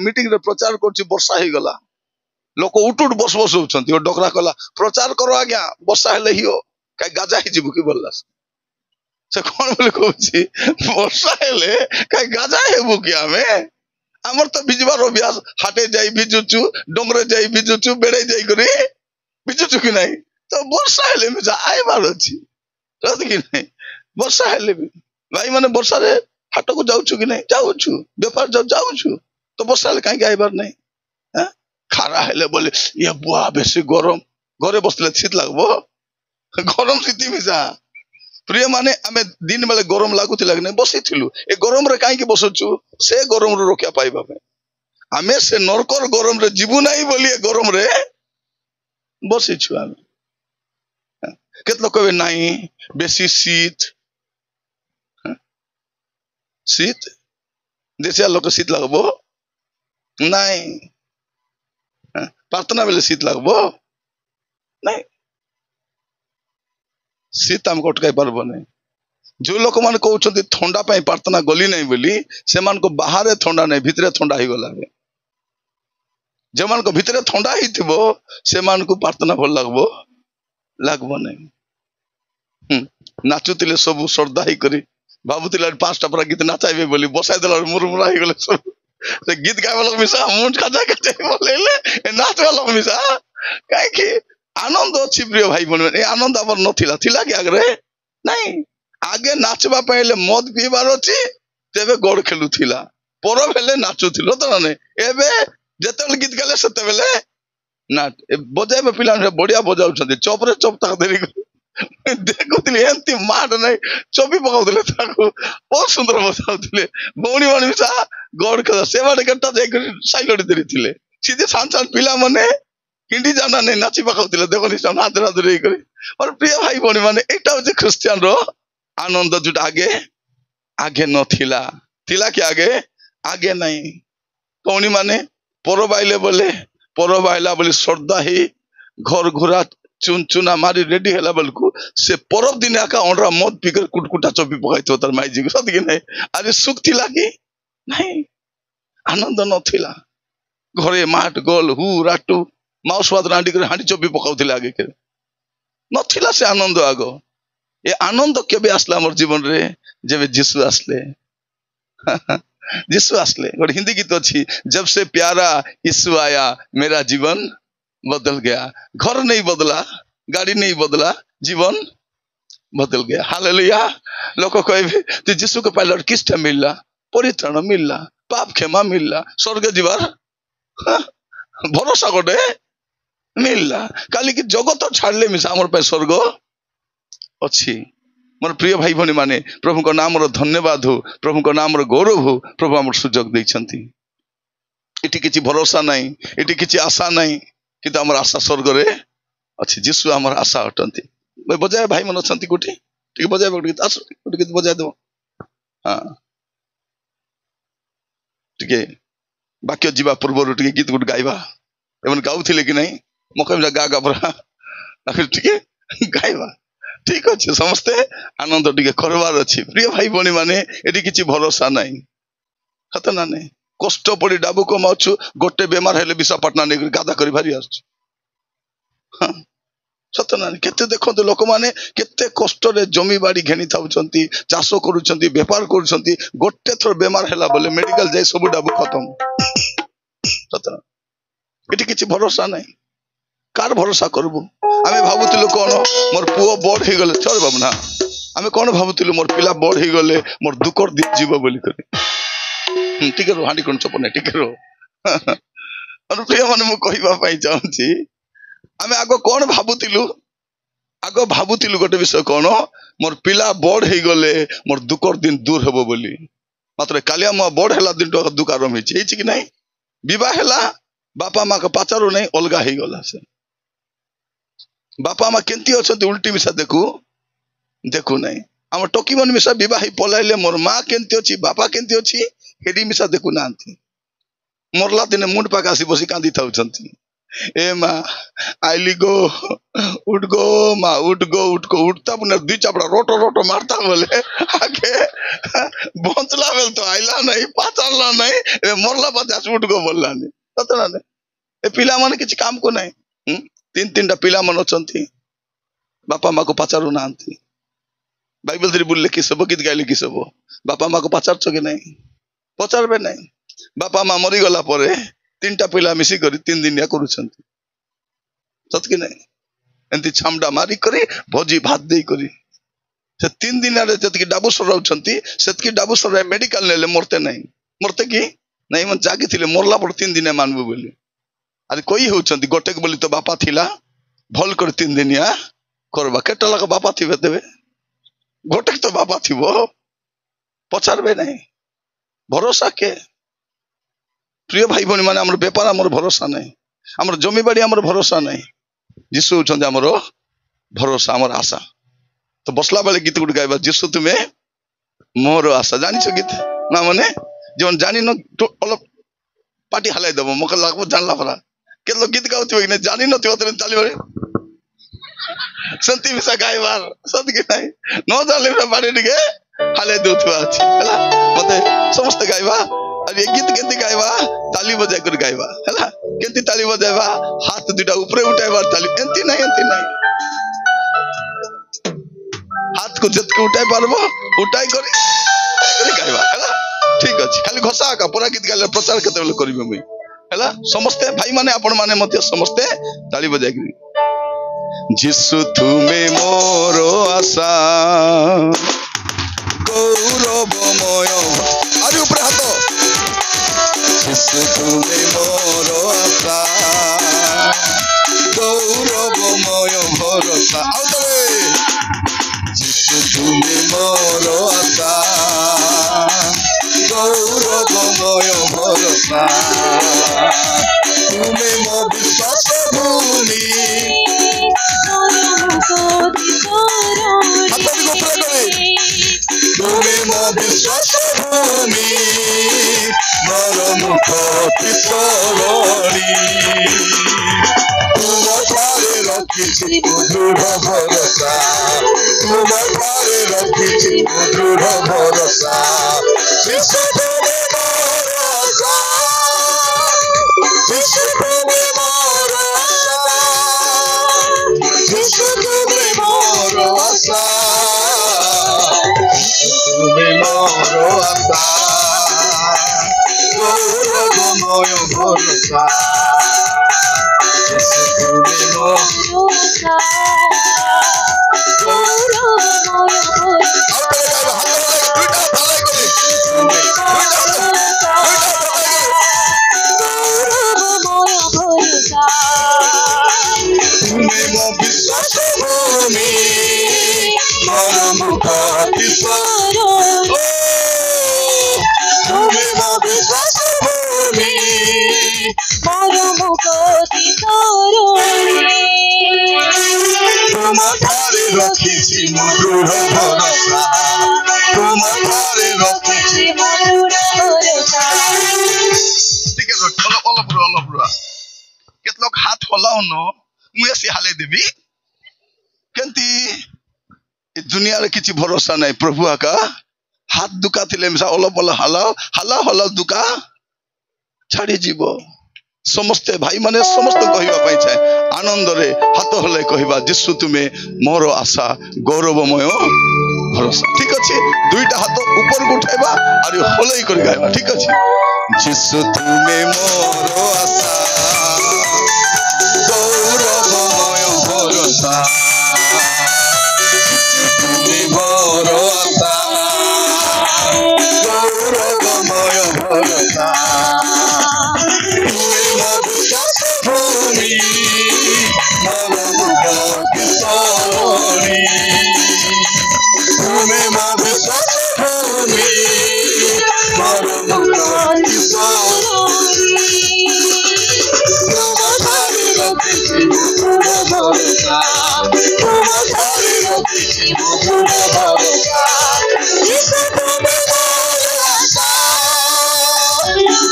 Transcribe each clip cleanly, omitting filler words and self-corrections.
Meeting रे प्रचार करछि वर्षा हे गला लोक उठ उठ बस बस होछंती डकरा कला प्रचार करो आज्ञा वर्षा हेले हियो काई गाजा ही जीवु की बोलला से कोन बोले कहछि वर्षा हेले काई गाजा हेबु की हमें हमर तो भिजबार अभ्यास हाटे जाई भिजुचु डोंगरे जाई भिजुचु बेड़े जाई करी भिजुचु कि नहीं तो वर्षा हेले में जा आइ बार अछि रद कि नहीं वर्षा हेले भी भाई माने वर्षा रे हाट को जाउछु कि नहीं जाउछु व्यापार जाउछु तो वर्षा हेले काई आइबार नहीं हैं खारा हेले बोले ये बुआ बेसी गरम घरे बसले शीत लागबो गरम स्थिति मिसा प्रिय माने आमे दिन बेले गरम लागुथिला कि नहीं बसिथिलु ए गरम रे काई के बसछु से गरम रो रोकिया पाइबा पे आमे से नरकर गरम रे जीवु नहीं बोलिए गरम रे बसिछु आमे केत लोक कहबे नहीं बेसी शीत शीत देशिया लोक शीत लागबो नहीं प्रार्थना बेले शीत लागबो नहीं शीत हम अटकाई पारबो नहीं जो लोक मान कहउछंती ठंडा पाई प्रार्थना गली नहीं बोली से मान को बाहर ठंडा नहीं भीतर ठंडा ही गला जे मान को भीतर ठंडा ही थिबो से मान को प्रार्थना भल लागबो नहीं नाचुतिले सब श्रद्धा ही करी भाबुतिले पांचटा पर गीत नाचाइबे बोली बसाई देला मुरमुरा ही गले सब से गीत गावे लोग मिसा मुंड काजा काटे बोलेले ए नाचवा लोग मिसा काहे कि आनंद अछि प्रिय भाई बहन ए आनंद आबर नथिला थिला कि आगे नहीं आगे नाचबा पहले मद पीबार अछि तेबे गोड़ खेलुथिला पर भेले नाचुथिलो त ने एबे जेतल गीत गाले सेते बेले ना बजाइबे पिला बढ़िया बजाउछंती चोपरे चोप तक देरी देखुथिले एंती माड नहीं चोपी पकाउथिले ताको बहुत सुंदर बजाउथिले बौणी माने मिसा गोड़ खेल सेवाडे कट्टा जाई साइलोडी देरिथिले सीधे सांसान पिला माने हिंदी जाना नहीं नाची पकाउथिले देखो निसा हाथ राधरे करी और प्रिय भाई बहन माने एटा होजे क्रिश्चियन रो आनंद जुट आगे आगे नथिला थिला कि आगे नहीं कौनी माने पर बाइले बोले पर बाइला बोले श्रद्धा ही घर घुरा चुन चुना मारी रेडी हैला बलकु से परब दिन आका ओंडरा मद पिकर कुटकुटा चोपी पकाई तो तर माई जी सद कि नहीं अरे सुख थिला कि नहीं आनंद नथिला घरे माट गोल हु राटू माउस स्वाद रांडी कर हांडी चोपी पकाउथिले आगे के नथिला से आनंद आगो ये आनंद केबे आसला हमर जीवन रे जेबे यीशु आसले यीशु आसले गोटे हिंदी गीत अछि जब से प्यारा यीशु आया मेरा जीवन बदल गया घर नहीं बदला गाड़ी नहीं बदला जीवन बदल गया हालेलुया लोक कहबे तू यीशु के पाइलर किसटा मिलला परित्राण मिलला पाप क्षमा मिलला स्वर्ग जीवार भरोसा गोटे मिलला काली कि जगत छाड़ले मिसा हमर पे स्वर्ग अच्छी मोर प्रिय भाई भनी माने प्रभु को नाम रो धन्यवाद हो प्रभु को नाम रो गौरव हो प्रभु हमर सुजोग दैछंती एटी किछि भरोसा नहीं एटी किछि आशा नहीं कि हमर आशा स्वर्ग रे अछि यीशु हमर आशा अटंती बजाय भाई मन अछंती कोठी ठीक बजाय गीत आस गीत बजाय दो हां ठीक है बाकी जीवा पूर्व ठीक गीत गुट गाइबा एमन गाउथिले कि नहीं मकम गा गा बरा ठीक है गाइबा ठीक अच्छे समस्ते आनंद टिके करवार अच्छी प्रिय भाई बनी माने एटी किछि भरोसा नहीं खतना नहीं कष्ट पड़ी डाबू कमाउछु गोटे बेमार हेले विशाखापट्टना ने गादा करी भारी आछ सतना केते देखो लोक माने केते कष्ट रे जमी बाड़ी घेनी थाउचंती चाष करूचंती व्यापार करूचंती गोटे थर बेमार हेला बोले मेडिकल जाई सब डाबू खत्म सतना एटी किछि भरोसा नहीं कार भरोसा करबो आमे भाबुतिलु कोन मोर पुओ बड़ हे गले चल बाबू ना आमे कोन भाबुतिलु मोर पिला बड़ हे गले मोर दुकर दिन जीव बोली करी ठीक रो हांडी कोन चपने ठीक रो और प्रिय मन मु कहिबा पई चाहूची आमे आगो भाबुतिलु गोटे विषय कोन मोर पिला बड़ हे गले मोर दुकर दिन दूर हेबो बोली मात्र कालिया म बड़ हेला दिन तो दुख आरंभ हिची कि नहीं विवाह हेला बापा माँ का पाचारो नहीं अलगा ही गला से बापा माँ केंती अछंती उल्टी मिसा देखू देखू नहीं हम टोकी मन मिसा विवाह पलाइले मोर माँ केंती अछि बापा केंती अछि हेडी मिसा देखू नांती मरला दिने मुंड पाक आसी बसी कांदी थाउछंती ए माँ आइली गो उठ गो माँ उठ गो उठता पुनः दुई चापड़ा रोटो रोटो मारता बोले आगे बंचला बेल तो आइला नहीं पाचारला नहीं मरला पचास उठ गो बोलला नहीं सतना नहीं ए पिला माने किसी काम को नहीं तीन तीन पिला मन अछंती बापा माँ को पचारू नांती बाइबल धरी बुल्ले कि सब गीत गाइले कि सब बापा माँ को पचारछ कि नहीं पचारबे नहीं बापा माँ मरी गला परे तीनटा पिला मिसी करी 3 दिन या करूछंती सत कि नहीं एंती छामडा मारी करी भोजी भात देई करी से 3 दिन रे जतकी डाबुसर रहउछंती सेतकी डाबुसर रे मेडिकल नेले मरते नहीं मरते कि नहीं मन जागी थिले मरला पर 3 दिन मानबो बोली अरे कोई होउछंती गोटेक बोली तो बापा थिला भल कर 3 दिन या करबा केटला का बापा थिबे देबे गोटेक तो बापा थिबो पचारबे नहीं भरोसा के प्रिय भाई भनी माने हमर व्यापार हमर भरोसा नहीं हमर जमी बाड़ी हमर भरोसा नहीं जीशु होछन हमर भरोसा हमर आशा तो बसला बेले गीत गुड गाइबा जीशु तुमे मोर आशा जानिछ गीत ना माने जन जानि न अलप पार्टी हलाई दबो मक लागबो जानला परा केलो गीत गाउथिबो कि जानि न थियो त ताली बरे संति मिसा गाइबार सद कि नाही न जाले बाड़ी दिगे हलाई दउथबा अछि हला मते समस्त गाइबा अरे गीत केंती गाइबा ताली बजाय कर गाइबा हला केंती ताली बजायबा हाथ दुटा ऊपर उठाइबा ताली एंती नहीं हाथ को जत के उठाई पारबो उठाई करी गाइबा हला ठीक अछि खाली घोषा का पूरा गीत गाले प्रचार केते बेले करबे मुई हला समस्त भाई माने आपण माने मते समस्त ताली बजाय करी जीसु तुमे मोर आशा गौरवमय अरे ऊपर हाथ जीसु तुमे मोर आशा गौरवमय भरोसा जीसु तुमे मोर आशा गौरवमय भरोसा तुमे मो विश्वास भूमि तुमे मो विश्वास भूमि मोर मुख पिसरणी तुम ठारे रखिछि दृढ़ भरोसा तुम ठारे रखिछि दृढ़ भरोसा जीसु तुमे मोर आशा जीसु तुमे मोर आशा जीसु तुमे मोर आशा तुमे मोर आशा गौरवमय भरोसा जीसु तुमे मोर आशा गौरवमय भरोसा तुमे मो विश्वास भूमि मोर मुख पिसरणी तुमे मो विश्वास भूमि मोर मुख पिसरणी तुम ठारे रखिछि दृढ़ भरोसा तुम ठारे रखिछि दृढ़ भरोसा ठीक है ओला केत लोग हाथ हलाउ न मुए से हाले देबी केंती ए दुनिया रे किछि भरोसा नहीं प्रभु आका हाथ दुका थिले मिसा ओला बोला हलाओ दुका छाड़ी जीवो समस्ते भाई माने समस्त कहिबा पाई चाहे आनंद रे हाथ हले कहिबा जीसु तुमे मोर आशा गौरवमय भरोसा ठीक अछि दुईटा हाथ ऊपर को उठाइबा और हलई कर गाइबा ठीक अछि जीसु तुमे मोर आशा गौरवमय भरोसा तुमे मोर आशा गौरवमय भरोसा तुमे मो विश्वास भूमि मोर मुख पिसरणी तुमे मो विश्वास भूमि मोर मुख पिसरणी तुम ठारे रखिछि दृढ़ भरोसा तुम ठारे रखिछि दृढ़ भरोसा जीसु तुमे मोर आशा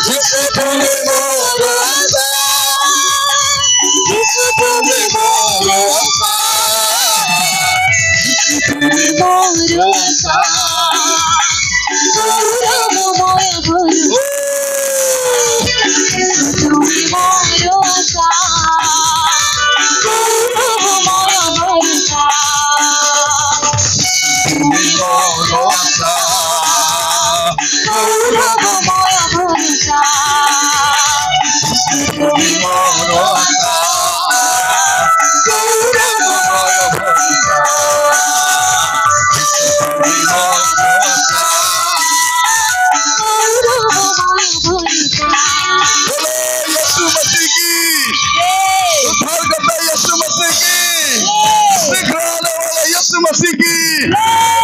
जीसु तुमे मोर आशा भरोसा गौरवमय भरोसा तुम्ही भरोसा गौरवमय भरोसा तुम्ही भरोसा गौरवमय भरोसा तुम्ही भरोसा गौरवमय भरोसा तुम्ही भरोसा गौरवमय भरोसा यीशु मसीह की उद्धारकर्ता यीशु मसीह की सिखाने वाला यीशु मसीह की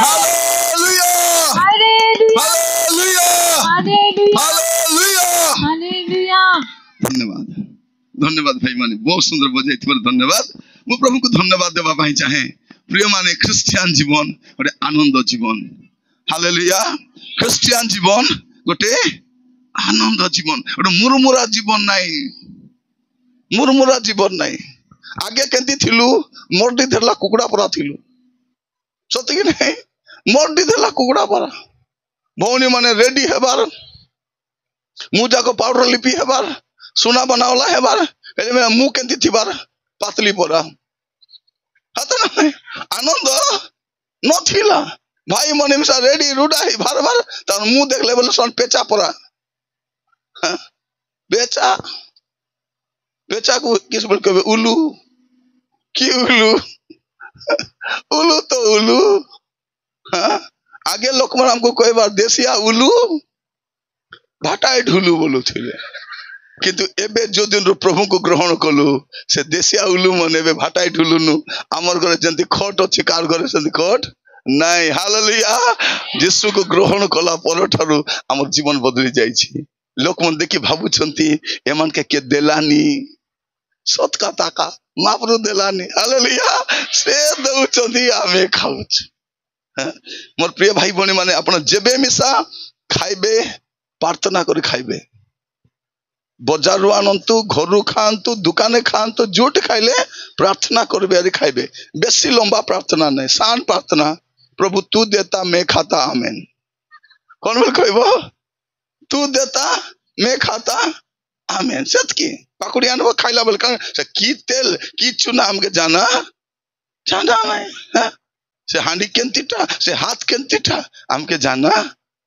hallelujah hallelujah hallelujah hallelujah hallelujah. Hallelujah. धन्यवाद धन्यवाद भाई माने बहुत सुंदर बजाई धन्यवाद मु प्रभु को धन्यवाद देवा पाई चाहे प्रिय माने ख्रिस्टियान जीवन गोटे आनंद जीवन हालेलुया ख्रिस्टियान जीवन गोटे आनंद जीवन गोटे मुरमुरा जीवन नाई मुरमुरा जीवन नाई आगे केंती थिलु मोरडी धरला कुकुड़ा परा थिलु सत्य कि नहीं मोरडी धरला कुकुड़ा परा भौनी माने रेडी हेबार मुजा को पाउडर लिपि हेबार सुना बनावला हेबार एमे मु केंती थिबार पातली परा हाथ ना आनंद नथिला भाई मने मिसा रेडी रुडा ही बार बार तार मु देखले बोले सन पेचा परा बेचा बेचा को किस बोल के उलू की उलू उलू तो उलू हाँ आगे लोक मन हमको कोई बार देसिया उलू भाटाई ढुलू बोलू थिले किंतु एबे जो दिन प्रभु को ग्रहण कलु से देसिया उलू मन एबे भाटाई ढुलू नु हमर घरे जंती खट अछि कार घरे सेंती खट नाही हालेलुया यीशु को ग्रहण कला पर ठारू हमर जीवन बदली जाई छी लोक मन देखि भाबु छंती एमान के देलानी सत का ताका मापरू देलानी हालेलुया से दउ छंती आमे खाउछ मोर प्रिय भाई बहनी माने आपण जेबे मिसा खाइबे प्रार्थना करी खाइबे बजारू आनंतु घरु खांतु दुकाने खांतु जोट खाइले प्रार्थना करबे अरे खाइबे बेसी लंबा प्रार्थना नहीं सान प्रार्थना प्रभु तू देता मैं खाता आमेन कौन बोल कहबो तू देता मैं खाता आमेन सत की पाकुड़ी आनबो खाइला बोल से की तेल की चुना हमके जाना जाना नहीं से हांडी केंतीटा से हाथ केंतीटा हमके जाना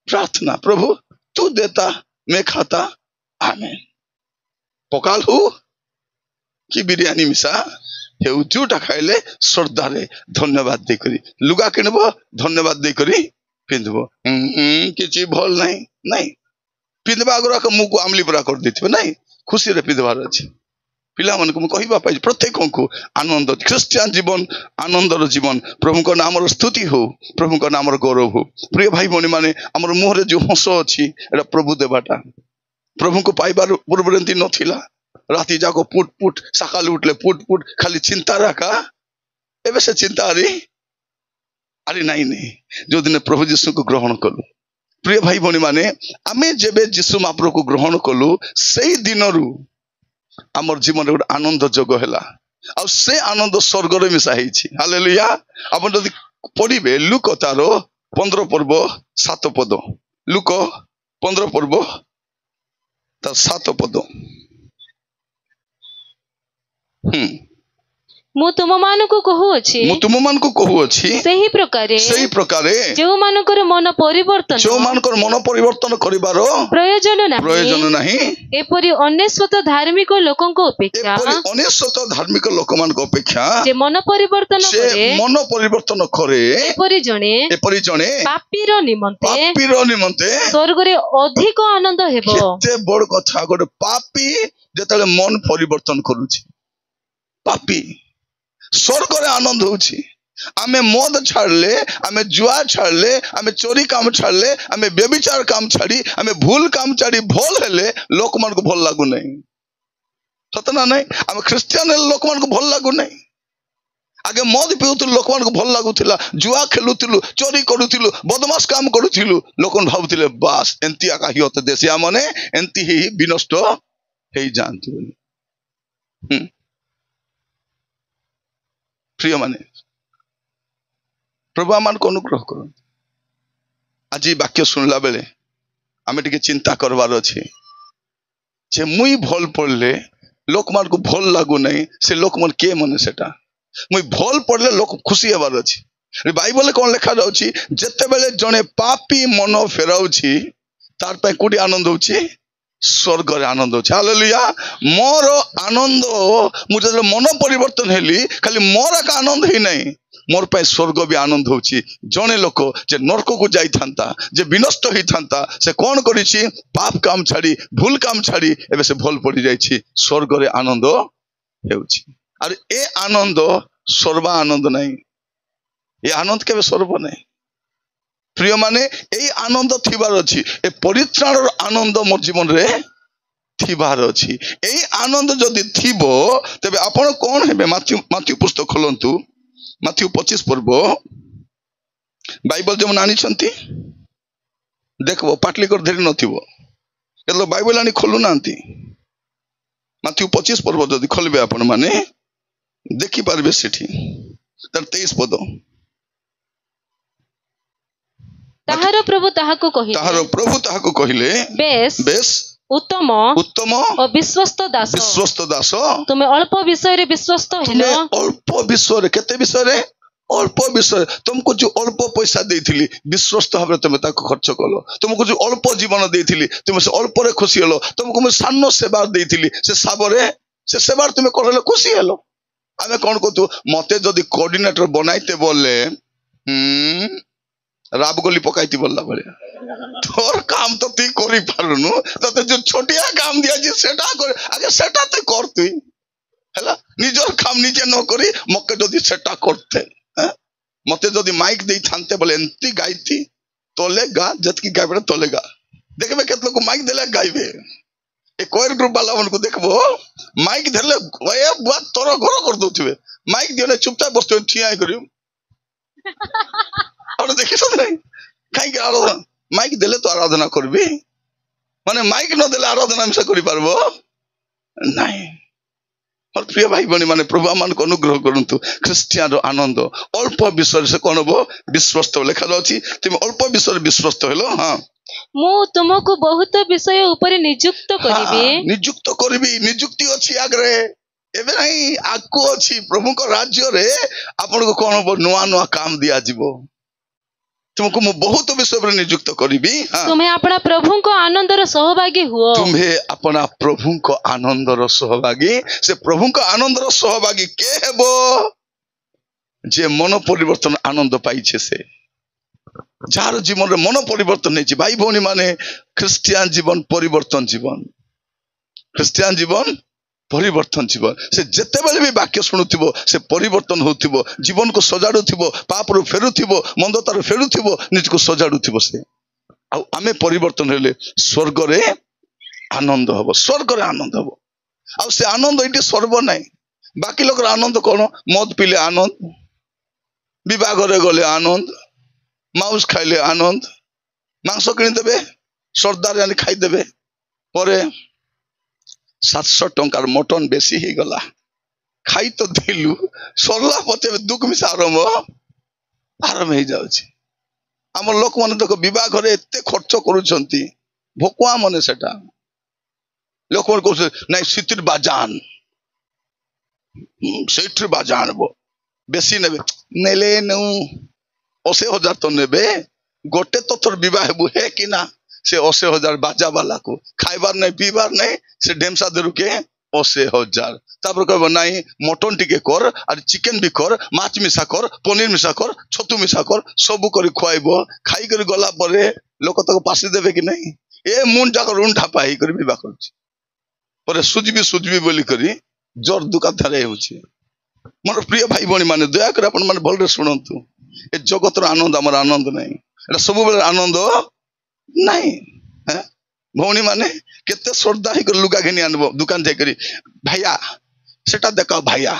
प्रार्थना प्रभु तू देता मैं खाता आमेन पकाल हो कि बिरयानी मिसा हे उजूटा खाइले श्रद्धारे धन्यवाद दे करी लुगा किनबो धन्यवाद दे करी पिंधबो किछि भल नहीं नहीं पिंधबा आगरा के मुंह को आमली पूरा कर देथिबे नहीं खुशी रे पिंधबार अछि पिला मन को कहबा पाइ प्रत्येक को आनंद क्रिश्चियन जीवन आनंदर जीवन प्रभु को नाम स्तुति हो प्रभु को नाम गौरव हो प्रिय भाई भौनी माने हमर मुंह रे जो हंस अछि एटा प्रभु देबाटा प्रभु को पाइबार पूर्वरंती नथिला राति जाको पुट पुट सकाल उठले पुट पुट खाली चिंता रखा एबे से चिंता अरे नहीं जो दिन प्रभु यीशु को ग्रहण कलु प्रिय भाई भौनी माने आमे जेबे यीशु महाप्रभु को ग्रहण कलु सेही दिनरु हमर जीवन रे आनंद जग हैला आ से आनंद स्वर्ग रे मिसा हेछि हालेलुया आपण जदि पढिबे लूक तारो 15 पर्व 7 पद लूक 15 पर्व तार 7 पद मु तुम मानको कहूछि सही प्रकारे जो मानकर मन परिवर्तन करिबारो प्रयोजन नाही एपरि अनेशत धार्मिक लोकक धार्मिक लोक मानक अपेक्षा जे मन परिवर्तन करे एपरि जणे पापीर निमंते स्वर्ग रे अधिक आनंद हेबो केते बड़ कथा गोटे पापी जेतले मन परिवर्तन करूछि पापी स्वर्ग रे आनंद होछि आमे मद छाड़ले आमे जुआ छाड़ले आमे चोरी काम छाड़ले आमे व्यभिचार काम छाड़ी आमे भूल काम छाड़ी भल हेले लोक मन को भल लागु नहीं सतना नहीं आमे क्रिश्चियन लोक मन को भल लागु नहीं आगे मद पिउतु लोक मन को भल लागुथिला जुआ खेलुथिलु चोरी करूथिलु बदमाश काम करूथिलु लोक मन भाबुथिले बास एंती आका हियत देसिया माने एंती ही विनष्ट हेई जानतु प्रिय माने प्रभु आम अनुग्रह कर। आज वाक्य शुणला बेले आम टे चिंता करवार अच्छे जे मुई भल पढ़ले लोक मान को भल लगु नहीं से लोक मन किए मने सेटा मुई भल पढ़ले लोक खुशी हेबार अच्छी। बाइबल कौन लिखा जाउछि जेते बेले जने पापी मन फेराउछि तार पे कोडी आनंद होछि स्वर्ग रे आनंद होछि। हालेलुया। मोर आनंद मुझे मन परिवर्तन हेली खाली मोर का आनंद ही नहीं मोर पे स्वर्ग भी आनंद होछि। जने लोक जे नरक को जाई थांता जे विनष्ट होई थांता से कौन करिछि पाप काम छाड़ी भूल काम छाड़ी एबे से भल पड़ी जाइछि स्वर्ग रे आनंद हेउछि। और ए आनंद सर्वा आनंद नहीं ये आनंद केबे सर्व नहीं। प्रिय माने ए आनंद थिबार अछि ए परित्राणर आनंद मोर जीवन रे थिबार अछि। ए आनंद जदि थिबो तबे आपण कोन हेबे। माथ्यू पुस्तक खोलंतु माथ्यू 25 पर्व बाइबल जमन आनी छंती देखबो पाटली कर धरि नथिबो एलो बाइबल आनी खोलु नांती। माथ्यू 25 पर्व जदि खोलबे आपण माने देखि पारबे सेठी तर 23 पद ताहार प्रभु ताहाको कहिले बेस उत्तम और विश्वस्त दास तुमे अल्प विषय रे विश्वस्त हेलो। अल्प विषय रे केते विषय रे अल्प विषय तुमको जो अल्प पैसा देइथिली विश्वस्त भाबरे तुमे ताको खर्च कलो। तुमको जो अल्प जीवन देइथिली तुमे से अल्प रे खुशी हेलो। तुमको मैं सानो सेवा देइथिली से सेवा तुमे करले खुशी हेलो। आमे कोन को तू मते जदी कोऑर्डिनेटर बनाइते बोलले राब गोली पकाइती बोलला बड़े तोर काम तो तू करी पारुनु तते जो छोटिया काम दिया जे सेटा कर आगे सेटा ते कर तू हैला निजर काम निजे न करी मके जदी सेटा करते मते जदी माइक देई थानते बोले एंती गाइती तोले गा जतकी गाइबे तोले गा देखबे केतलो को माइक देले गाइबे ए कोयर ग्रुप वाला मन को देखबो माइक धरले ओए बुआ तोर घर कर दोथिबे माइक दिले चुपचाप बसतो ठिया करियो और देखि सत नहीं काई के आराधना माइक देले तो आराधना करबी माने माइक न देले आराधना हमसे करि पारबो नहीं। और प्रिय भाई बनी माने प्रभु मान को अनुग्रह करंतु क्रिश्चियन रो आनंद अल्प विषय से कोनबो विश्वस्त लेखा अछि तुम अल्प विषय विश्वस्त हेलो। हां मु तुमको बहुत विषय ऊपर नियुक्त करबी नियुक्ति अछि आगरे एबे नहीं आकु अछि प्रभु को राज्य रे आपन को कोनबो नुवा नुवा काम दिया जिवो तुमको मु बहुत विषय पर नियुक्त करिबी। तुम्हें अपना प्रभु को आनंद रो सहभागी हुओ। तुम्हें अपना प्रभु को आनंद रो सहभागी से प्रभु को आनंद रो सहभागी के हेबो जे मन परिवर्तन आनंद पाइछे से जार जीवन रे मन परिवर्तन नहीं भाई भौणी माने क्रिश्चियन जीवन परिवर्तन जीवन क्रिश्चियन जीवन परिवर्तन जीवन से जेते बेले भी वाक्य शुणुथिबो से परिवर्तन होथिबो जीवन को सजाडुथिबो पाप रु फेरुथिबो मंदतार फेरुथिबो निज को सजाडुथिबो से आ आमे परिवर्तन हेले स्वर्ग रे आनंद हबो स्वर्ग रे आनंद हबो आ से आनंद एटी सर्व नाही बाकी लोक आनंद कोन मद पीले आनंद विवाह रे गले आनंद माउस खाइले आनंद मांस किनि देबे सरदार यानी खाइ देबे परे 700 टंकार मटन बेसी ही गला खाई तो दिलु सरला पते दुख मिसा आरम हो जाउछि। आम लोक माने देखो विवाह घरे एते खर्च करूछंती भोकुआ मने सेटा लोक मन कहू नै सितिर बाजान सेठर बाजान बो बेसी नेबे नेले नु 80,000 तो नेबे गोटे तो तोर विवाह बुहे कि ना से 80,000 बाजा वाला को खाइबार नहीं पीबार नहीं से ढेमसा दे रुके 80,000 तापर कहबो नहीं मटन टिके कर और चिकन भी कर माछ मिसा कर पनीर मिसा कर छतु मिसा कर सब करी खुआइबो खाई कर गला परे लोक तक पासी देबे कि नहीं ए मुन जाक रुन ठापा ही कर विवाह करछि परे सुजबी बोली करी जोर दुका धरे होछि। मोर प्रिय भाई बणी माने दया कर अपन माने भलरे सुनंतु ए जगतर आनंद हमर आनंद नहीं एटा सब बेले आनंद नहीं है भौणी माने केते श्रद्धा ही कर लुगा घेनी आनबो दुकान जाय करी भैया सेटा देखो भैया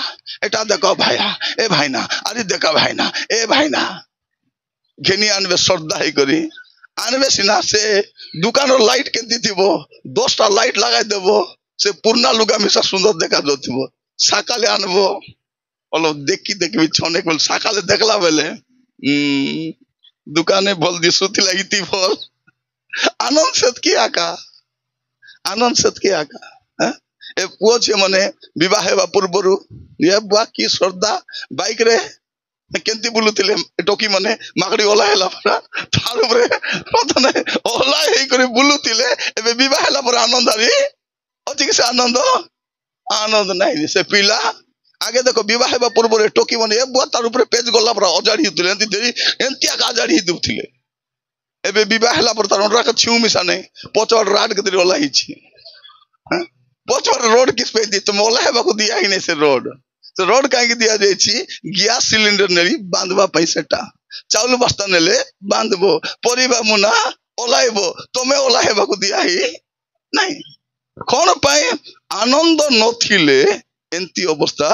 एटा देखो भैया ए भाईना अरे देखो भाईना ए भाईना घेनी आनबे श्रद्धा ही करी आनबे सिना से दुकान रो लाइट केंती थिबो 10टा लाइट लगाय देबो से पुरना लुगा मिसा सुंदर देखा जोथिबो साकाले आनबो ओलो देखि छने को साकाले देखला बेले दुकाने भल दिशुला इति भल आनंद सेतकी आका आनंद सेतकी आका ए पुओ छे माने विवाह हेबा पूर्वरु ये बुआ की श्रद्धा बाइक रे केंती बुलुतिले टोकी माने मागड़ी ओला हेला परा थार ऊपर पता नै ओला हेई करे बुलुतिले एबे विवाह हेला पर आनंद आरी अछि कि से आनंद आनंद नै से पिला आगे देखो विवाह हेबा पूर्व रे टोकी माने ए बुआ तार ऊपर पेज गला पर अजाड़ी हितले एंती देरी एंतिया का अजाड़ी हितुथिले एबे विवाह हेला पर तार ओनरा के छिउ मिसा नै पचड़ राड के देरी ओला ही छी पचड़ रोड किस पे दी तुम ओला हेबा को दिया ही नै से रोड तो रोड कहीं दिया जाए गैस सिलिंडर नेली बांधवा पैसेटा चाउल बस्ता नेले बांधबो परिबा मुना ओलाइबो तमे ओलाइबा को दिया ही नहीं कोन पाए आनंद नथिले एंती अवस्था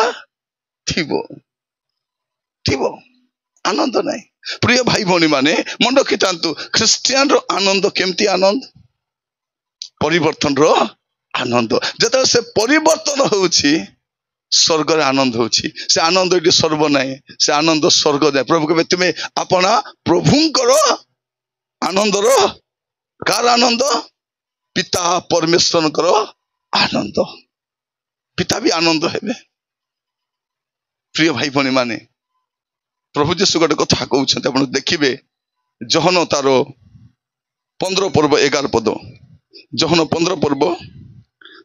थिबो थिबो आनंद नहीं प्रिय भाई भौणी माने मन रखितांतु क्रिश्चियन रो आनंद केमती आनंद परिवर्तन रो आनंद जत से परिवर्तन होउची स्वर्ग रे आनंद होची से आनंद एटी सर्व नाही से आनंद स्वर्ग जाय प्रभु के तुमे अपना प्रभुंकर आनंद रो कार आनंद पिता परमेश्वर करो आनंद पिता भी आनंद हेबे प्रिय भाई भनी माने प्रभु जीशु गोटे कथा कहउछन्ते आपण देखिबे जहन तारो 15 पर्व 11 पद जहन 15 पर्व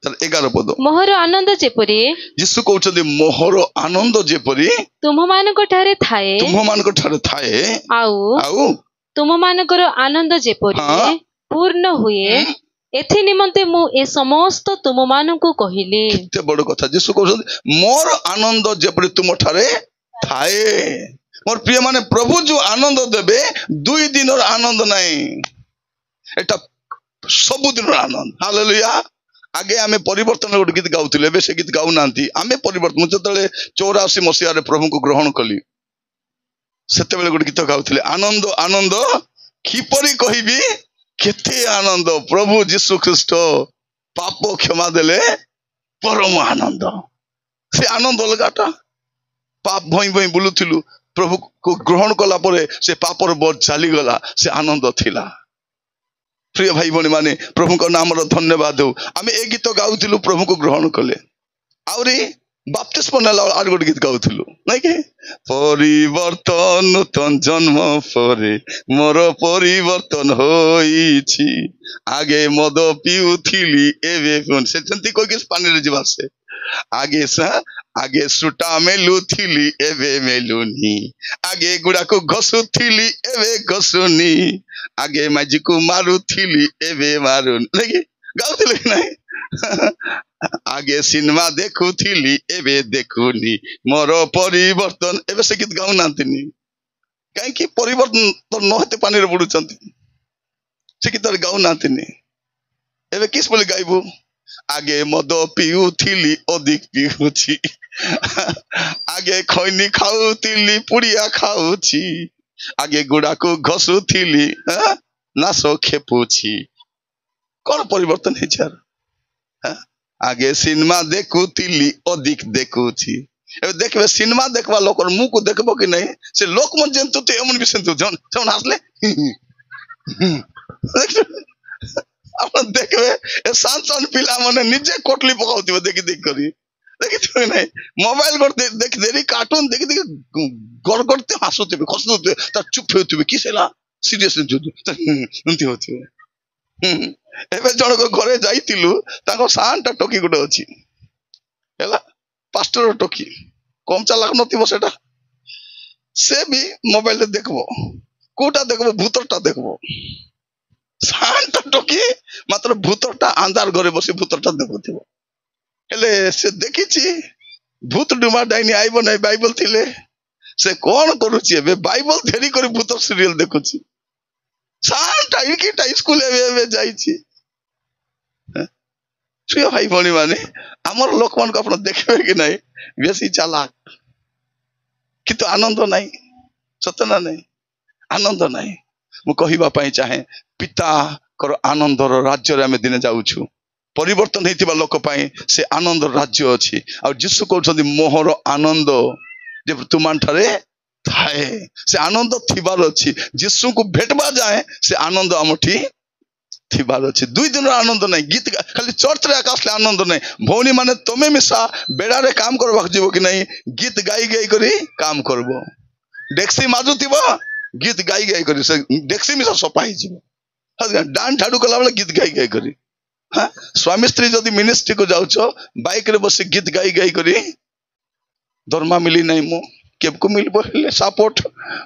11 पद मोहर आनंद जेपरि जीशु कहउछन्ते मोहर आनंद जेपरि तुम मानको ठारे थाए आउ तुम मानकर आनंद जेपरि पूर्ण हुए एथि निमंते मु ए समस्त तुम मानको कहिली केते बड़ कथा जीशु कहउछन्ते मोर आनंद जेपरि तुम ठारे थाए मोर प्रिय माने प्रभु जो आनंद देबे 2 दिन आनंद नहीं एटा सब दिन आनंद हालेलुया आगे आमे परिवर्तन गोटे गीत गाउथिले एबे से गीत गाउ नांती आमे परिवर्तन जतले 84 मसिया रे प्रभु को ग्रहण कली सेते बेले गोटे गीत गाउथिले आनंद आनंद किपरि कहिबी केते आनंद प्रभु जीशु ख्रीष्ट पाप क्षमा देले परम आनंद से आनंद अलगाटा पाप भई भई बुलुथिलु प्रभु को ग्रहण कला परे से पापर बोझ चली गला से आनंद थिला प्रिय भाई भनी माने प्रभु को नाम रो धन्यवाद हो आमे ए गीत गाउथिलु प्रभु को ग्रहण कले आउरी बाप्तिस्म नेला आर गोटे गीत गाउथिलु नै के परिवर्तन नूतन जन्म परे मोर परिवर्तन होईछि आगे मद पिउथिली एबे सेंती कोइ किस पानी रे जीवा से आगे सुटा मेलुथिली एबे मेलुनी आगे गुड़ा को घसुथिली एबे घसुनी आगे माजी को मारुथिली एबे मारुन लगी गाउथिले नहीं आगे सिनेमा देखुथिली एबे देखुनी मोर परिवर्तन एबे से गीत गाउ नांतिनी काई कि परिवर्तन तो न होते पानी रे बुडुचंती से गीत गाउ नांतिनी एबे किस बोली गाइबो आगे मद पिउथिली अधिक पिउछि आगे खैनी खाउथिली पुड़िया खाउछि आगे गुड़ा को घसुथिली नासो खेपुछि कौन परिवर्तन है यार आगे सिनेमा देखुथिली अधिक देखुछि ए देखबे सिनेमा देखबा लोकर मुंह को देखबो कि नहीं से लोक मन जंतु ते एमन बिसंतु जन जन हसले अपन देखबे ए सान पिला माने निजे कोटली पकाउतिबे देखि देख करी देखि नहीं मोबाइल कर देख देरी कार्टून देखि देखि गड़ गड़ते हसुतिबे खसुतिबे त चुप होतिबे किसेला सीरियस नथि होतिबे एबे जण को घरे जाइतिलु ताको सानटा टोकी गुडे अछि हैला पास्टर टोकी कम चालाक नथिबो सेटा से भी मोबाइल देखबो कोटा देखबो भूतरटा देखबो सानटा टोकी मात्र भूतरटा अंधार घरे बसी भूतरटा देखुथिबो हेले से देखिछि भूत डुमा डाइनी आइबो नै बाइबल थिले से कोन करूछि एबे बाइबल धेरी करी भूत सीरियल देखुछि सानटा इकीटा स्कूल एबे जाइछि प्रिय भाई भणी माने हमर लोक मान को अपन देखबे कि नहीं बेसी चालाक किंतु आनंद नहीं सतना नहीं आनंद नहीं मु कहिबा पई चाहे पिता कर आनंद रो राज्य रे हमें दिने जाउछु परिवर्तन हेतिबा लोक पई से आनंद राज्य अछि आ जीसु कहउछथि मोहर आनंद जे तुमान ठारे थाए से आनंद थिबार अछि यीशु को भेटबा जाए से आनंद आमठी थिबार अछि 2 दिन आनंद नहीं गीत खाली चर्च रे आकाशले आनंद नहीं भौनी माने तमे मिसा बेड़ा रे काम करबा जीवो कि नहीं गीत गाई गाई करी काम करबो डेक्सी माजु थिबो गीत गाई गाई करी से डेक्सी मिसा सफाई जीवो डान ठाडू कला बेले गीत गाई गाई करी हाँ स्वामी स्त्री जदि मिनिस्ट्री को जाउछो बाइक रे बसी गीत गाई गाई करी दरमा मिली नहीं मु केबको मिलबो हेले सपोर्ट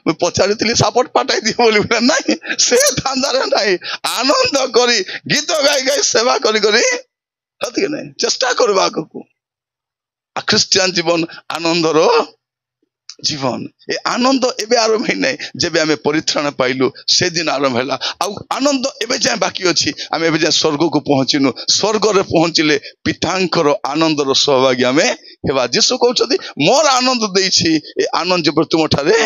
मैं पचारितली सपोर्ट पाठाई दियो बोली नहीं से थांदारे नहीं आनंद करी गीत गाई गाई सेवा करी करी हति नहीं चेष्टा करबा को क्रिश्चियन जीवन आनंदरो जीवन ए आनंद एबे आरंभ है नहीं जेबे हमें परित्राण पाइलु से दिन आरंभ हैला आ आनंद एबे जाय बाकी अछि हमें एबे जाय स्वर्ग को पहुंचिनु स्वर्ग रे पहुंचिले पितांकर आनंद रो सहभागी हमें हेबा यीशु कहउछथि मोर आनंद देछि ए आनंद जेबर तुम ठारे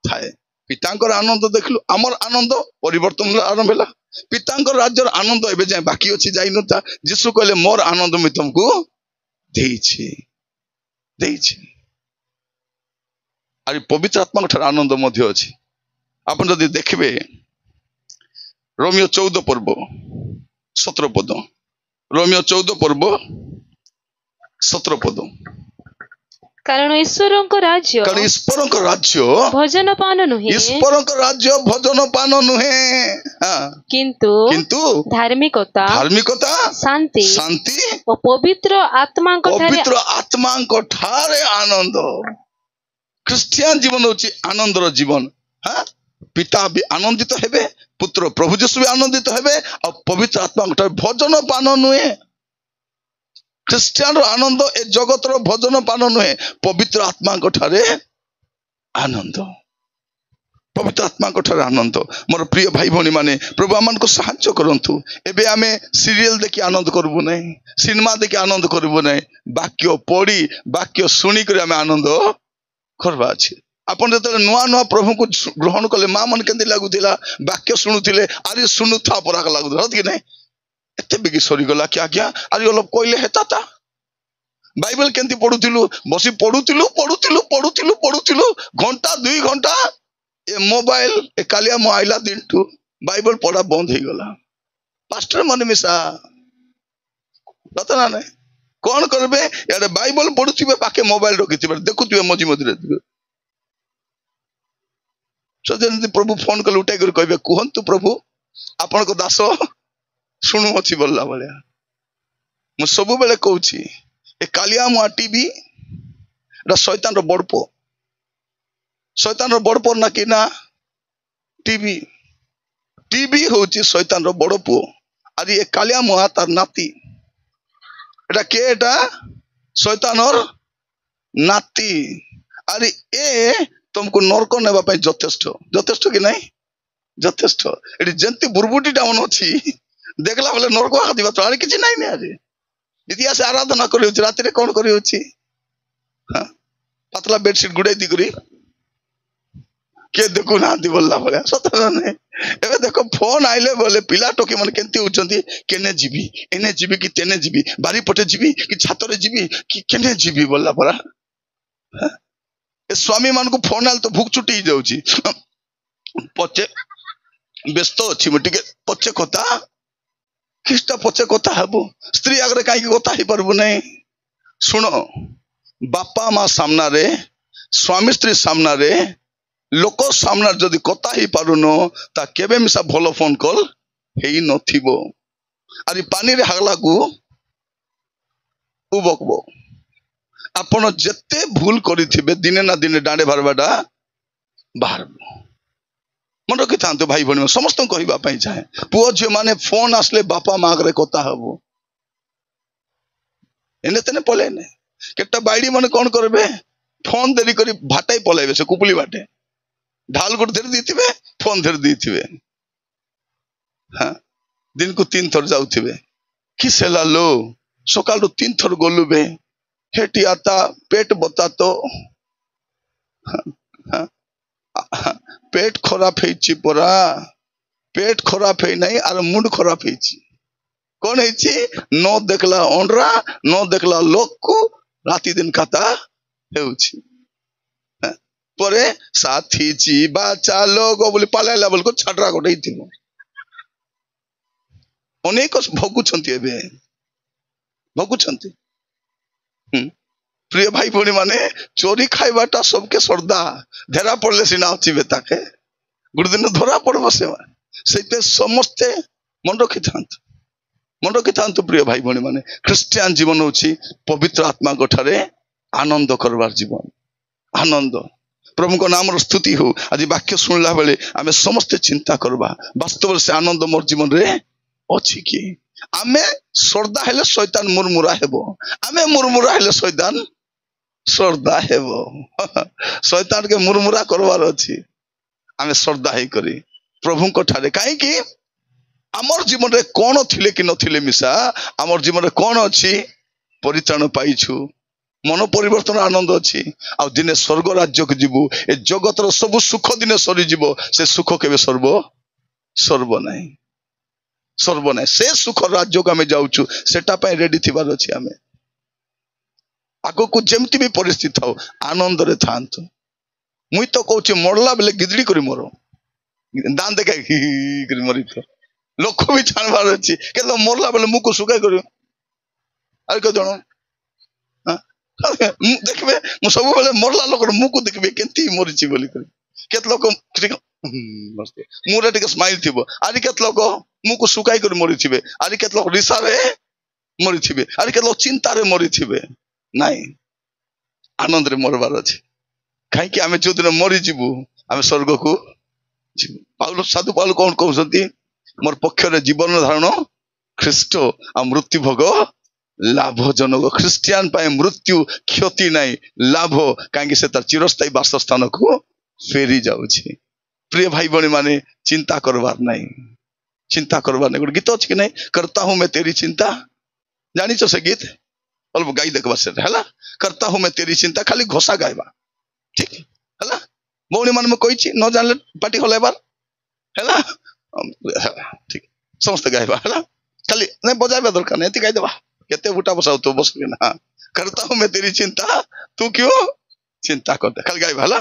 थाए पितांकर आनंद देखलु हमर आनंद परिवर्तन आरंभ हैला पितांकर राज्यर आनंद एबे जाय बाकी अछि जाइनु ता यीशु कहले मोर आनंद मैं तुमको देछि अरे पवित्र आत्मा ठार आनंद मध्य अछि आपण जदि देखबे रोमियो 14 पर्व 17 पद रोमियो 14 पर्व 17 पद कारण ईश्वरଙ୍କ राज्य भजन पान नुहे ईश्वरଙ୍କ राज्य भजन पान नुहे किंतु धार्मिकता शांति और पवित्र आत्माଙ୍କ ठारे आनंद क्रिश्चियन जीवन होची आनंद रो जीवन हाँ पिता भी आनंदित हेबे पुत्र प्रभु यीशु भी आनंदित हेबे और पवित्र आत्मा ठारे भजन पान नुहे क्रिश्चियन रो आनंद ए जगत रो भजन पान नुहे पवित्र आत्मा ठारे आनंद पवित्र आत्मा ठारे आनंद मोर प्रिय भाई भौणी माने प्रभु आमन को सहायता करंतु एबे आमे सीरियल देखि आनंद करबो नै सिनेमा देखि आनंद करबो नै वाक्य पढ़ी वाक्य सुनी कर आमे आनंद करबा अछि अपन जते नुआ नुआ प्रभु को ग्रहण कले मां मन केंदी लागुतिला वाक्य सुनुतिले आरे सुनु था परा लागु हत कि नै एते बिगी सरी गला क्या आरे लोग कोइले हेता ता बाइबल केंती पढुतिलु बसी पढुतिलु घंटा 2 घंटा ए मोबाइल ए कालिया मो आइला दिन टू बाइबल पढ़ा बंद हो गला पास्टर मन मिसा रतना नै कौन करबे यार बाइबल पढुथिबे पाके मोबाइल रखिथिबे देखुथिबे मजी मजी रे सजन प्रभु फोन कल उठाई कर कहबे कहंतु प्रभु आपण को दास सुनु अछि बोलला बले मु सब बेले कहूची ए कालिया मुआ टीवी रा शैतान रो बड़पो ना कि ना टीवी होची शैतान रो बड़पो आदि ए कालिया मुआ तार नाती एटा के एटा शैतानर नाती अरे ए तुमको नरक नेबा पई जथेष्ट कि नहीं जथेष्ट एटी जंती बुरबुटीटा मन अछि देखला बेले नरक आ दिबा तो आरे किछि नहीं ने आरे इतिहास आराधना करियो राति रे कोन करियो छी हां पतला बेडशीट गुडै दी करी के देखु ना दी बोलला बोले सतरा नहीं एबे देखो फोन आइले बोले पिला टोकी मन केंती उचंती केने जीबी एने जीबी कि तेने जीबी बारी पटे जीबी कि छातो रे जीबी कि केने जीबी बोलला परा ए स्वामी मान को फोन आल तो भूख छुटी जाउची पचे व्यस्त अछि म टिके पचे कथा किस्ता पचे कथा हबो स्त्री आगरे काई की कथा ही परबो नै सुनो बापा मां सामना रे स्वामी स्त्री सामना रे लोक सामना जदि कथा ही पारुनो ता केबे मिसा भलो फोन कॉल हेई नथिबो आरि पानी रे हागला को उबकबो आपण जत्ते भूल करिथिबे दिने ना दिने डांडे भरबाडा बाहरबो मन रखि थांतो भाई भणी समस्त कहबा पई चाहे पुओ जे माने फोन आसले बापा मां रे कथा हबो एने तने पले ने केटा बाइडी माने कोन करबे फोन देरी करी भाटाई पलाइबे से कुपली बाटे ढाल गुट धर दीथिबे फोन धर दीथिबे हां दिन को 3 थर जाउथिबे किसेला लो सकाल रो 3 थर गोलुबे हेटी आता पेट बता तो पेट खराब हेची परा पेट खराब हे नहीं आर मुंड खराब हेची कोन हेची न देखला ओंडरा न देखला लोक को राती दिन खाता हेउची ପରେ ସାଥୀ ଯିବା ଚାଲୋଗ ବୋଲି ପାଲାଇଲା ବେଳକୁ ଛାଡରା ଗୋଟେ ହେଇଥିବ। ଅନେକ ଭୋଗୁଛନ୍ତି, ଏବେ ଭୋଗୁଛନ୍ତି। ପ୍ରିୟ ଭାଇ ଭଉଣୀ ମାନେ, ଚୋରି ଖାଇବାଟା ସବୁକେ ସର୍ଦା, ଧରା ପଡିଲେ ସିନା ଅଚିବେ ତାକେ, ଗୋଟେ ଦିନ ଧରା ପଡିବ ସେମାନେ। ସେଇଥିପାଇଁ ସମସ୍ତେ ମନେ ରଖିଥାନ୍ତୁ ପ୍ରିୟ ଭାଇ ଭଉଣୀ ମାନେ, ଖ୍ରୀଷ୍ଟିଆନ ଜୀବନ ହଉଛି ପବିତ୍ର ଆତ୍ମାଙ୍କ ଠାରେ ଆନନ୍ଦ କରିବାର ଜୀବନ। ଆନନ୍ଦ, ପ୍ରଭୁଙ୍କ ନାମର ସ୍ତୁତି ହଉ। ଆଜି ବାକ୍ୟ ଶୁଣିଲା ବେଳେ ଆମେ ସମସ୍ତେ ଚିନ୍ତା କରିବା, ବାସ୍ତବରେ ସେ ଆନନ୍ଦ ମୋର ଜୀବନରେ ଅଛି କି? ଆମେ ଶ୍ରଦ୍ଧା ହେଲେ ଶୈତାନ ମୁରମୁରା ହେବ, ଆମେ ମୁରମୁରା ହେଲେ ଶୈତାନ ଶ୍ରଦ୍ଧା ହେବ। ଶୈତାନକେ ମୁରମୁରା କରିବାର ଅଛି। ଆମେ ଶ୍ରଦ୍ଧା ହେଇକରି ପ୍ରଭୁଙ୍କ ଠାରେ, କାହିଁକି ଆମର ଜୀବନରେ କଣ ଥିଲେ କି ନଥିଲେ ମିଶା, ଆମର ଜୀବନରେ କଣ ଅଛି? ପରିତ୍ରାଣ ପାଇଛୁ, ମନ ପରିବର୍ତ୍ତନ ଆନନ୍ଦ ଅଛି। ଆଉ ଦିନେ ସ୍ୱର୍ଗ ରାଜ୍ୟକୁ ଯିବୁ। ଏ ଜଗତର ସବୁ ସୁଖ ଦିନେ ସରିଯିବ, ସେ ସୁଖ କେବେ ସର୍ବ ନାହିଁ। ସେ ସୁଖ ରାଜ୍ୟକୁ ଆମେ ଯାଉଛୁ, ସେଟା ପାଇଁ ରେଡି ଥିବାର ଅଛି। ଆମେ ଆଗକୁ ଯେମିତି ବି ପରିସ୍ଥିତି ଥାଉ ଆନନ୍ଦରେ ଥାନ୍ତୁ। ମୁଇଁ ତ କହୁଛି, ମରଲା ବେଲେ ଗିଜଡି କରି ମର, ଦାନ୍ତ ଦେଖା କରି ମରିଥିବ, ଲୋକ ବି ଜାଣିବାର ଅଛି। କେତେ ମରଲା ବେଲେ ମୁକୁ ଶୁକାଇ କରି ଆଉ କେତେ ଜଣ ଦେଖିବେ, ମୁଁ ସବୁବେଳେ ମରଲା ଲୋକର ମୁକୁ ଦେଖିବେ କେମିତି ମରିଛି ବୋଲି କରି। କେତେ ଲୋକ ମୁହଁରେ ଟିକେ ସ୍ମାଇଲ ଥିବ, ଆରି କେତେ ଲୋକ ମୁକୁ ଶୁକାଇ କରି ମରିଥିବେ, ଆରି କେତେ ଲୋକ ରିସାରେ ମରିଥିବେ, ଆରି କେତେ ଲୋକ ଚିନ୍ତାରେ ମରିଥିବେ। ନାଇଁ, ଆନନ୍ଦରେ ମରବାର ଅଛି। କାହିଁକି? ଆମେ ଯୋଉଦିନ ମରିଯିବୁ ଆମେ ସ୍ୱର୍ଗକୁ ଯିବୁ। ସାଧୁ ପାଉଲ କଣ କହୁଛନ୍ତି? ମୋର ପକ୍ଷରେ ଜୀବନ ଧାରଣ ଖ୍ରୀଷ୍ଟ, ଆଉ ମୃତ୍ୟୁ ଭୋଗ ଲାଭଜନକ। ଖ୍ରୀଷ୍ଟିଆନ ପାଇଁ ମୃତ୍ୟୁ କ୍ଷତି ନାହିଁ, ଲାଭ। କାହିଁକି? ସେ ତାର ଚିରସ୍ଥାୟୀ ବାସସ୍ଥାନକୁ ଫେରି ଯାଉଛି। ପ୍ରିୟ ଭାଇ ଭଉଣୀ ମାନେ, ଚିନ୍ତା କରବାର ନାହିଁ, ଚିନ୍ତା କରବାର ନାହିଁ। ଗୋଟେ ଗୀତ ଅଛି କି ନାହିଁ, କରତା ହୁଁ ମେ ତେରି ଚିନ୍ତା, ଜାଣିଛ ସେ ଗୀତ? ଅଲ୍ପ ଗାଇ ଦେଖବା ସେଟା ହେଲା। କରତା ହୁଁ ମେ ତେରି ଚିନ୍ତା, ଖାଲି ଘୋଷା ଗାଇବା, ଠିକ ହେଲା। ଭଉଣୀ ମାନେ ମୁଁ କହିଛି, ନ ଜାଣିଲେ ପାଟି ହଲେଇବାର ହେଲା, ଠିକ ସମସ୍ତେ ଗାଇବା ହେଲା। ଖାଲି ନାଇଁ ବଜାଇବା ଦରକାର ନାହିଁ, ଏତି ଗାଇଦେବା। କେତେ ବୁଟା ବସାଉ ବସିକି ନା, କରତା ହୁଁ ମେ ତେରି ଚିନ୍ତା ତୁ କ୍यों ଚିନ୍ତା କରତେ, ଖାଲି ଗାଇବା ହେଲା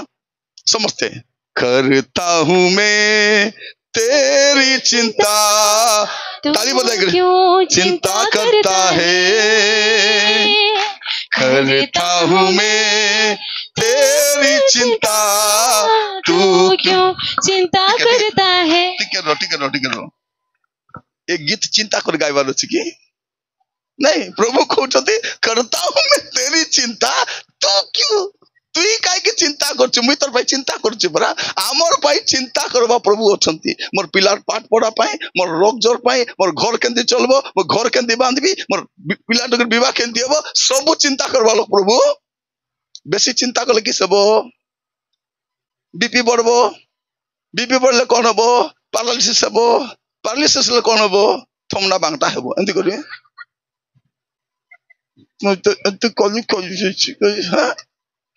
ସମସ୍ତେ। करता हूं मैं तेरी चिंता, ताली बजाए क्यों चिंता करता है, करता हूं मैं तेरी चिंता, तू क्यों चिंता करता है। ठीक है। एक गीत चिंता कर गाइबार अछि कि नहीं? प्रभु कहते करता हूं मैं तेरी चिंता, तू क्यों, तुई काहे चिंता करछु, मुई तोर पाई चिंता करछु परा। आमर पाई चिंता करबा प्रभु अछंती। मोर पिलार पाठ पढ़ा पाई, मोर रोग जोर पाई, मोर घर केंदी चलबो, मोर घर केंदी बांधबी, मोर पिला डगर विवाह केंदी हेबो, सब चिंता करबा लोक प्रभु। बेसी चिंता करले कि सबो बीपी बढ़बो, बीपी बढ़ले कोन हबो, पैरालिसिस हबो, पैरालिसिस ले कोन हबो, थमना बांगटा हेबो, एंती करिवे। तो कली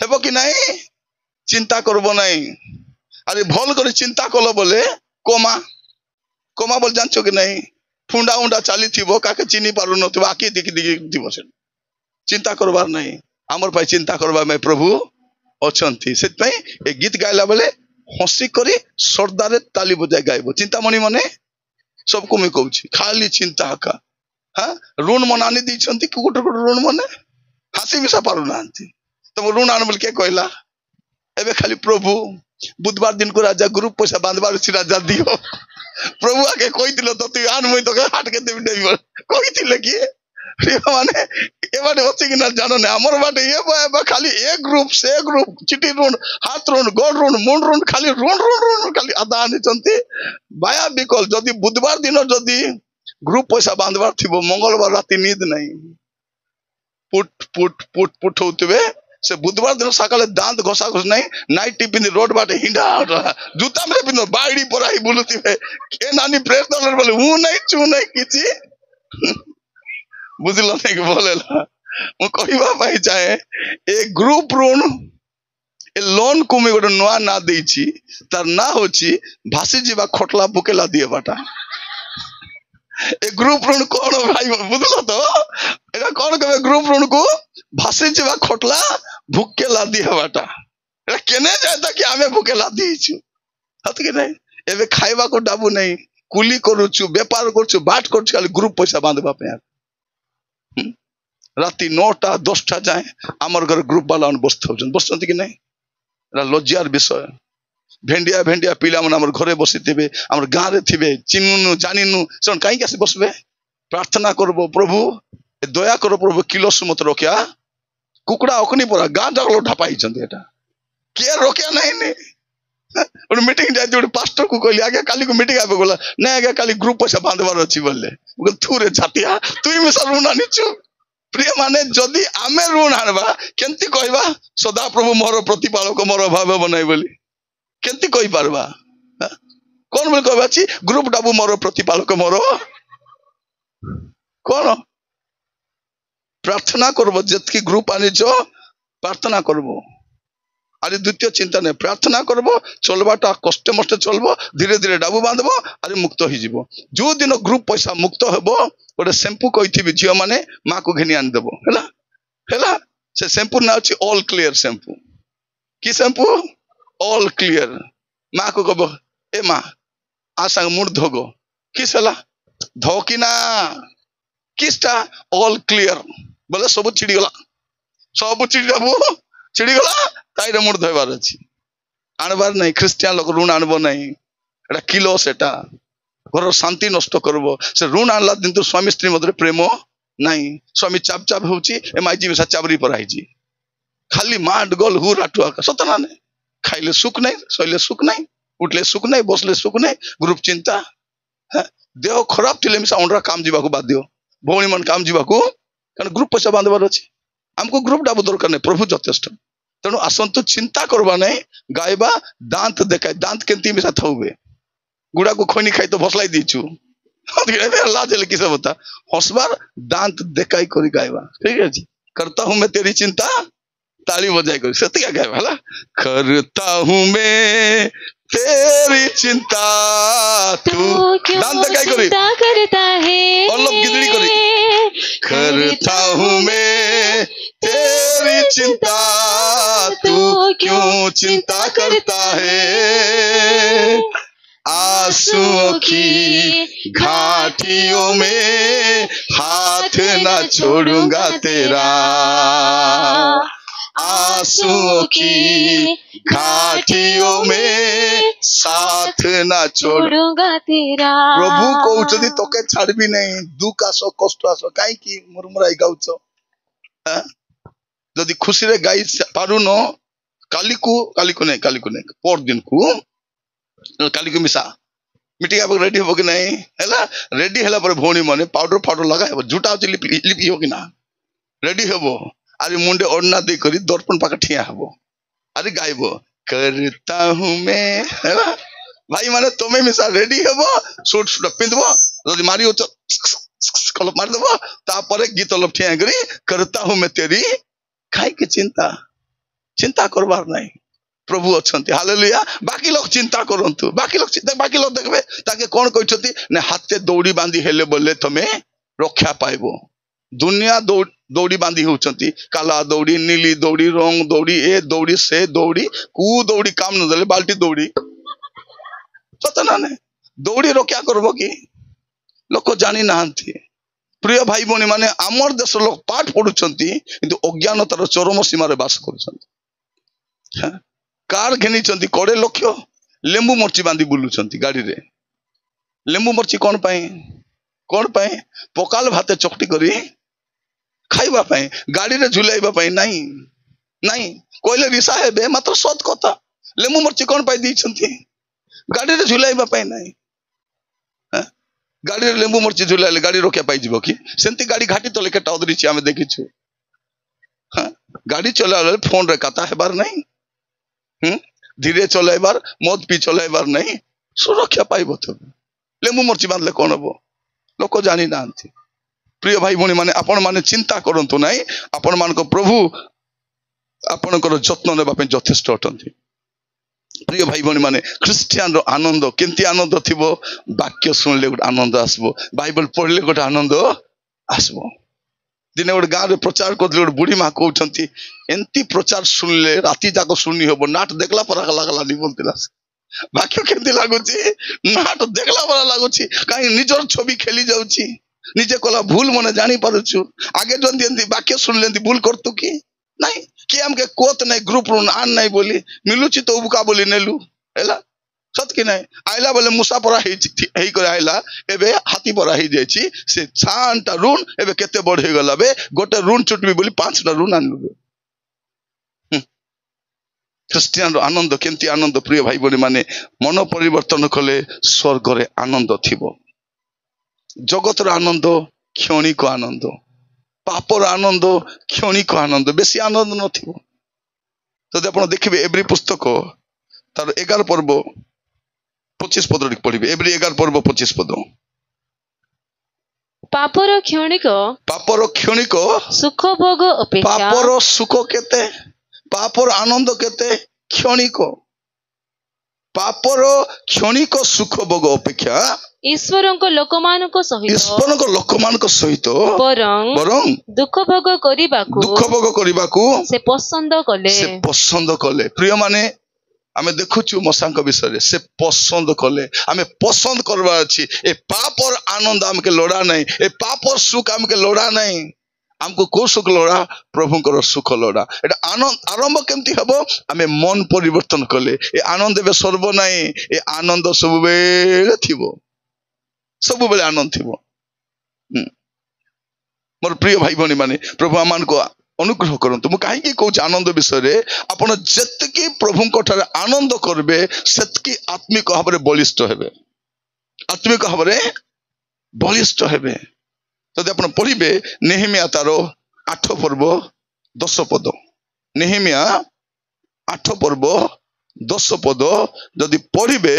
हेबो कि नहीं? चिंता करबो नहीं। अरे भल कर चिंता कल बोले कोमा बोल जानछो कि नहीं? फुंडा उंडा चली थी, काके चिनी पारु न, आखि देखी थी, चिंता करबार नहीं। आमर पाई चिंता करबा में प्रभु अछंती। से ए गीत गाइला बेले हसी करी श्रद्धारे ताली बजाय गाइबो। चिंतामणि मने सबको मैं कहूँ, खाली चिंता का हाँ ऋण मन आनी दी गोटे ऋण मन हासी मिसा पारु ना, तुम ऋण आन बोल के कहला एबे खाली प्रभु बुधवार दिन को राजा ग्रुप पैसा बांधबार अछि, राजा दियो। प्रभु आके कहिथिलो तो तू आन मुई तो हाट के देबी देबी कहिथिले कि माने ए बाटे अछि कि ना जानो ने, हमर बाटे ए खाली एक ग्रुप से ग्रुप चिटी ऋण, हाथ ऋण, गोड़ ऋण, मुंड ऋण, खाली ऋण खाली आदा आनी चंती बाया बिकल। जदी बुधवार दिन जदी ग्रुप पैसा बांधबार थिबो, मंगलवार राति नींद नहीं, पुट होतबे। से बुधवार दिन सकाले दांत घोषा घोष नहीं, नाइट टिफिन रोड बाटे हिंडा जूता में पिनो बाड़ी पराई बुलुतिबे के नानी प्रेस डॉलर बोले हूं नहीं चू नहीं किछि बुझलो नहीं कि बोलेला मु कहबा पाई चाहे ए ग्रुप ऋण ए लोन को मैं गोटे नुआ ना देछि, तार ना होछि भासी जीवा खोटला बुकेला दिए बाटा। ए ग्रुप ऋण कौन भाई बुझलो तो एटा कौन कहे? ग्रुप ऋण को भासी जीवा खोटला भुकेला दिए बाटा। केने जाए कि आमे भूखे लादी हाथ के नहीं एबे खाइबा को डाबू नहीं कुली करूछु बेपार करूछु बाट करूछु खाली ग्रुप पैसा बांधबा पे राति 9टा 10टा जाए आमर घर ग्रुप वाला बसते कि नहीं लज्जार विषय भेंडिया भेंडिया पिला मन आमर घरे बसी थे आमर गाँव रे थे चिन्नु जानिनु से कहीं आसी बसबे प्रार्थना करबो प्रभु दया करो प्रभु किलो सुमत रोकिया कुकुड़ा अकनी पड़ा गाँ जाक ढापाई किए रोकिया नहीं मीटिंग जाए पास्टर को कहली आगे काली को मीटिंग आबे बोला नहीं आगे काली ग्रुप पैसा बांधवार अच्छी बोले तू रे छातिया तु मिसा ऋण आनीचु प्रिय माने जदि आमे ऋण आनबा केंती कहबा सदा प्रभु मोर प्रतिपालक मोर अभाव बनाई बोली केंती कहि पारबा कौन बोल कहबा छी ग्रुप डाबू मोर प्रतिपालक मोर कौन प्रार्थना करबो जतकी ग्रुप आनिचो प्रार्थना करबो अरे द्वितीय चिंता नहीं प्रार्थना करबो चलबाटा कष्टे मष्टे चलबो धीरे धीरे डाबू बांधबो अरे मुक्त हो जिवो जो दिन ग्रुप पैसा मुक्त हेबो गोटे शैम्पू कहिथिबि झियो माने माँ को घेनी आनि देबो हैला से शैम्पू ना अछि ऑल क्लियर शैम्पू की शैम्पू ऑल क्लियर माँ को कहबो ए माँ आ संग मुड़ धोगो किस हला धोकिना किसटा ऑल क्लियर बोले सब छिड़ी गला सब छिड़ी गला ताई मुड़ धोबार अच्छी आणबार नहीं ख्रिस्टियान लोग ऋण आणबो नहीं एटा किलो सेटा घर शांति नष्ट करबो से ऋण आणला दिन तो स्वामी स्त्री मध्य प्रेम नहीं स्वामी चाप चाप होची ए माइजी में चाबरी पर आइजी खाली माड गल हु राटुआ सतना नहीं खाइले सुख नहीं सइले सुख नहीं उठले सुख नहीं बसले सुख नहीं ग्रुप चिंता देह खराब थिले मिसा ओनरा काम जीवा को बाध्य भौणी मन काम जीवा को कारण ग्रुप पैसा बांधबार अछि हमको ग्रुप डाबो दरकार नहीं प्रभु यथेष्ट तेणु आसतु चिंता करबा नहीं गायबा दांत देखाय दांत केंती मिसा थौबे गुड़ा को खोनी खाई तो भसलाई दीचु लाज ले किसे बता हसबार दांत देखाई करी गायबा ठीक है जी करता हूं मैं तेरी चिंता ताली बजाई करी सत्य क्या गायबा हला करता हूं मैं तेरी चिंता तू दांत देखाई करी करता है और गिदड़ी करी करता हूं मैं तेरी चिंता तू क्यों चिंता करता है आंसुओं की घाटियों में हाथ न छोड़ूंगा तेरा आंसुओं की घाटियों में साथ न छोड़ूंगा तेरा प्रभु कहउछदी तोके छाड़बी नहीं दुख आसो कष्ट आसो काई की मुरमुराई गाउछो जदि खुशी रे गाई पारु न काली को नहीं पर दिन को काली को मिसा मीटिंग आप रेडी हो कि नहीं हैला रेडी हैला पर भौणी माने पाउडर फाउडर लगा झूठा लिपि हो कि ना रेडी हेबो अरे मुंडे ओढ़ना दे करी दर्पण पाक ठिया हेबो अरे गाइबो करता हूं मैं हैला भाई माने तमे मिसा रेडी हेबो सूट पिंदबो जदि मारियो तो कलप मार देबो तापर गीत लप ठिया करी करता हूं मैं तेरी खाई के चिंता करबार नहीं प्रभु अछंती हालेलुया बाकी लोग चिंता करंतु बाकी लोग देखबे ताके कोन कहछती ने हाथे दौड़ी बांधी हेले बोले तमे रक्षा पाइबो दुनिया दौड़ी बांधी होचंती काला दौड़ी नीली दौड़ी रंग दौड़ी ए दौड़ी से दौड़ी कु दौड़ी काम न देले बाल्टी दौड़ी सतना ने दौड़ी रक्षा करबो की लोक जानी नाहंती प्रिय भाई भौणी माने आमर देश लोक पाठ पढुचंती किंतु अज्ञानतार चरम सीमार बास करूचंती कार घेनी कोड़े लक्ष लेंबू मर्ची बांधी बुलुचंती गाड़ी रे लेंबू मर्ची कौन पाए पकाल भाते चकटी करी खाइबा पाए गाड़ी रे झुलाइबा पाए नहीं कहले रिसा हेबे मात्र सत कथा लेंबू मर्ची कौन पाए दी गाड़ी रे झुलाइबा पाए नहीं गाड़ी रे लेंबू मर्ची झुलाइले गाड़ी रोकिया पाई जीवो कि सेंती गाड़ी घाटी तले केटा उदरिछि आमे देखिछु गाड़ी चलाले फोन रे कथा हेबार नहीं धीरे चलाइबार मद पी चलाइबार नहीं सुरक्षा पाइब तो लेंबू मर्ची बांधले कौन हम लोक जानी ना प्रिय भाई भौणी माने आपण माने चिंता करंतु नहीं आपण मान को प्रभु आपणकर जत्न नेबा पे यथेष्ट अटंती प्रिय भाई भौणी माने ख्रिस्टियान रो आनंद केंती आनंद थिबो वाक्य सुनले गोटे आनंद आसबो बाइबल पढ़ले गोटे आनंद आसबो दिने गोटे गाँव में प्रचार कर गोटे बुढ़ी माँ कहते एमती प्रचार शुणिले राति जाक शुणी हम नाट देखला पर लगलानी बोलता बाक्य केमती लगुच नाट देखला पर लगुच कहीं निजर छवि खेली जाऊँगी निजे कला भूल मने जानी पारुछु आगे जंती बाक्य शुणिले भूल करतु कि नहीं कि हमके कोत नहीं ग्रुप रू आन नहीं बोली मिलुची तो उबका बोली नेलु हैला सत कि नहीं आइला बोले मूसा परा हेई कर आइला एबे हाथी परा हेई जायछि से छानटा रून एबे केते बड़ हे गला बे गोटे रून चुटबी बोली 5टा रून आनलु ख्रिस्टियन रो आनंद केमती आनंद प्रिय भाई बणी माने मन परिवर्तन कले स्वर्ग रे आनंद थिबो जगत रो आनंद क्षणिक आनंद पापर आनंद क्षणिक आनंद बेसी आनंद नथिबो तो आपण देखिबे एवरी पुस्तक तार 11 पर्व 25 पद पढ़िबे एवरी 11 पर्व 25 पद पापर क्षणिक सुख भोग अपेक्षा पापर सुख केते पापर आनंद केते क्षणिक पापर क्षणिक सुख भोग अपेक्षा ईश्वरଙ୍କ ଲୋକମାନଙ୍କ ସହିତ ବରଂ ଦୁଃଖ ଭୋଗ କରିବାକୁ ସେ ପସନ୍ଦ କଲେ ପ୍ରିୟ ମାନେ आमे देखुछु मसांक विषय से पसंद कले आमे पसंद करवा अछि ए पापर आनंद हमके लोड़ा नहीं ए पापर सुख हमके लोड़ा नहीं हमको को सुख लोड़ा प्रभुंकर सुख लोड़ा एटा आनंद आरंभ केमती हबो आमे मन परिवर्तन कले ए आनंद बे सर्व नहीं ए आनंद सब बेले थिबो सब बेले आनंद थिबो मोर प्रिय भाई भनी माने प्रभु आमान को अनुग्रह करंतु मु काहे की कहूँ आनंद विषय रे आपण जतकी प्रभु ठारे आनंद करबे सेतकी आत्मिक भाव में बलिष्ठ हेबे आत्मिक भाव में बलिष्ठ हेबे जदि आपण पढ़िबे नेहेमिया तारो 8 पर्व 10 पद नेहेमिया 8 पर्व 10 पद जदि पढ़िबे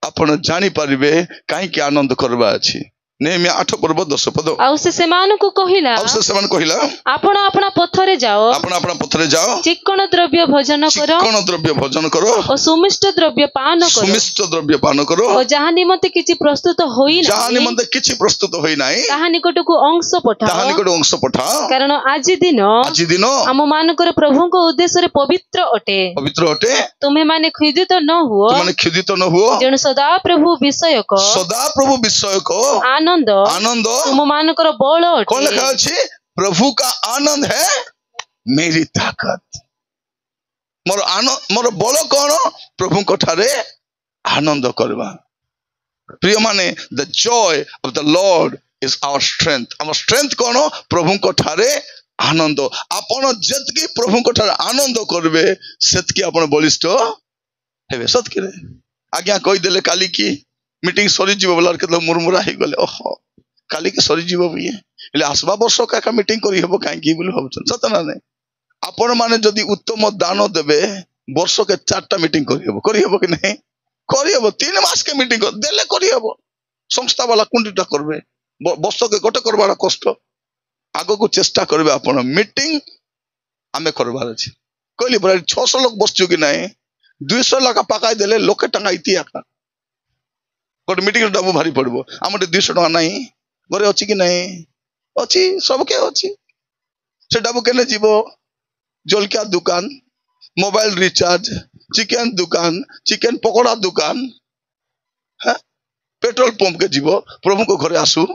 आपण जानि पारिबे काहे की आनंद करबा अछि नेहेमिया 8 पर्व 10 पद आउ से सेमानकु कहिला आपण आपना पथरे जाओ चिक्कण द्रव्य भोजन करो और सुमिष्ट द्रव्य पान करो और जहाँ निमंते किछि प्रस्तुत होई नाही ताहा निकटकु अंश पठाओ कारण आजि दिन हम मानकर प्रभुको उद्देश्य रे पवित्र अटे तुम्हें माने खिदित न हुओ जण सदा प्रभु विषयक आनंद तुम मानकर बल कौन लिखा अछि प्रभु का आनंद है मेरी ताकत मोर बल कौन प्रभु को ठारे आनंद करवा प्रिय माने the joy of the Lord is our strength कौन प्रभु को ठारे आनंद आपण जतकी प्रभु को ठारे आनंद करबे सेतकी आपण बलिष्ठ हेबे सत कि आज्ञा कहि देले काली की मीटिंग सरी जीव बोलार के मुरमुरा ही गले ओहो काली के सरी जीव भी है आसवा वर्ष का मीटिंग करी हबो काहे की बोली होबछन सत ना नहीं आपण माने जदी उत्तम दान देबे वर्ष के 4टा मीटिंग करी हबो कि नहीं करी हबो 3 मास के मीटिंग देले करी हबो संस्था वाला कुंडीटा करबे वर्ष के गोटे करबार कष्ट आगो को चेष्टा करबे आपण मीटिंग आमे करबार अछि कहली बरा 600 लोग बसछु कि नहीं 200 लाख पकाई देले लोके टंगा इतियाका गोटे मीटिंग डाबू भारी पड़बो आम 200 टका नहीं घरे अच्छी कि नहीं अच्छी सबके अच्छी से डाबू केने जीवो जलकिया दुकान मोबाइल रिचार्ज चिकन दुकान चिकन पकोड़ा दुकान है पेट्रोल पंप के जीवो प्रभु को घरे आसू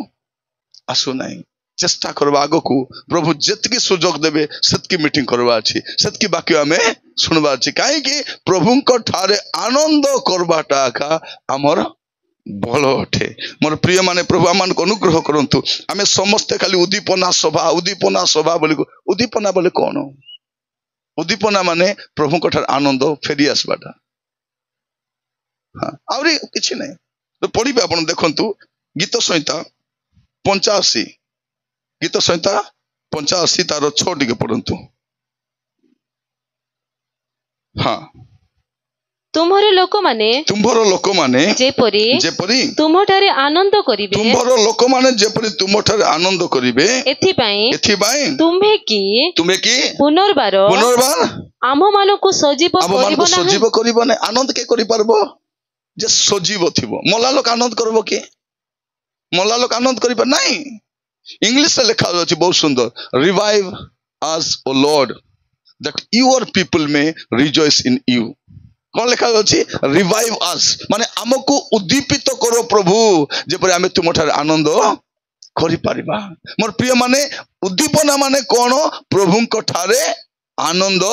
नहीं चेष्टा करवा आगो को प्रभु जितकी सुजोग देवे सेतकी मीटिंग करवा अछि सेतकी बाकी हमें सुनवा अछि काहे कि प्रभु को ठारे आनंद करवाटा का हमर बल अटे मोर प्रिय माने प्रभु आमान को अनुग्रह करंतु आमे समस्त खाली उद्दीपना सभा बोले कौन उद्दीपना माने प्रभु को ठार आनंद फेरी आसबाटा हाँ आउरी किछि नहीं तो पढ़िबे आपण देखंतु गीत संहिता 85 तार 6 टिके पढ़ंतु हाँ तुम्हारे लोक माने जेपरी तुमठारे आनंद करिवे तुम्हारो लोक माने जेपरी तुमठारे आनंद करिवे एथिबाई तुम्हे की पुनर्बार आम मानको सजीव करिबो नै आनंद के करि परबो जे सजीव थिबो मला लोक आनंद करबो के मला लोक आनंद करिबो नहीं इंग्लिश लिखा अच्छी बहुत सुंदर, revive us O Lord that your people में रिजॉइस इन यू। कौन लिखा अच्छी? रिवाइव अस माने आमको उद्दीपित करो प्रभु जेपरि आमे तुम ठारे आनंद करि परिबा। मोर प्रिय माने उद्दीपना माने कौन? प्रभु ठारे आनंद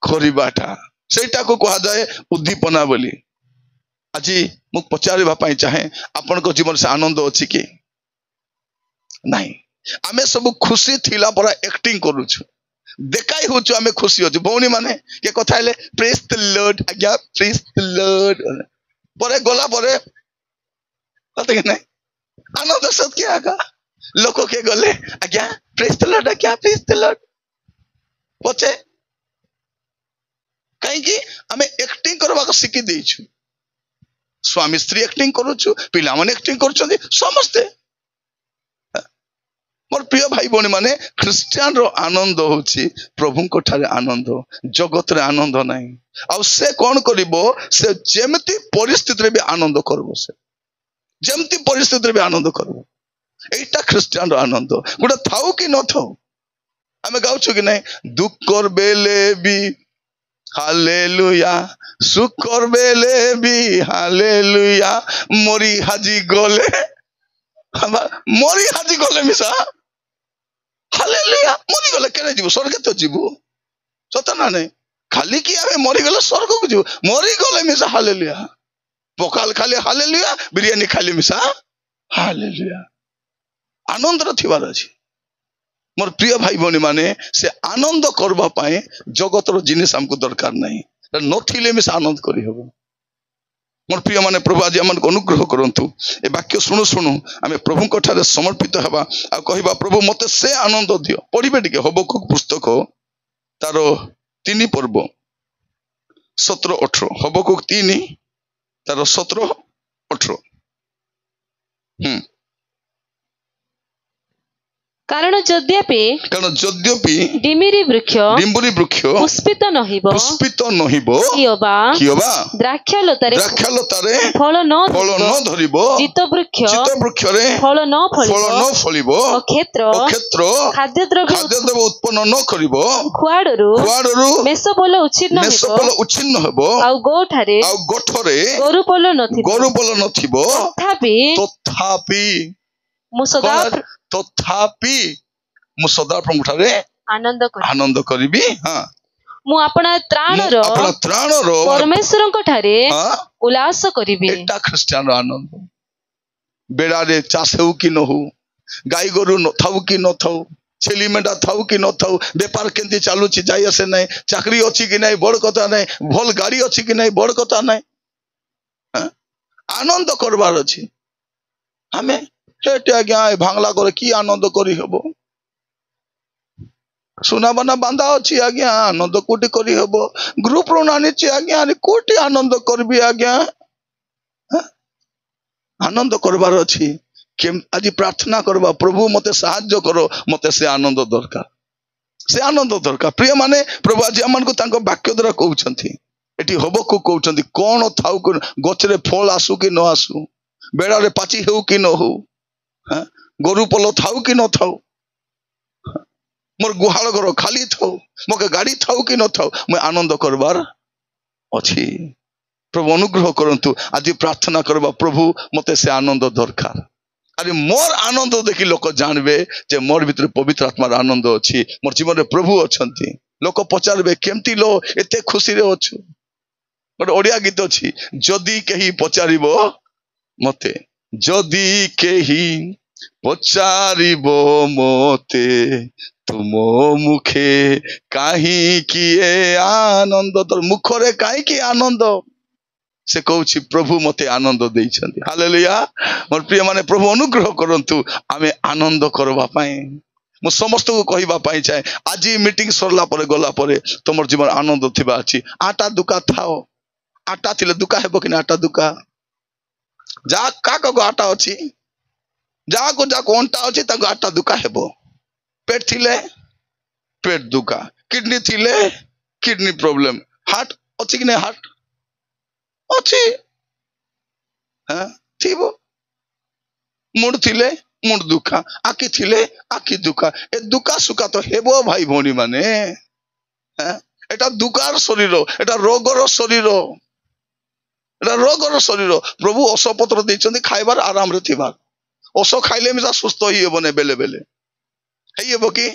करिबाटा, सेटा को कहा जाए उद्दीपना बोली। आज मु पचारिबा पई चाहे आपन को जीवन से आनंद अछि कि नहीं? आमे सब खुशी थिला पर एक्टिंग करूछु, देखाई होछु आमे खुशी होछु। भौणी माने के कथा हेले प्रेज द लॉर्ड, आज्ञा प्रेज द लॉर्ड, परे गला परे कते के नहीं आनंद सत के आगा लोक के गले आज्ञा प्रेज द लॉर्ड, आज्ञा प्रेज द लॉर्ड पछे कहीं कि आमे एक्टिंग करबा को सिखि देछु। स्वामी स्त्री एक्टिंग करूछु, पिला माने एक्टिंग करूछन्ती समस्ते। मोर प्रिय भाई बहनी माने ख्रिस्टियन रो आनंद होची प्रभु को ठारे आनंद, जगत रे आनंद नहीं। आ से कौन करिवो? से जेमती परिस्थिति रे भी आनंद करबो, से जेमती परिस्थिति रे भी आनंद करबो। एटा ख्रिस्टियन रो आनंद। गोटे थाउ कि न थाउ आमे गाउछु कि नहीं? दुख कर बेले भी हालेलुया, सुख कर बेले भी हालेलुया, मोरी हाजी गले मोरी हाजी गले मिसा हालेलुया, मोरी गले केने जीवो? स्वर्ग तो जीवो सत ना नहीं? खाली कि आमे मरी गले स्वर्ग को जीवो? मरी गले मिसा हालेलुया, पकाल खाली हालेलुया, बिरयानी खाली मिसा हालेलुया। आनंद रो थिबार अछि। मोर प्रिय भाई भौणी माने से आनंद करबा पाए जगत रो जिनिस हमको दरकार नहीं, नथिले मिसा आनंद करि हबो। मोर प्रिय माने प्रभु आज हमन को अनुग्रह करंतु। ए वाक्य सुनु सुनु आमे प्रभु को ठारे समर्पित हेबा आ कहिबा प्रभु मते से आनंद दियो। पढिबे टिके हबकुक पुस्तक तारो 3 पर्व 17-18, हबकुक 3 तारो 17-18। कारण यद्यपि डिम्बुरी वृक्ष पुष्पित नहिबो कियोबा द्राक्षालतारे फल न धरिबो, जित वृक्ष फल न फलिबो, क्षेत्र खाद्यद्रव्य उत्पन्न न करिबो, खुआडरू मेषपल उच्छिन्न हेबो, आउ गोठारे गरुपल नथिबो। तथापि मु सदा प्रभु ठारे आनंद करिबी। हां मु अपना त्राणरो परमेश्वरଙ୍କ ठारे उल्लास करिबी। एटा ख्रिस्टियन आनंद। बेड़ा रे चाष हो कि न हो, गाई गोरु न थाउ कि न थाउ, छेली मेंढा थाउ कि न थाउ, व्यापार केंती चालू छी जाय आसे नहीं, चाकरी अछि कि नहीं बड़ कथा नहीं, भल गाड़ी अछि कि नहीं बड़ कथा नहीं, आनंद करबार अछि। हमें हेटे आज्ञा भांगला करे की आनंद करी हेबो? सुना बना बांधा अछि आज्ञा आनंद कोटी करी हेबो? ग्रुप रो नानी छी आज्ञा अरे कोटी आनंद करबी आज्ञा? आनंद करबार अछि। केम आज प्रार्थना करबा प्रभु मते सहाय्य करो, मते से आनंद दरकार, से आनंद दरकार। प्रिय माने प्रभु आज हमन को तांको वाक्य द्वारा कहउछंती, एटी हबो को कहउछंती कोन थाउ को गछरे फल आसु कि न आसु, बेड़ा रे पाची हेउ कि न हो, गरु पल थाउ कि न थाउ, मोर गुहाल घर खाली थाउ, मोके गाड़ी थाउ कि न थाउ, मैं आनंद करबार अछि। प्रभु अनुग्रह करंतु। आज प्रार्थना करबा प्रभु मते से आनंद दरकार। अरे मोर आनंद देखि लोक जानबे जे मोर भीतर पवित्र आत्मार आनंद अछि, मोर जीवन रे प्रभु अछंती। लोक पचारबे केमती लो एते खुशी रे अछु। गोटे ओडिया गीत अछि, जदि केही पचारिबो मते, जदि केही पचारिबो मते, तुमो मुखे काहे किए आनंद, तोर मुखरे काहे कि आनंद? से कहूछि प्रभु मते आनंद देइछन्ति। हालेलुया। मोर प्रिय माने प्रभु अनुग्रह करंतु आमे आनंद करबा पाए। मु समस्त को कहिबा पाई चाहे आज मीटिंग सरला परे गला परे तमर जीवन आनंद थिबा अछि। आटा दुका थाओ, आटा थिले दुका हेबो कि आटा दुका? जा का को आटा अछि, जा को अंटा अछि ताको आटा दुका हेबो। पेट थिले पेट दुका, किडनी थिले किडनी प्रॉब्लम, हार्ट अछि कि नै? हार्ट अछि, हां थिबो। मुंड थिले मुंड दुखा आखि थिले आखि दुखा ए दुखा सुखा तो हेबो भाई भौणी माने एटा दुखार शरीर एटा रोगर शरीर एटा रोगर शरीर प्रभु औषपत्र देइछन्ति खाइबार आराम रे थिबार औष खाइले मिसा सुस्थ होई हेबो ने बेले बेले हेई हेबो कि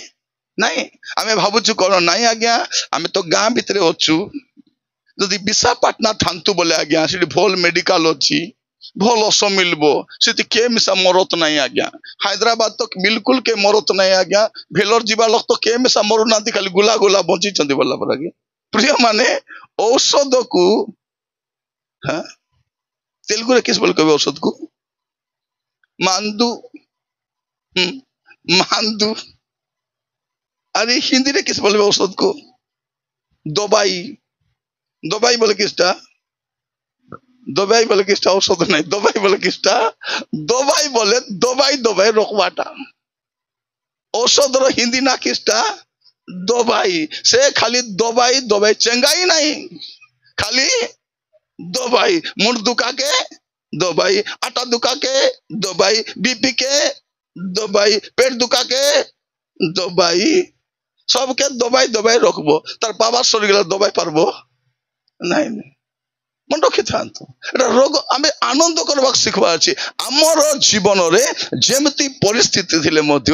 नहीं आमे भाबुछु कोन नहीं आज्ञा आमे तो गां भितरे अछु जदि विशाखापाटना थांतु बोले आज्ञा सेठी भल मेडिकल अछि भल औष मिलबो सेठी के मिसा मरत नहीं आज्ञा हैदराबाद तो बिल्कुल के मरत नहीं आज्ञा भेलोर जीवा लोक तो के मिसा मरु नांती खाली गुला गुला बंची चंदी बोला पर आज्ञा प्रिय माने औषध को हां तेलुगु रे किस बोल कहबे औषध को मांदू मांदू अरे हिंदी रे किस बोलबे औषध को दवाई दवाई बोले किसटा दवाई बोले किसटा औषध नहीं दवाई बोले किसटा दवाई बोले दवाई दवाई रोकवाटा औषध रो हिंदी ना किसटा दवाई से खाली दवाई दवाई चंगाई नहीं खाली दवाई मुंड दुखा के दवाई आटा दुखा के दवाई बीपी के दवाई पेट दुखा के दवाई सबके दवाई दवाई रखबो तार पावा शरीर दवाई पारबो नहीं नहीं मन रखि थांतो एटा रोग आमे आनंद करबाक सिखबा अछि हमर जीवन रे जेमति परिस्थिति थिले मध्य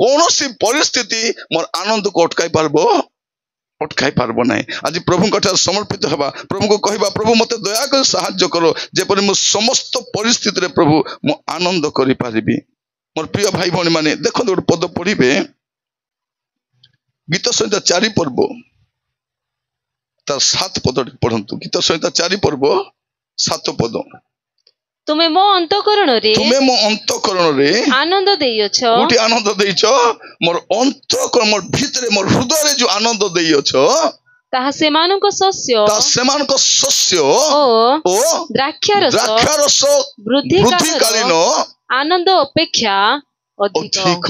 कोनोसी परिस्थिति मोर आनंद को अटकाई पारबो नहीं आज प्रभु कथा समर्पित हबा प्रभु को कहबा प्रभु मते दया कर सहाय्य करो जेपरि मो समस्त परिस्थिति रे प्रभु मो आनंद करि पारिबी मोर प्रिय भाई भौणी माने देखो गोटे पद पढ़िबे गीत संहिता 4 पर्व तार 7 पद पढ़ंतु गीत संहिता 4 पर्व 7 पद तुमे मो अंतःकरण रे आनंद देइछ कोठी आनंद देइछ मोर अंतःकरण मोर भीतरे मोर हृदय रे जो आनंद देइछ ताहा सेमानको शस्य ओ द्राक्षारस वृद्धिकालीन आनंद अपेक्षा अधिक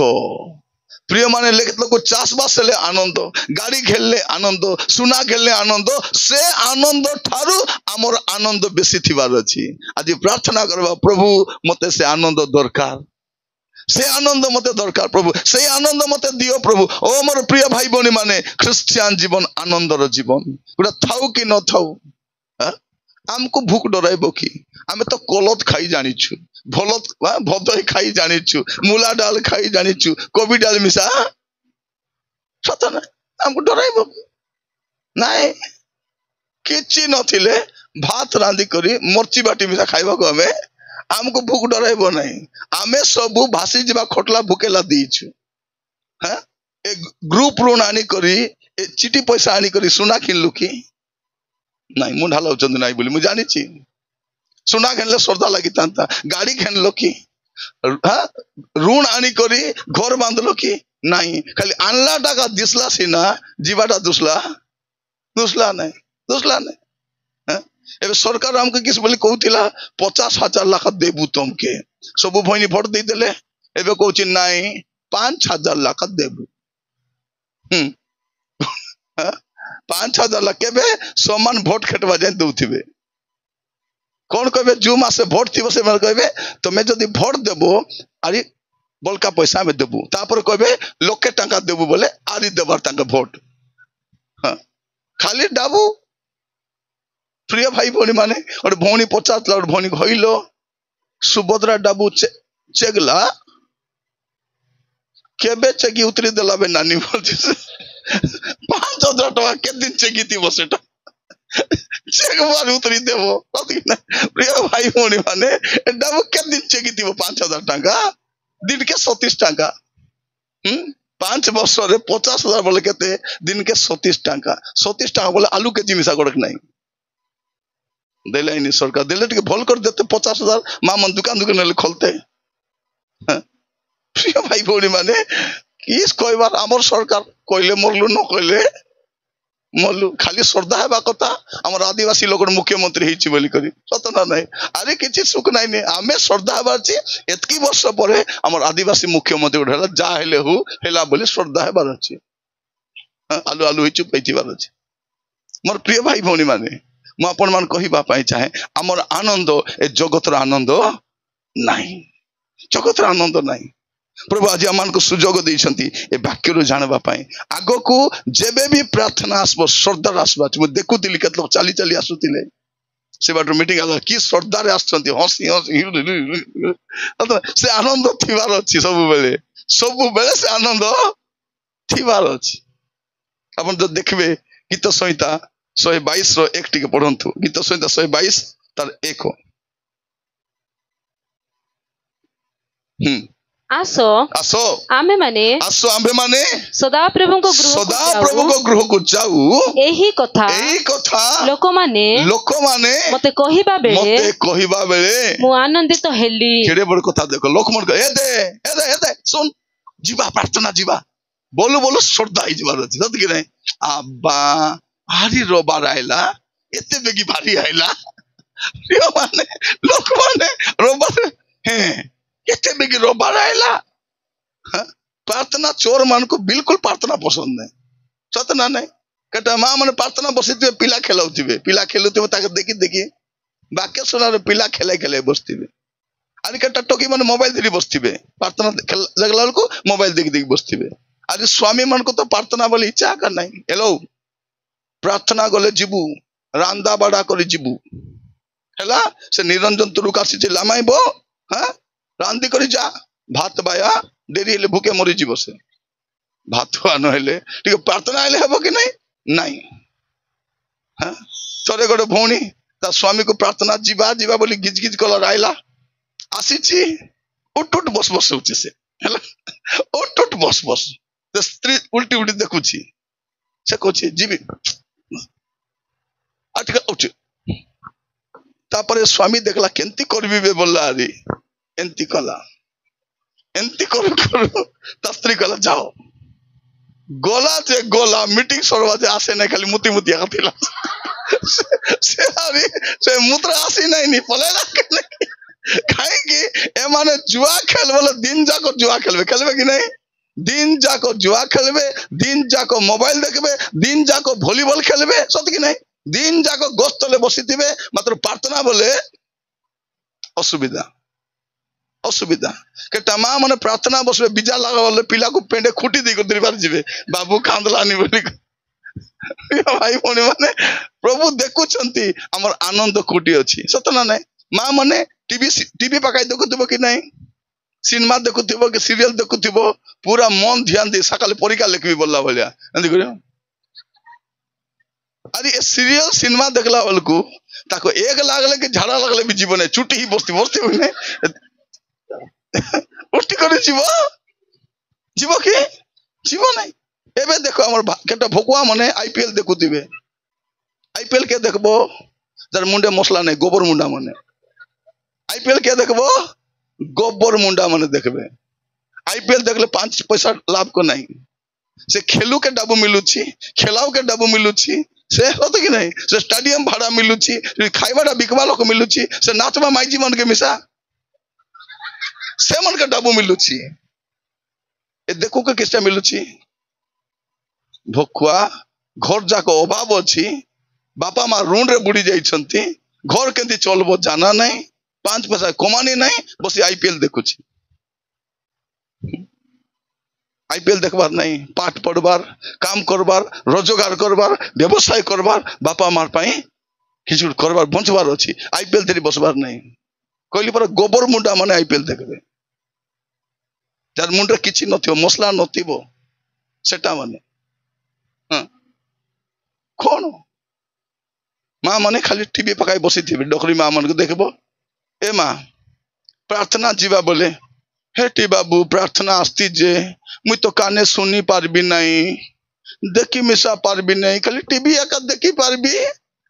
प्रिय माने लेखित लोग चाष बास ले आनंद गाड़ी खेलले आनंद सुना खेलले आनंद से आनंद ठारू आमर आनंद बेसी थिबार अछि आज प्रार्थना करबा प्रभु मते से आनंद दरकार से आनंद मते दरकार प्रभु से आनंद मते दियो प्रभु ओ मोर प्रिय भाई बनी माने क्रिश्चियन जीवन आनंदर जीवन गुडा थाउ कि न थाउ आमको भूख डराइबो कि आमे तो कलत खाई जानिछु भलत भदई खाई जानिछु मूला डाल खाई जानिछु कोबी डाल मिसा सत ना हमको डराइबो नाइ किछि नथिले भात रांदी करी मरची बाटी मिसा खाइबा को हमें हमको भूख डराइबो नहीं आमे सबु भासी जिबा खटला भूकेला दीछु हां एक ग्रुप ऋण आनी करी चिटी पैसा आनी करी सुना किनलु की नहीं मुंडा लाउचंद नहीं बोली मु जानि छी सुना खेलले श्रद्धा लगी तांता गाड़ी खेललो की हां ऋण आनी करी घर बांधलो की नहीं खाली आनला टाका दिसला सीना जीवाटा दुसला नहीं हां एबे सरकार हमके किस बोली कहउतिला 50,000 लाख देबु तुमके सब भइनी भोट दे देले एबे कहउची नहीं 5,000 लाख देबु 5,000 लाख केबे समान भोट खेटवा जाय दउथिबे कौन कहबे जो मासे भोट थिबो से मन कहबे तमे जदी भोट देबो आरी बलका पैसा में देबो तापर कहबे लोके टाका देबो बोले आरी देबार टाका भोट हां खाली डाबू प्रिय भाई भौणी माने और भौणी 50 लाख भौणी होइलो सुभद्रा डाबू चेगला केबे चेगी उतरी देला बे नानी बोल 5,000 टका के दिन चेगी थी बसेटा चेक मार उतरी देबो प्रिय भाई भौणी माने डाबू के दिन चेगी थी 5,000 टका दिन के 37 टका 5 वर्ष रे 50,000 बोले केते दिन के 37 टका बोले आलू के जिमिसा गड़क नहीं देले नहीं सरकार देले टिके भल कर देते 50,000 मामन दुकान खोलते प्रिय भाई भौणी माने किस कहबार आमर सरकार कहले मरलु न कहले मरलु खाली श्रद्धा हेबा कथा आमर आदिवासी लोक मुख्यमंत्री हिची बोली करी सत ना नहीं अरे किछि सुख नाही ने आमे श्रद्धा हेबा छी एतकी वर्ष परे आमर आदिवासी मुख्यमंत्री उठला जा हेले हेला बोली श्रद्धा हेबा अछि आलू हिचु पैथिबार अछि मोर प्रिय भाई भौणी माने मु आपण मान कहिबा पाई चाहे आमर आनंद ए जगतर आनंद नाही ଜଗତର ଆନନ୍ଦ ନାହିଁ। ପ୍ରଭୁ ଆଜି ଆମମାନଙ୍କୁ ସୁଯୋଗ ଦେଇଛନ୍ତି ଏ ବାକ୍ୟରୁ ଜାଣିବା ପାଇଁ। ଆଗକୁ ଯେବେ ବି ପ୍ରାର୍ଥନା ଆସିବ ଶ୍ରଦ୍ଧାରେ ଆସିବ। ମୁଁ ଦେଖୁଥିଲି କେତେ ଲୋକ ଚାଲି ଚାଲି ଆସୁଥିଲେ ସେ ବାଟରୁ ମିଟିଂ ହେଲା, କି ଶ୍ରଦ୍ଧାରେ ଆସୁଛନ୍ତି, ହସି ହସି। ସେ ଆନନ୍ଦ ଥିବାର ଅଛି, ସବୁବେଳେ ସବୁବେଳେ ସେ ଆନନ୍ଦ ଥିବାର ଅଛି। ଆପଣ ଯଦି ଦେଖିବେ ଗୀତ ସଂହିତା 122:1 ଟିକେ ପଢନ୍ତୁ। ଗୀତ ସଂହିତା 122 ତାର 1। ଆସ ଆମ୍ଭେମାନେ ସଦାପ୍ରଭୁଙ୍କ ଗୃହକୁ ଯାଉ। ଏହି କଥା ଲୋକମାନେ ମତେ କହିବା ବେଳେ ମୁଁ ଆନନ୍ଦିତ ହେଲି। କେଡ଼େ ବଡ଼ କଥା ଦେଖ, ଲୋକମାନଙ୍କୁ ଏ ଦେ ଶୁଣ, ଯିବା ପ୍ରାର୍ଥନା ଯିବା ବୋଲୁ ବୋଲୁ ଶ୍ରଦ୍ଧା ହେଇଯିବାର ଅଛି, ସତ କି ନାଇଁ? ଆବା ଭାରି ରବାର ଆଇଲା, ଏତେ ବେଗି ଭାରି ଆଇଲା। ମାନେ ଲୋକମାନେ ରବାର କେତେ ବେଗି ରବାର ଆଇଲା। ପ୍ରାର୍ଥନା ଚୋର ମାନଙ୍କୁ ବିଲକୁଲ ପ୍ରାର୍ଥନା ପସନ୍ଦ ନାହିଁ, ସତ ନା ନାଇଁ? କେତେ ମା ମାନେ ପ୍ରାର୍ଥନା ବସିଥିବେ, ପିଲା ଖେଲୁଥିବେ ତାকে ଦେଖି ଦେଖି ବାକ୍ୟ ଶୁଣାର ପିଲା ଖେলাই ବସିଥିବେ। ଆଜି କେତେ ଟୋକି ମାନେ ମୋବାଇଲ ଧରି ବସିଥିବେ, ପ୍ରାର୍ଥନା ଦେଖିଲା ବେଳକୁ ମୋବାଇଲ ଦେଖି ଦେଖି ବସିଥିବେ। ଆଜି ସ୍ୱାମୀ ମାନଙ୍କୁ ତ ପ୍ରାର୍ଥନା ବୋଲି ଇଚ୍ଛା ଏକା ନାହିଁ। ହେଲୋ, ପ୍ରାର୍ଥନା ଗଲେ ଯିବୁ, ରାନ୍ଦା ବାଡା କରି ଯିବୁ ହେଲା। ସେ ନିରଞ୍ଜନ ତୁରୁକୁ ଆସିଛି ଲାମାଇବ, ରାନ୍ଧି କରି ଯା। ଭାତ ବାୟା ଡେରି ହେଲେ ଭୁକେ ମରିଯିବ ସେ। ଭାତ ନହେଲେ ଟିକେ ପ୍ରାର୍ଥନା ହେଲେ ହେବ କି ନାଇଁ? ନାଇଁ। ଥରେ ଗୋଟେ ଭଉଣୀ ତା ସ୍ୱାମୀକୁ ପ୍ରାର୍ଥନା ଯିବା ବୋଲି ଗିଜ ଗିଜ କଲା, ରାଇଲା ଆସିଛି, ଉଠ ବସ ହଉଛି ସେ ହେଲା। ଉଠ ବସ। ସ୍ତ୍ରୀ ଉଲ୍ଟି ଉଲ୍ଟି ଦେଖୁଛି, ସେ କହୁଛି ଯିବି। ତାପରେ ସ୍ୱାମୀ ଦେଖିଲା କେମିତି କରିବି ବେ ବୋଲା, ଆରି ଏମିତି କଲା। ଏମିତି କରୁ ତା ସ୍ତ୍ରୀ କହିଲା ଯାଅ। ଗଲା ମିଟିଂ ସରିବା ଯେ ଆସେ ନାହିଁ, ଖାଲି ମୁତି ଥିଲା। ସେ ମୁଦ୍ରା ଆସି ନାହିଁ, ପଳେଇଲା। କାହିଁକି? ଏମାନେ ଜୁଆ ଖେଳିବେ, ଦିନ ଯାକ ଜୁଆ ଖେଳିବେ କି ନାହିଁ? ଦିନ ଯାକ ଜୁଆ ଖେଳିବେ, ଦିନ ଯାକ ମୋବାଇଲ ଦେଖିବେ, ଦିନ ଯାକ ଭଲିବଲ ଖେଳିବେ, ସତ କି ନାହିଁ? ଦିନ ଯାକ ଗସ୍ତରେ ବସିଥିବେ, ମାତ୍ର ପ୍ରାର୍ଥନା ବୋଲେ ଅସୁବିଧା। କେତେ ମା ମାନେ ପ୍ରାର୍ଥନା ବସିବେ, ବିଜା ଲାଗଲେ ପିଲାକୁ ପେଣ୍ଡେ ଖୁଟି ଦେଇ ଧରିବାର ଯିବେ, ବାବୁ କାନ୍ଦଲାନି ବୋଲି। ଭାଇ ଭଉଣୀ ମାନେ, ପ୍ରଭୁ ଦେଖୁଛନ୍ତି ଆମର ଆନନ୍ଦ କୋଉଠି ଅଛି, ସତ ନା ନାଇଁ? ମା ମାନେ ଟିଭି ପାଖାଇ ଦେଖୁଥିବ କି ନାଇଁ, ସିନେମା ଦେଖୁଥିବ କି ସିରିଏଲ ଦେଖୁଥିବ, ପୁରା ମନ ଧ୍ୟାନ ଦେଇ ସକାଳେ ପରୀକ୍ଷା ଲେଖିବି ବୋଲା ଭଳିଆ ଏମିତି କରିବ। ଆରେ ଏ ସିରିଏଲ ସିନେମା ଦେଖିଲା ବେଳକୁ ତାକୁ ଏକ ଲାଗଲେ କି ଝାଡା ଲାଗଲେ ବି ଯିବ ନାହିଁ, ଚୁଟି ହିଁ ବସିଥିବ ନାଇଁ, ଉଠି କରି ଯିବ କି ଯିବ ନାହିଁ। ଏବେ ଦେଖ ଆମର କେତେ ଭକୁଆ ମାନେ IPL ଦେଖୁଥିବେ। IPL କେ ଦେଖବ ଯାର ମୁଣ୍ଡେ ମସଲା ନାହିଁ, ଗୋବର ମୁଣ୍ଡା ମାନେ। IPL କେ ଦେଖବ ଗୋବର ମୁଣ୍ଡା ମାନେ ଦେଖବେ। IPL देखले 5 पैसा लाभ को नहीं। से खेलू के डाबू मिलुची, खेलाऊ के डाबू मिलुची, से होत कि नहीं? से स्टेडियम भाड़ा मिलुची, खाइबाटा बिकवा लोक मिलुची, से नाचबा माइजी मन के मिसा से मन के डाबू मिलुची। ए देखो के किसटा मिलुची? भोकुआ घर जाको अभाव अछि, बापा माँ ऋण रे बुड़ी जाइछंती, घर केंती चलबो जाना नहीं, 5 पैसा कमानी नहीं, बस IPL देखुची। IPL देखबार नहीं, पाठ पढ़बार, काम करबार, रोजगार करबार, व्यवसाय करबार, बापा मार पाई किछु करबार बंचबार अछि। IPL तेरी बसबार नहीं। कहली पर गोबर मुंडा माने IPL देखबे, जार मुंडे किछि नथिबो, मसला नथिबो, सेटा माने कोन माँ माने खाली टीवी पकाई बसी थी, डोकरी माँ मन को देखबो, ए माँ प्रार्थना जीवा बोले, हेटी बाबू प्रार्थना आस्ती जे मुई तो काने सुनी पारबी नहीं, देखी मिसा पारबी नहीं, खाली टीवी एका देखी पारबी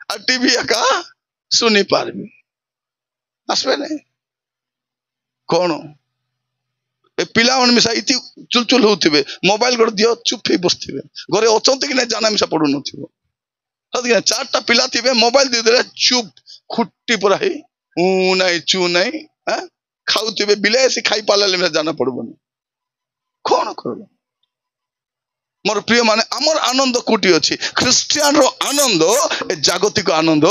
और टीवी एका सुनी पारबी, आसबे नहीं कौन ए पिला मन मिसा इति चुलचुल होथिबे, मोबाइल कर दियो चुप ही बसथिबे, घरे अचंती कि नहीं जाना मिसा पडु नथिबो, हद 4टा पिला थिबे, मोबाइल दे दे चुप खुट्टी पर है ऊ नहीं चू नहीं, खाउथिबे बिले से खाई पाले में जाना पड़बनी कौन कर। मोर प्रिय माने, आमर आनंद कोटी अछि, ख्रिस्टियान रो आनंद ए जागतिक आनंद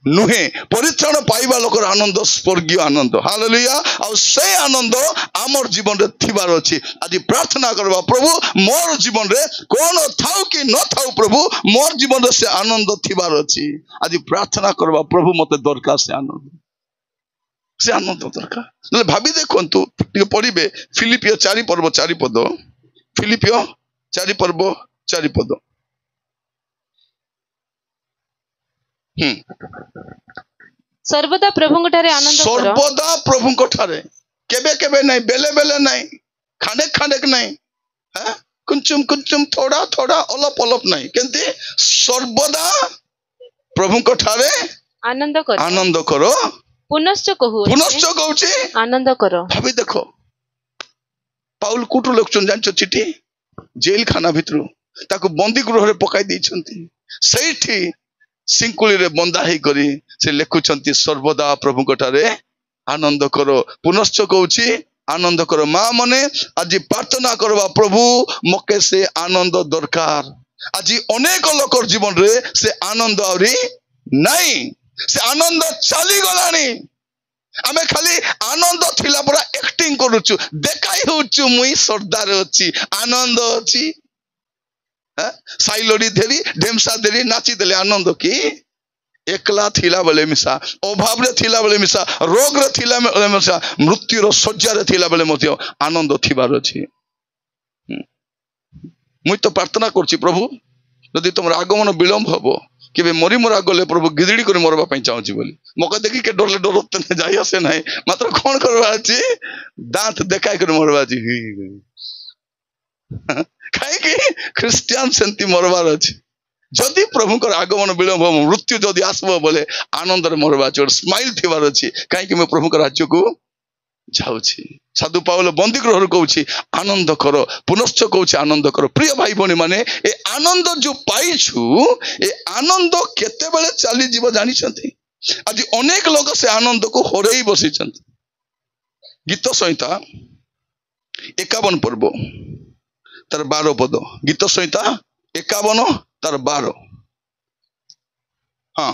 नुहे परित्राण पाइबा लोकर आनंद स्वर्गीय आनंद हालेलुया और से आनंद आमर जीवन रे थिबार अछि आज प्रार्थना करबा प्रभु मोर जीवन रे कोन थाउ कि न थाउ प्रभु मोर जीवन रे से आनंद थिबार अछि आज प्रार्थना करबा प्रभु मते दरकार से आनंद दरकार भाबी देखंतु टिके पढिबे फिलिपियो 4 पर्व 4 पद फिलिपियो 4 पर्व 4 पद सर्वदा प्रभुंकठारे आनंद करो सर्वदा प्रभुंकठारे केबे केबे नहीं बेले बेले नहीं खाने खाने नहीं हैं कुंचुम कुंचुम थोड़ा थोड़ा अलप अलप नहीं केंती सर्वदा प्रभुंकठारे आनंद करो पुनश्च कहूची आनंद करो भाभी देखो पाउल कुटु लक्षण जानचो चिठी जेल खाना भितरु ताको बंदी गृह रे पकाई दैछंती सेठी सिंकुली रे बंदा ही करी से लेखुचंती सर्वदा प्रभुंकठारे आनंद करो पुनश्च कहूची आनंद करो माँ मने आज प्रार्थना करवा प्रभु मके से आनंद दरकार आज अनेक लोकर जीवन रे से आनंद आउरी नहीं से आनंद चली गलानी आमे खाली आनंद थिला पूरा एक्टिंग करूचु देखाई होचु मुई सरदार अछि आनंद अछि साइलोडी धेरी ढेमसा धेरी नाची देले आनंद की एकला थिला बेले मिसा अभाव रे थिला बेले मिसा रोग रे थिला बेले मिसा मृत्यु रो सज्जा रे थिला बेले मते आनंद थिबार अछि मुई तो प्रार्थना करछि प्रभु यदि तुमर आगमन विलंब हबो केबे मरी मरा गले प्रभु गिदड़ी करे मरबा पई चाहूची बोली मके देखि के डरले डरत न जाई आसे नाही मात्र कोन करबा अछि दांत देखाई करे मरबा अछि काहे कि क्रिश्चियन सेंती मरबार अछि जदि प्रभुकर आगमन विलंब मृत्यु जदि आसबो बोले आनंद रे मरबा अछि और स्माइल थिबार अछि काहे कि मैं प्रभुकर राज्य को जाउछि साधु पाउल बंदी गृह कहूछि आनंद करो पुनश्च कहूछि आनंद करो प्रिय भाई भनी माने ए आनंद जो पाइछु ए आनंद केते बेले चली जीव जानि छथि आज अनेक लोग से आनंद को हरई बसी छथि गीत संहिता 51 पर्व तार 12 पद गीत संहिता 51 तार 12 हाँ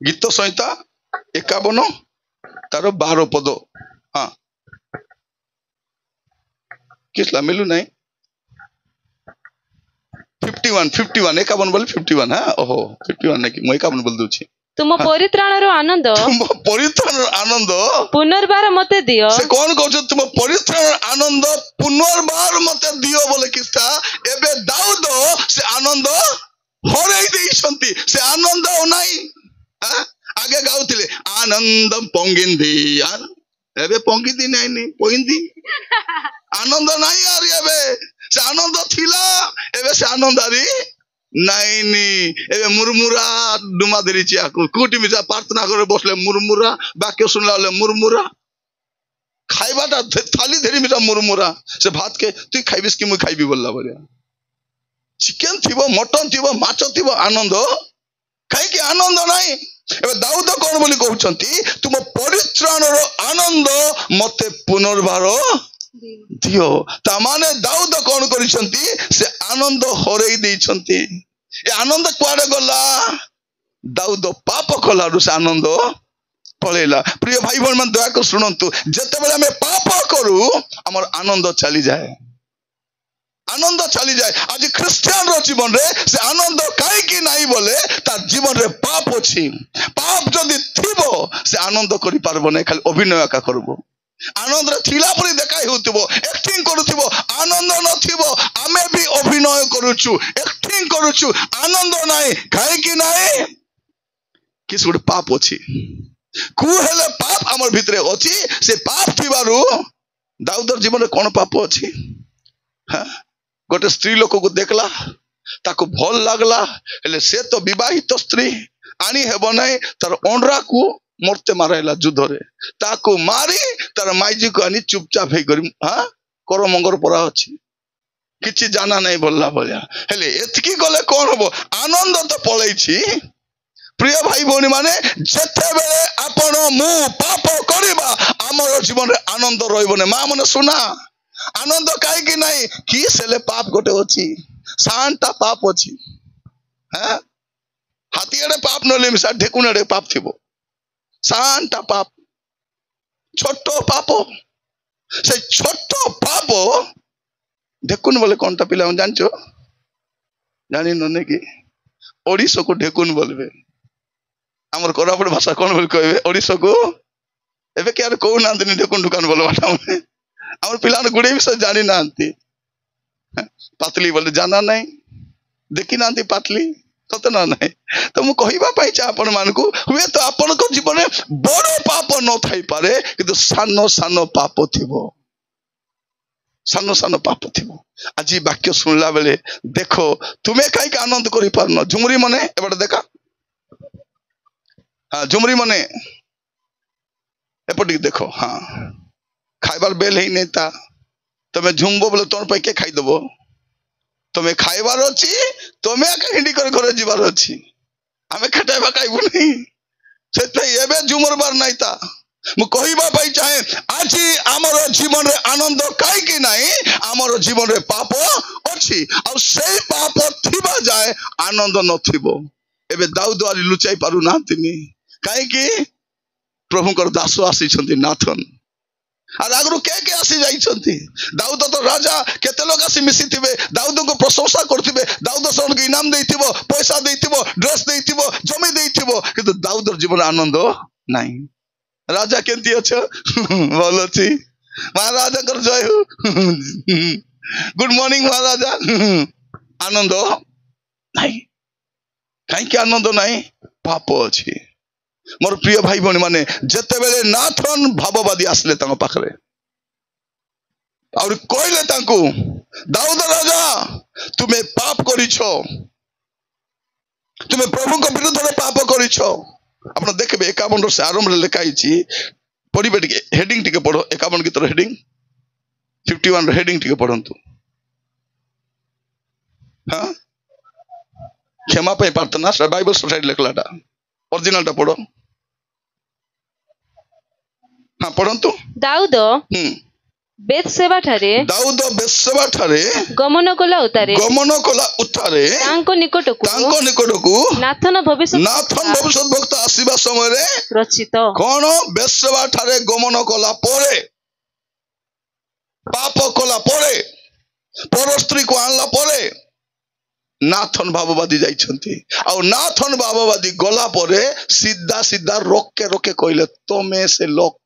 गीत संहिता 51 तार 12 पद हाँ किसला मिलू नहीं 51 51 बोले 51 हाँ ओहो 51 नहीं कि मैं 51 बोल दूची तुम परित्राणर आनंद पुनर्बार मते दियो से कौन कहछ तुम परित्राण आनंद पुनर्बार मते दियो बोले किस्ता एबे दाऊद से आनंद हरई देइछंती से आनंद ओनाई आगे गाउथिले आनंद पंगिंदी यार एबे पंगिंदी नहीं पोइंदी आनंद नहीं यार एबे से आनंद थिला एबे से आनंद आरी नहीं नी एबे मुरमुरा डुमा देरी चिया कुटी मिसा प्रार्थना करे बसले मुरमुरा वाक्य सुनला ले मुरमुरा खाइबाटा थाली देरी मिसा मुरमुरा से भात के तू खाइबिस कि मु खाइबी बोलला बरिया चिकन थिबो मटन थिबो माछ थिबो आनंद काहे कि आनंद नाही एबे दाऊद कोन बोली कहउछंती तुम परित्राणर आनंद मते पुनर्बार दियो ता माने दाऊद कोन करिसंती से आनंद हरई देइछंती ए आनंद कुआडे गला दाऊद पाप कलारु से आनंद पळेला प्रिय भाई बहन मन दया कर सुनंतु जते बेले हमें पाप करू हमर आनंद चली जाए आज क्रिश्चियन रो जीवन रे से आनंद काहे कि नाही बोले ता जीवन रे पाप अछि पाप जदि थिबो से आनंद करि पारबो नै खाली अभिनय का करबो आनंद रे थिला परि देखाई होतिबो एक्टिंग करूतिबो आनंद नथिबो आमे भी अभिनय करूछु एक्टिंग करूछु आनंद नाही काहे कि नाही किस गुड पाप अछि कु हेले पाप हमर भितरे अछि से पाप थिबारु दाऊदर जीवन रे कोन पाप अछि हां गोटे स्त्री लोक को देखला ताको भल लागला हेले से तो विवाहित स्त्री आनी हेबो नाही तार ओंडरा को मरते माराइला युद्ध रे ताको मारी तार माइजी को आनी चुपचाप हे करी हां कर मंगर परा अछि किछि जाना नाही बोलला बोलिया हेले एतकी गले कोन हबो आनंद तो पळै छी प्रिय भाई भौनी माने जते बेले आपण मु पाप करिबा हमर जीवन रे आनंद रहइबो ने मां मने सुना आनंद काहे कि नाही कि सेले पाप गोटे अछि सानटा पाप अछि हाँ हाथी एडे पाप नले मिसा ढेकुन एडे पाप थिबो सानटा पाप छोटो पाप से छोटो पाप ढेकुन बोले कोनटा पिला जानचो जानी नने कि ओडिशा को ढेकुन बोलबे हमर कोरापुट भाषा कोन बोल कहबे ओडिशा को एबे के यार को नांदनी ढेकुन दुकान बोलबाटा माने हमर पिला गुडे विषय जानी नांती पातली बोले जाना नहीं देखी नांती पातली तो ना नहीं तो मु कहिबा पाई चा आपण मानकु हुए तो आपण को जीवन में बड़ पाप न थाई पारे किंतु सानो सानो पाप थिबो सानो सानो पाप थिबो आज वाक्य सुनला बेले देखो तुमे काई का आनंद करि पारनो झुमरी मने एबड देखा हां झुमरी मने एपटी देखो हां खाइबार बेल ही नेता तमे झुमबो बोले तोर पे के खाइ दबो तमे खाइबार अछि तमे हिंडी कर घर जीवार अछि आमे खटाइबा खाइबो नहीं सेते एबे झुमर बार नहीं ता मु कहिबा पाई चाहे आज हमर जीवन रे आनंद काई कि नहीं हमर जीवन रे पाप अछि और सेई पाप थिबा जाए आनंद न थिबो एबे दाऊद वाली लुचाई पारु ना तिनी काई कि प्रभु कर दास आसी छथि नाथन और आगु के आसी जाइछथि दाऊद तो राजा केते लोग आसी मिसी थिबे दाऊद को प्रशंसा करथिबे दाऊद सन के इनाम देथिबो पैसा देथिबो ड्रेस देथिबो जमी देथिबो किंतु दाऊद जीवन आनंद नहीं राजा केंती अच्छा बोल अच्छी महाराजा कर जय हो गुड मॉर्निंग महाराजा आनंद नहीं कहीं के आनंद नहीं पाप अच्छी मोर प्रिय भाई भौणी माने जते बेले नाथन भाववादी आसले तांको पाखरे और कहले तांको दाऊद राजा तुम्हें पाप करिछो तुम्हें प्रभु को विरुद्ध रे पाप करिछो आपण देखबे 51 से आरंभ रे लिखा हिची पढिबे टिके हेडिंग टिके पढो 51 गीतर हेडिंग 51 रे हेडिंग टिके पढंतु हां क्षमा पे प्रार्थना से बाइबल सोसाइटी लिखलाटा ओरिजिनल टा पढो हां पढंतु दाऊद बेतसेबा ठारे गमन कला उतारे तांको निकटकू नाथन भविष्य भक्त आसीबा समय रे रचित कोन बेतसेबा ठारे गमन कला परे पाप कला परे पर स्त्री को आनला परे नाथन भाववादी जाइछंती और नाथन भाववादी गला परे सीधा सीधा रोके रोके कहले तमे से लोक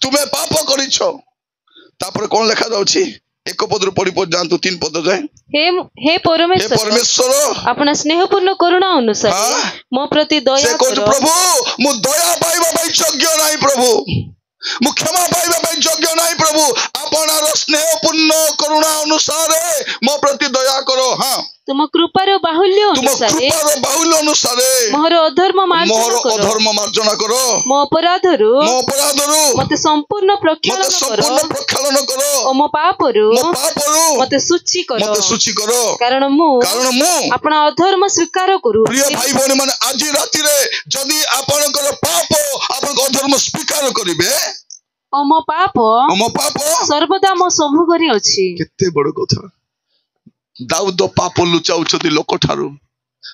तुम्हें पाप करिछो तापर कोन लेखा जाउछि एक पद रु पढि पद जानतु 3 पद जाय हे परमेश्वर अपना स्नेहपूर्ण करुणा अनुसार मो प्रति दया से करो प्रभु मु दया पाइबा भाई योग्य नाही प्रभु मु क्षमा पाइबा भाई योग्य नाही प्रभु आपनार स्नेहपूर्ण करुणा अनुसार मो प्रति दया करो हां तुम कृपार बाहुल्य अनुसारे मोर अधर्म मार्जना करो मो अपराधरु मते संपूर्ण प्रक्षालन करो ओ मो पापरु मते सूची करो कारण मु अपना अधर्म स्वीकार करू प्रिय भाई भौणी माने आज राति रे जदी आपनकर पाप आपन अधर्म स्वीकार करिवे ओ मो पाप सर्वदा मो सम्मुखरे अछि केते बड़ कथा दाऊद पाप लुचाउछथि लोक ठारू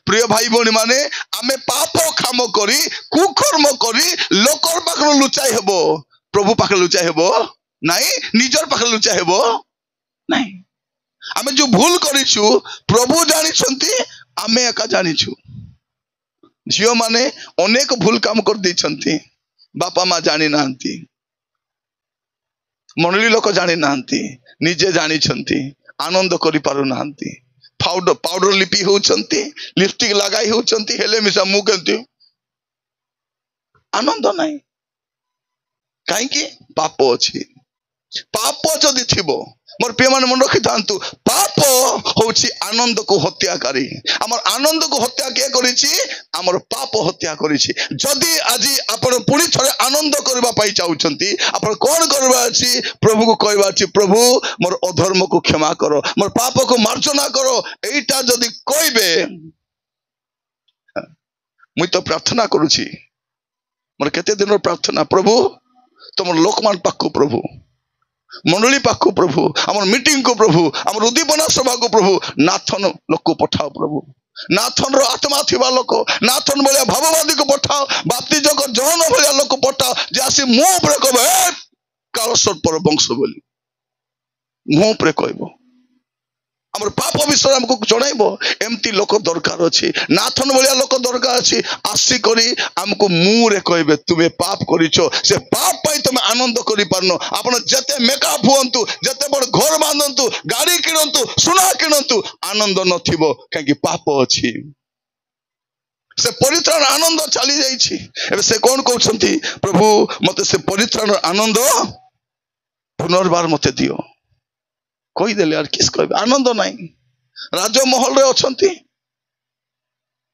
प्रिय भाई भौणी माने आमे पाप काम करी कुकर्म करी लोकर पाखर लुचाई हेबो प्रभु पाखर लुचाई हेबो नाही निजर पाखर लुचाई हेबो नाही आमे जो भूल करिछु प्रभु जानि छथि आमे एका जानि छु झियो माने अनेक भूल काम कर दै छथि बापा मां जानि नांती मनली लोक जानि नांती निजे जानि छथि आनंद करि पारु नांती पाउडर लिपि होउछंती लिपस्टिक लगाई होउछंती हेले मिसा मु केंती आनंद नाही काई कि पाप अछि पाप जदि थिबो मोर पे मन मन रखि थांतु पाप होउछि आनंद को हत्याकारी हमर आनंद को हत्या के करिछि हमर पाप हत्या करिछि जदि आजि आपण पुणी थरे आनंद करबा पाई चाउछंती आपण कोन करबा अछि प्रभु को कहबा अछि प्रभु मोर अधर्म को क्षमा करो मोर पाप को मार्जना करो एटा जदि कहबे मुई तो प्रार्थना करूछि मोर केते दिन प्रार्थना प्रभु तुम लोकमान पाखु प्रभु मंडली पाख प्रभु आम मीटिंग को प्रभु आम उद्दीपना सभा को प्रभु नाथन लोक पठाओ प्रभु नाथन रो आत्मा थिबा लोक नाथन भलिया भाववादी को पठाओ बाप्तिज को जहन भलिया लोक पठाओ जे आसी मुंह पर कहबो ए कालसर पर वंश बोली मुंह पर कहबो आम पाप विषय हमको जणाइबो एमती लोक दरकार अछि नाथन भलिया लोक दरकार अछि आसी करी हमको मुंह रे कहबे तुमे पाप करिछो से पाप पाई तुमे आनंद करि पारनो आपण जते मेकअप हुअंतु जते बड़ घर बांधंतु गाड़ी किणंतु सुना किणंतु आनंद नथिबो काकी पाप अछि से परित्राण आनंद चली जाइछि एबे से कोन कहउछंती प्रभु मते से परित्राण आनंद पुनर्बार मते दियो कही देले यार किस कहबे आनंद नहीं राजमहल रे अछंती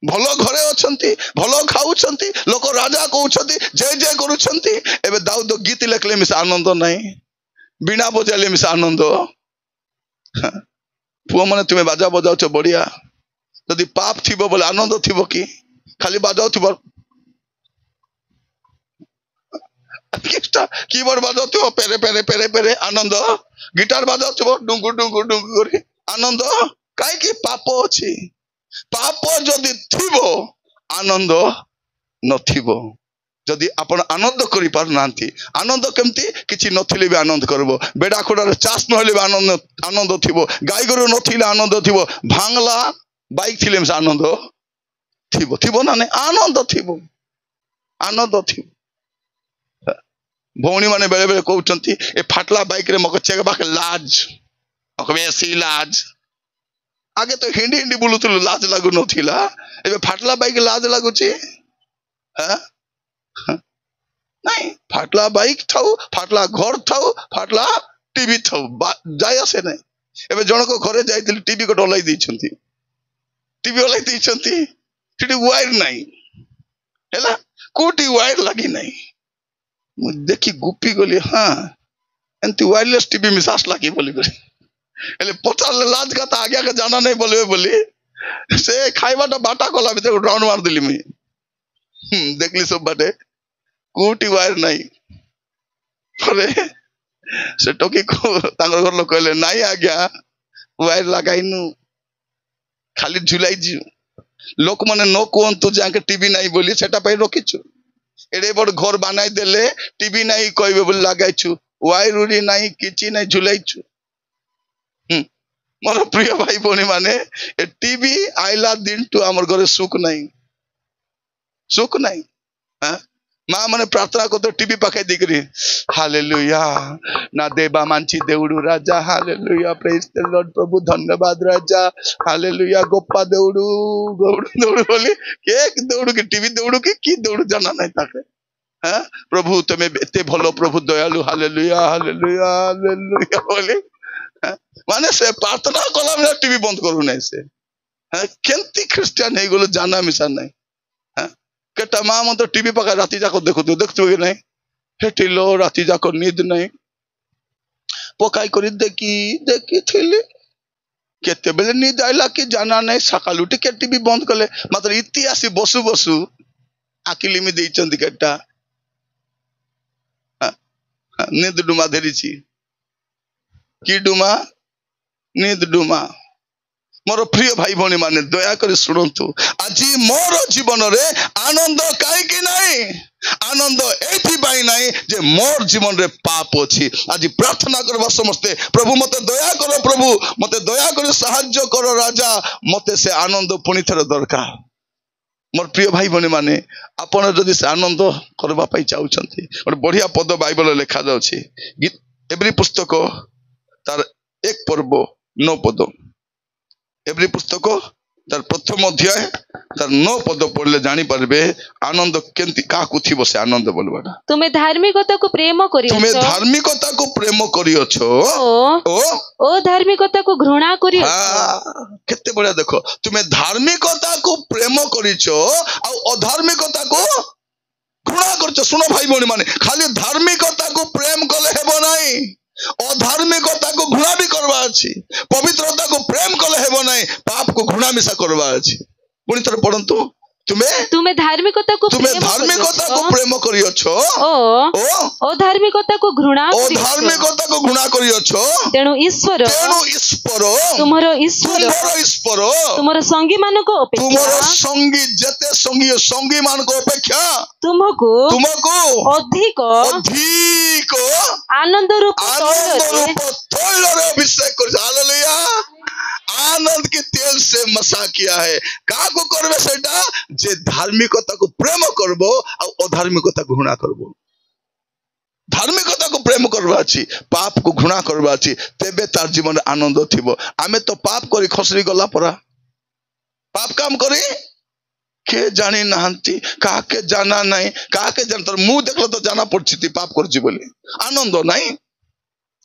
भलो घरे अछंती भलो खाउछंती लोक राजा कहउछंती जय जय करूछंती एबे दाऊद गीत लेखले मिस आनंद नहीं बिना बजाले मिस आनंद पुओ माने तुमे बाजा बजाउछ बढ़िया यदि पाप थिबो बोले आनंद थिबो कि खाली बाजाउ थिबो कीबोर्ड बजाउथिबो पेरे पेरे पेरे पेरे आनंद गिटार बजाउथिबो डुंगु डुंगु डुंगु करी आनंद काई कि पाप अछि पाप जदि थिबो आनंद नथिबो जदि आपण आनंद करि पार नांती आनंद केमती किछि नथिले भी आनंद करबो बेडा खोडार चास नहले भी आनंद थिबो गाय गरु नथिले आनंद थिबो भांगला बाइक थिले में आनंद थिबो थिबो ना नै आनंद थिबो भौणी माने बेले बेले कहउछंती ए फाटला बाइक रे मको चेक बाके लाज मको बेसी लाज आगे तो हिंडी हिंडी बोलुतलु लाज लागु नथिला एबे फाटला बाइक लाज लागुची ह नहीं फाटला बाइक थाउ फाटला घर थाउ फाटला टीवी थाउ जाय आसे नै एबे जणको घरे जाइतिल टीवी को डलाई दैछंती टीवी ओलाई दैछंती सेठी वायर नाही हैला कोटी वायर लागी नाही देखी गुप्पी गली हाँ एंती वायरलेस टीवी में सास लागी बोली करे एले पचार लाज का ता आगे के जाना नहीं बोलबे बोली से खाइबाटा बाटा कोला भीतर राउंड मार दिली मी देखली सब बाटे कोटी वायर नहीं अरे से टोकी को तांगर घर लोग कहले नहीं आ गया वायर लगाइनु खाली झुलाई जी लोक माने नो कोंतु जाके टीवी नहीं बोली सेटा पई रखिछु एडे बड़ घर बनाई देले टीवी नहीं कहबे बोल लगाइछु वायर उड़ी नहीं किछि नहीं झुलाइछु मोर प्रिय भाई बोनी माने ए टीवी आइला दिन टू हमर घरे सुख नहीं हां मां माने प्रार्थना को तो टीवी पकाई दिकरी हालेलुया ना देबा मानची देउडू राजा हालेलुया प्रेज द लॉर्ड प्रभु धन्यवाद राजा हालेलुया गोप्पा देउडू दौड़ू बोली के दौड़ू के टीवी दौड़ू की दौड़ू जाना नहीं ताके हां प्रभु तमे एते भलो प्रभु दयालु हालेलुया हालेलुया हालेलुया बोली माने से प्रार्थना कला में टीवी बंद करू नहीं से हां केंती क्रिश्चियन हे गेलो जाना मिसा नहीं हां केटा मां मन तो टीवी पका राती जाको देखतो कि नहीं हेटिलो राती जाको नींद नहीं पकाई करी देखी थिली केते बेले नींद आइला कि जाना नहीं सकाल उठी के टीवी बंद कले मात्र इतिहास बसु बसु आकिली में देइचंदी केटा नींद डुमा धरिची कि डुमा नींद डुमा मोर प्रिय भाई भौणी माने दया कर सुनंतु आज मोर जीवन रे आनंद काई कि नहीं आनंद एथि बाई नहीं जे मोर जीवन रे पाप अछि आज प्रार्थना करबा समस्ते प्रभु मते दया करो प्रभु मते दया कर सहाय्य करो राजा मते से आनंद पुनी थर दरकार मोर प्रिय भाई भौणी माने आपण जदि से आनंद करबा पई चाहउछंती और बढ़िया पद बाइबल लिखा जाउछि एवरी पुस्तक तार एक पर्व 9 पद एवरी पुस्तक तार प्रथम अध्याय तार 9 पद पढ़ले जानी पारबे आनंद केंती काकु थिबो से आनंद बोलबाटा तुमे धार्मिकता को प्रेम करियछो ओ धार्मिकता को घृणा करियछो केते बढिया देखो तुमे धार्मिकता को प्रेम करिछो आ अधार्मिकता को घृणा करछो सुनो भाई भौणी माने खाली धार्मिकता को प्रेम कले हेबो नाही अधार्मिकता को घृणा भी करवा अछि पवित्रता को प्रेम कले हेबो नाही पाप को घृणा मिसा करवा अछि पुनी थर पढंतु ତୁମେ ଧାର୍ମିକତାକୁ ପ୍ରେମ କରିଅଛ ଓ ଅଧାର୍ମିକତାକୁ ଘୃଣା କରିଅଛ। ତେଣୁ ଈଶ୍ୱର ତୁମର ସଙ୍ଗୀ ମାନଙ୍କ ଅପେକ୍ଷା ତୁମକୁ ଅଧିକ ଆନନ୍ଦ ରୂପ तैଳରେ अभिषेक कर। हालेलुया। आनंद के तेल से मसा किया है। काको करबे सेटा जे धार्मिकता को प्रेम करबो आ अधार्मिकता को घृणा करबो। धार्मिकता को प्रेम करबा अछि, पाप को घृणा करबा अछि, तेबे तार जीवन आनंद थिबो। आमे तो पाप करी खसरी गला परा, पाप काम करी के जानी नाहंती, काके जाना नहीं, काके जानतर मुंह देखलो तो जाना पड़छि पाप करछि बोली। आनंद नहीं,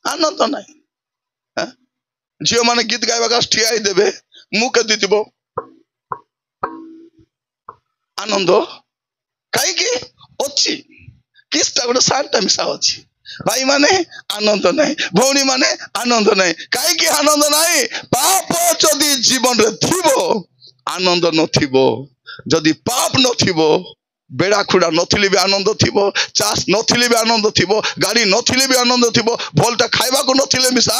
आनंद नहीं। झील माने गीत गायबा ठिया देवे मुँह के दीथिबो आनंद कहीं अच्छी किसटा गोटे सारटा मिसा अच्छी। भाई माने आनंद नहीं, भौणी माने आनंद नहीं। कहीं आनंद नहीं? पाप जदि जीवन रे थिबो आनंद नथिबो। जदि पाप नथिबो, बेड़ा खुड़ा नथिले भी आनंद थिबो, चाष नथिले भी आनंद थिबो, गाड़ी नथिले भी आनंद थिबो, भलटा खाइबा को नथिले मिसा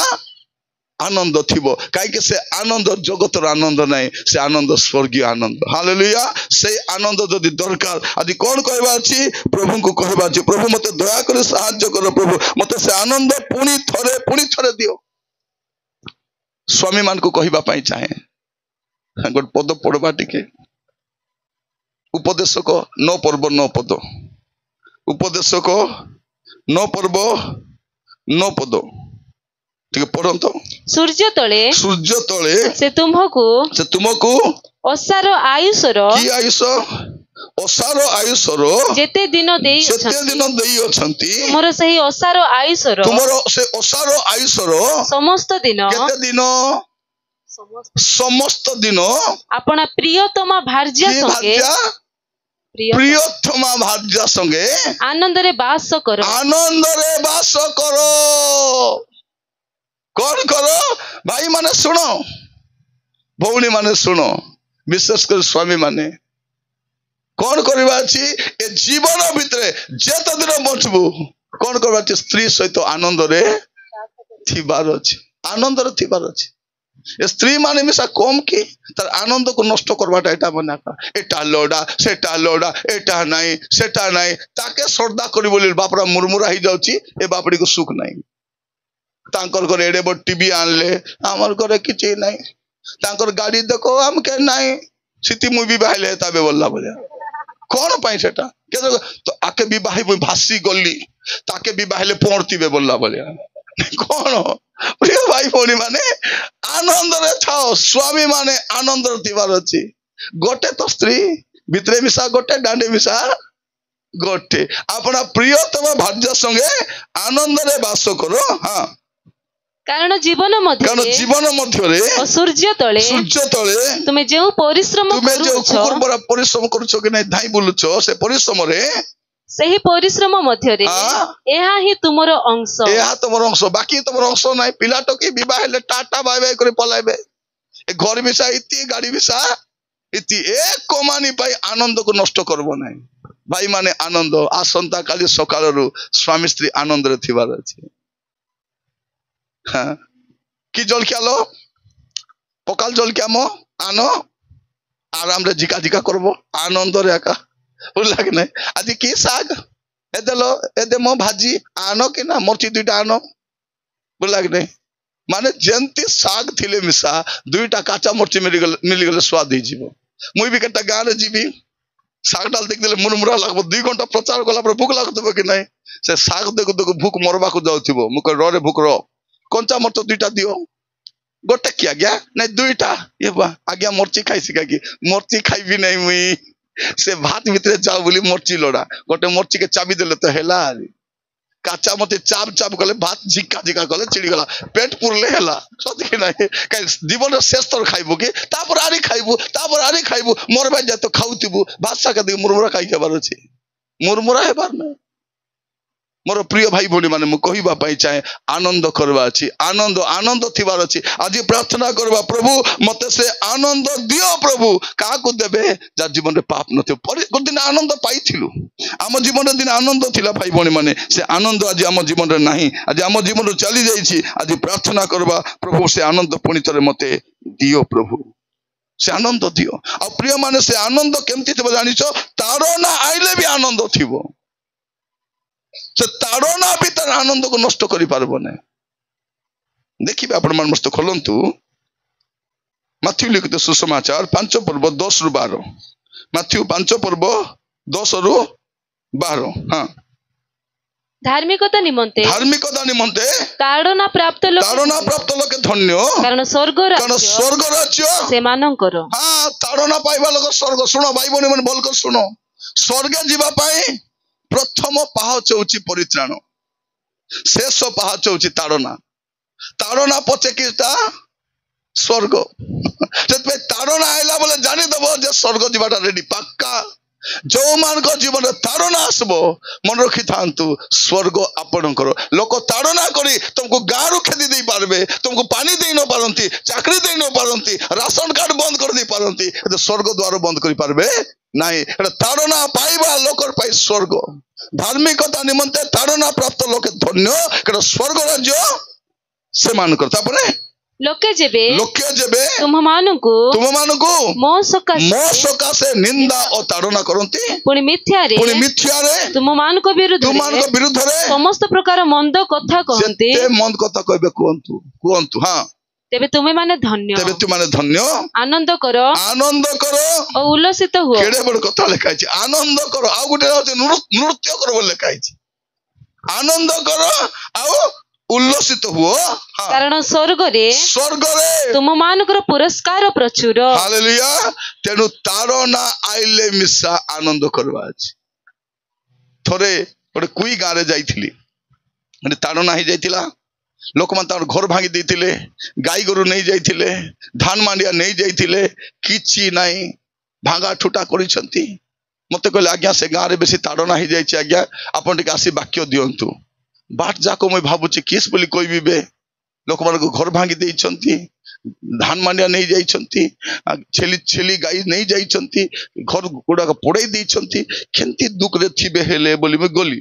आनंद थिबो। कहीं से आनंद जगतर आनंद नहीं, से आनंद स्वर्गीय आनंद। हालेलुया। से आनंद जदि दरकार आदि कौन कहबा अछि? प्रभु को कहबा अछि, प्रभु मते दया करे साहाय्य करो, प्रभु मते से आनंद पुणी थरे दियो। स्वामी मान को कहबा पई चाहे गोट पद पढ़बा टिके। उपदेशक 9 पर्व 9 पद। उपदेशक 9 पर्व 9 पद ठीक पढ़ंतो। सूर्य तले से तुमको असार आयुषर की आयुष असार आयुषर जेते दिन देई अछंती तुमरो सही असार आयुषर तुमरो से असार आयुषर समस्त दिन केते दिन समस्त दिन अपना प्रियतमा भार्या संगे प्रियतमा भार्या संगे आनंद रे बास करो। कौन करो? भाई माने सुनो, भौणी माने सुनो, विशेषकर स्वामी माने कौन करबा अछि? ए जीवन भितरे जेते दिन बचबू कौन करबा अछि? स्त्री सहित आनंद रे थिबार अछि, आनंद रे थिबार अछि। ए स्त्री माने मिसा कम की तार आनंद को नष्ट करबाटा एटा बना का एटा लोडा सेटा लोडा एटा नहीं सेटा नहीं ताके श्रद्धा करी बोली बापरा मुरमुरा ही जाउची। ए बापड़ी को सुख नहीं। तांकर घरे एडे बड़ टीवी आनले, आमर घरे किछि नहीं। तांकर गाड़ी देखो हम के नहीं, सिटी मूवी बाहले ताबे बोलला बोले कौन पाई सेटा के तो आके भी बाही भासी गली ताके भी बाहले पड़तीबे बोलला बोले कौन? प्रिय भाई भौणी माने आनंद रे थाओ। स्वामी माने आनंद रे थिबार अछि। गोटे तो स्त्री भितरे मिसा गोटे, डांडे मिसा गोटे। अपना प्रियतम भार्या संगे आनंद रे बास करो। हाँ कारण जीवन मध्य सूर्य तले तुमे जो परिश्रम करूछो कि नहीं धाई बुलुछो से परिश्रम रे सही परिश्रम मध्य रे एहा ही तुमरो अंश। एहा तुमरो अंश, बाकी तुमरो अंश नहीं। पिला तो की विवाह हेले टाटा बाय बाय करे पलाइबे। ए घर बिसा इति गाड़ी बिसा इति एक कमानी पाई आनंद को नष्ट करबो नहीं। भाई माने आनंद आसंता काली सकाळ रु स्वामी स्त्री आनंद रे थिबार अछि। हाँ कि जलखिया लो पकाल जलखिया मो आनो आराम रे जिका जिका करबो आनंद रे एका बुझला कि नहीं। आज की साग एदेलो एदे मो भाजी आनो कि ना मरची दुईटा आनो बुझला कि नहीं। माने जेंती साग थिले मिसा दुईटा काचा मरची मिली गले स्वाद ही जीवो। मुई भी केटा गाँ रे जीवी साग डाल देख देले मुरमुरा लागबो 2 घंटा प्रचार कला पर भूख लागतबो कि नहीं। से साग देखो देखो भूख मरबा को जाउथिबो मुक रे भूख रो कंचा मरच 2टा दियो गोटे कि आज्ञा नहीं 2टा ये बा आज्ञा मरची खाई सिका कि मरची खाइबी नहीं मुई से भात भितरे जाओ बोली मरची लोड़ा गोटे मरची के चाबी देले तो हेला काचा मते चाप चाप कले भात झिका झिका कले चिड़ी गला पेट पुरले हेला सती कि नहीं। काई जीवन शेष तर खाइबो कि तापर आरी खाइबो मरबा जा तो खाउतिबो भात साका दे मुरमुरा खाइ के बार अछि मुरमुरा हेबार नहीं। मोर प्रिय भाई भौणी माने मु कहबा पई चाहे आनंद करबा अछि आनंद आनंद थिबार अछि आज प्रार्थना करबा प्रभु मते से आनंद दियो प्रभु का को देबे जा जीवन रे पाप नथि पर दिन आनंद पाइथिलु आम जीवन रे दिन आनंद थिला भाई भौणी माने से आनंद आज आम जीवन रे नाही आज आम जीवन रे चली जाईछि आज प्रार्थना करबा प्रभु से आनंद पुणी तरे मते दियो प्रभु से आनंद दियो आ प्रिय माने से आनंद केमति थिबो जानिछो ताड़ना आइले भी आनंद थिबो से ताड़ना भी तार आनंद को नष्ट करि पारबो नै देखिबे आपण मन मस्त खोलंतु माथ्यू लिखित सुसमाचार 5 पर्व 10 रु 12 माथ्यू 5 पर्व 10 रु 12 हां धार्मिकता निमंते ताड़ना प्राप्त लोक धन्य कारण स्वर्ग राज्य से मानकर हां ताड़ना पाइबा लोक स्वर्ग सुनो भाई बहन मन बोल कर सुनो स्वर्ग जीवा पाए प्रथम पाहच होची परित्राण शेष पाहच होची ताड़ना ताड़ना पचे किता स्वर्ग से ताड़ना आइला बोले जानी दबो जे स्वर्ग जीवाटा रेडी पक्का जो मान को जीवन ताड़ना आसबो मन रखी थांतु स्वर्ग आपण करो लोक ताड़ना करी तुमको गारू खेदी दे पारबे तुमको पानी दे न पारंती चाकरी दे न पारंती राशन कार्ड बंद कर दे पारंती तो स्वर्ग द्वार बंद करि पारबे नाही एटा ताड़ना पाइबा लोकर पाइ स्वर्ग धार्मिकता निमंते ताड़ना प्राप्त लोक धन्य केटा स्वर्ग राज्य से मान करता परे लोके जेबे तुम मानकु मो सकासे निंदा और ताड़ना करंती पुनी मिथ्या रे तुम मानक विरुद्ध रे समस्त प्रकार मंद कथा कहंती से मंद कथा कहबे कुहंतु हां तेबे तुमे माने धन्य आनंद करो और उल्लसित हुओ केडे बड़ कथा लिखाई छी आनंद करो आ गुटे नृत्य करो बोल लिखाई छी आनंद करो आ उल्लसित हुओ कारण स्वर्ग रे तुम मानकर पुरस्कार प्रचुर हालेलुया तेनु ताड़ना आइले मिसा आनंद करबा अछि थोरे गोटे कुई गाँ रे जाइथिली माने ताड़ना ही जाइतिला लोक मान तार घर भांगी देथिले गाई गोरु नहीं जाइथिले धान मांडिया नहीं जाइथिले किछि नाही भांगा ठुटा करिसंती मते कहले आज्ञा से गाँ रे बेसी ताड़ना ही जाइछि आज्ञा आपण टिक आसी वाक्य दियंतु बाट जाको मैं भाबुची किस बोली कोई भी लोक मान को घर भांगी देइछंती धान मांडिया नहीं जाइछंती छेली गाई नहीं जाइछंती घर गुडा को पोड़ै देइछंती केंती दुख रे थिबे हेले बोली मैं गली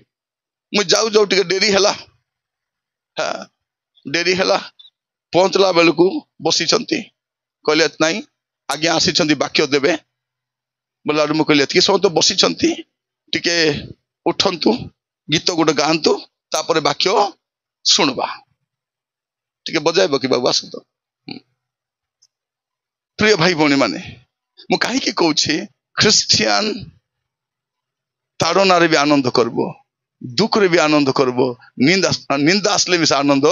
मैं जाऊ टिके डेरी हला पहुंचला बेलकू बसी कहले नाई आज्ञा आसी वाक्य देवे बोला मुझे कहले कि समय तो बसी टिके उठंतु गीत गोटे गांतु तापर वाक्य शुणवा टिके बजाइब कि बाबू आस तो प्रिय भाई भौणी माने मु कहीं कहूँ ख्रिस्टियान ताड़ना रे भी आनंद करबो दुख रे भी आनंद करबो निंदा आसले भी आनंद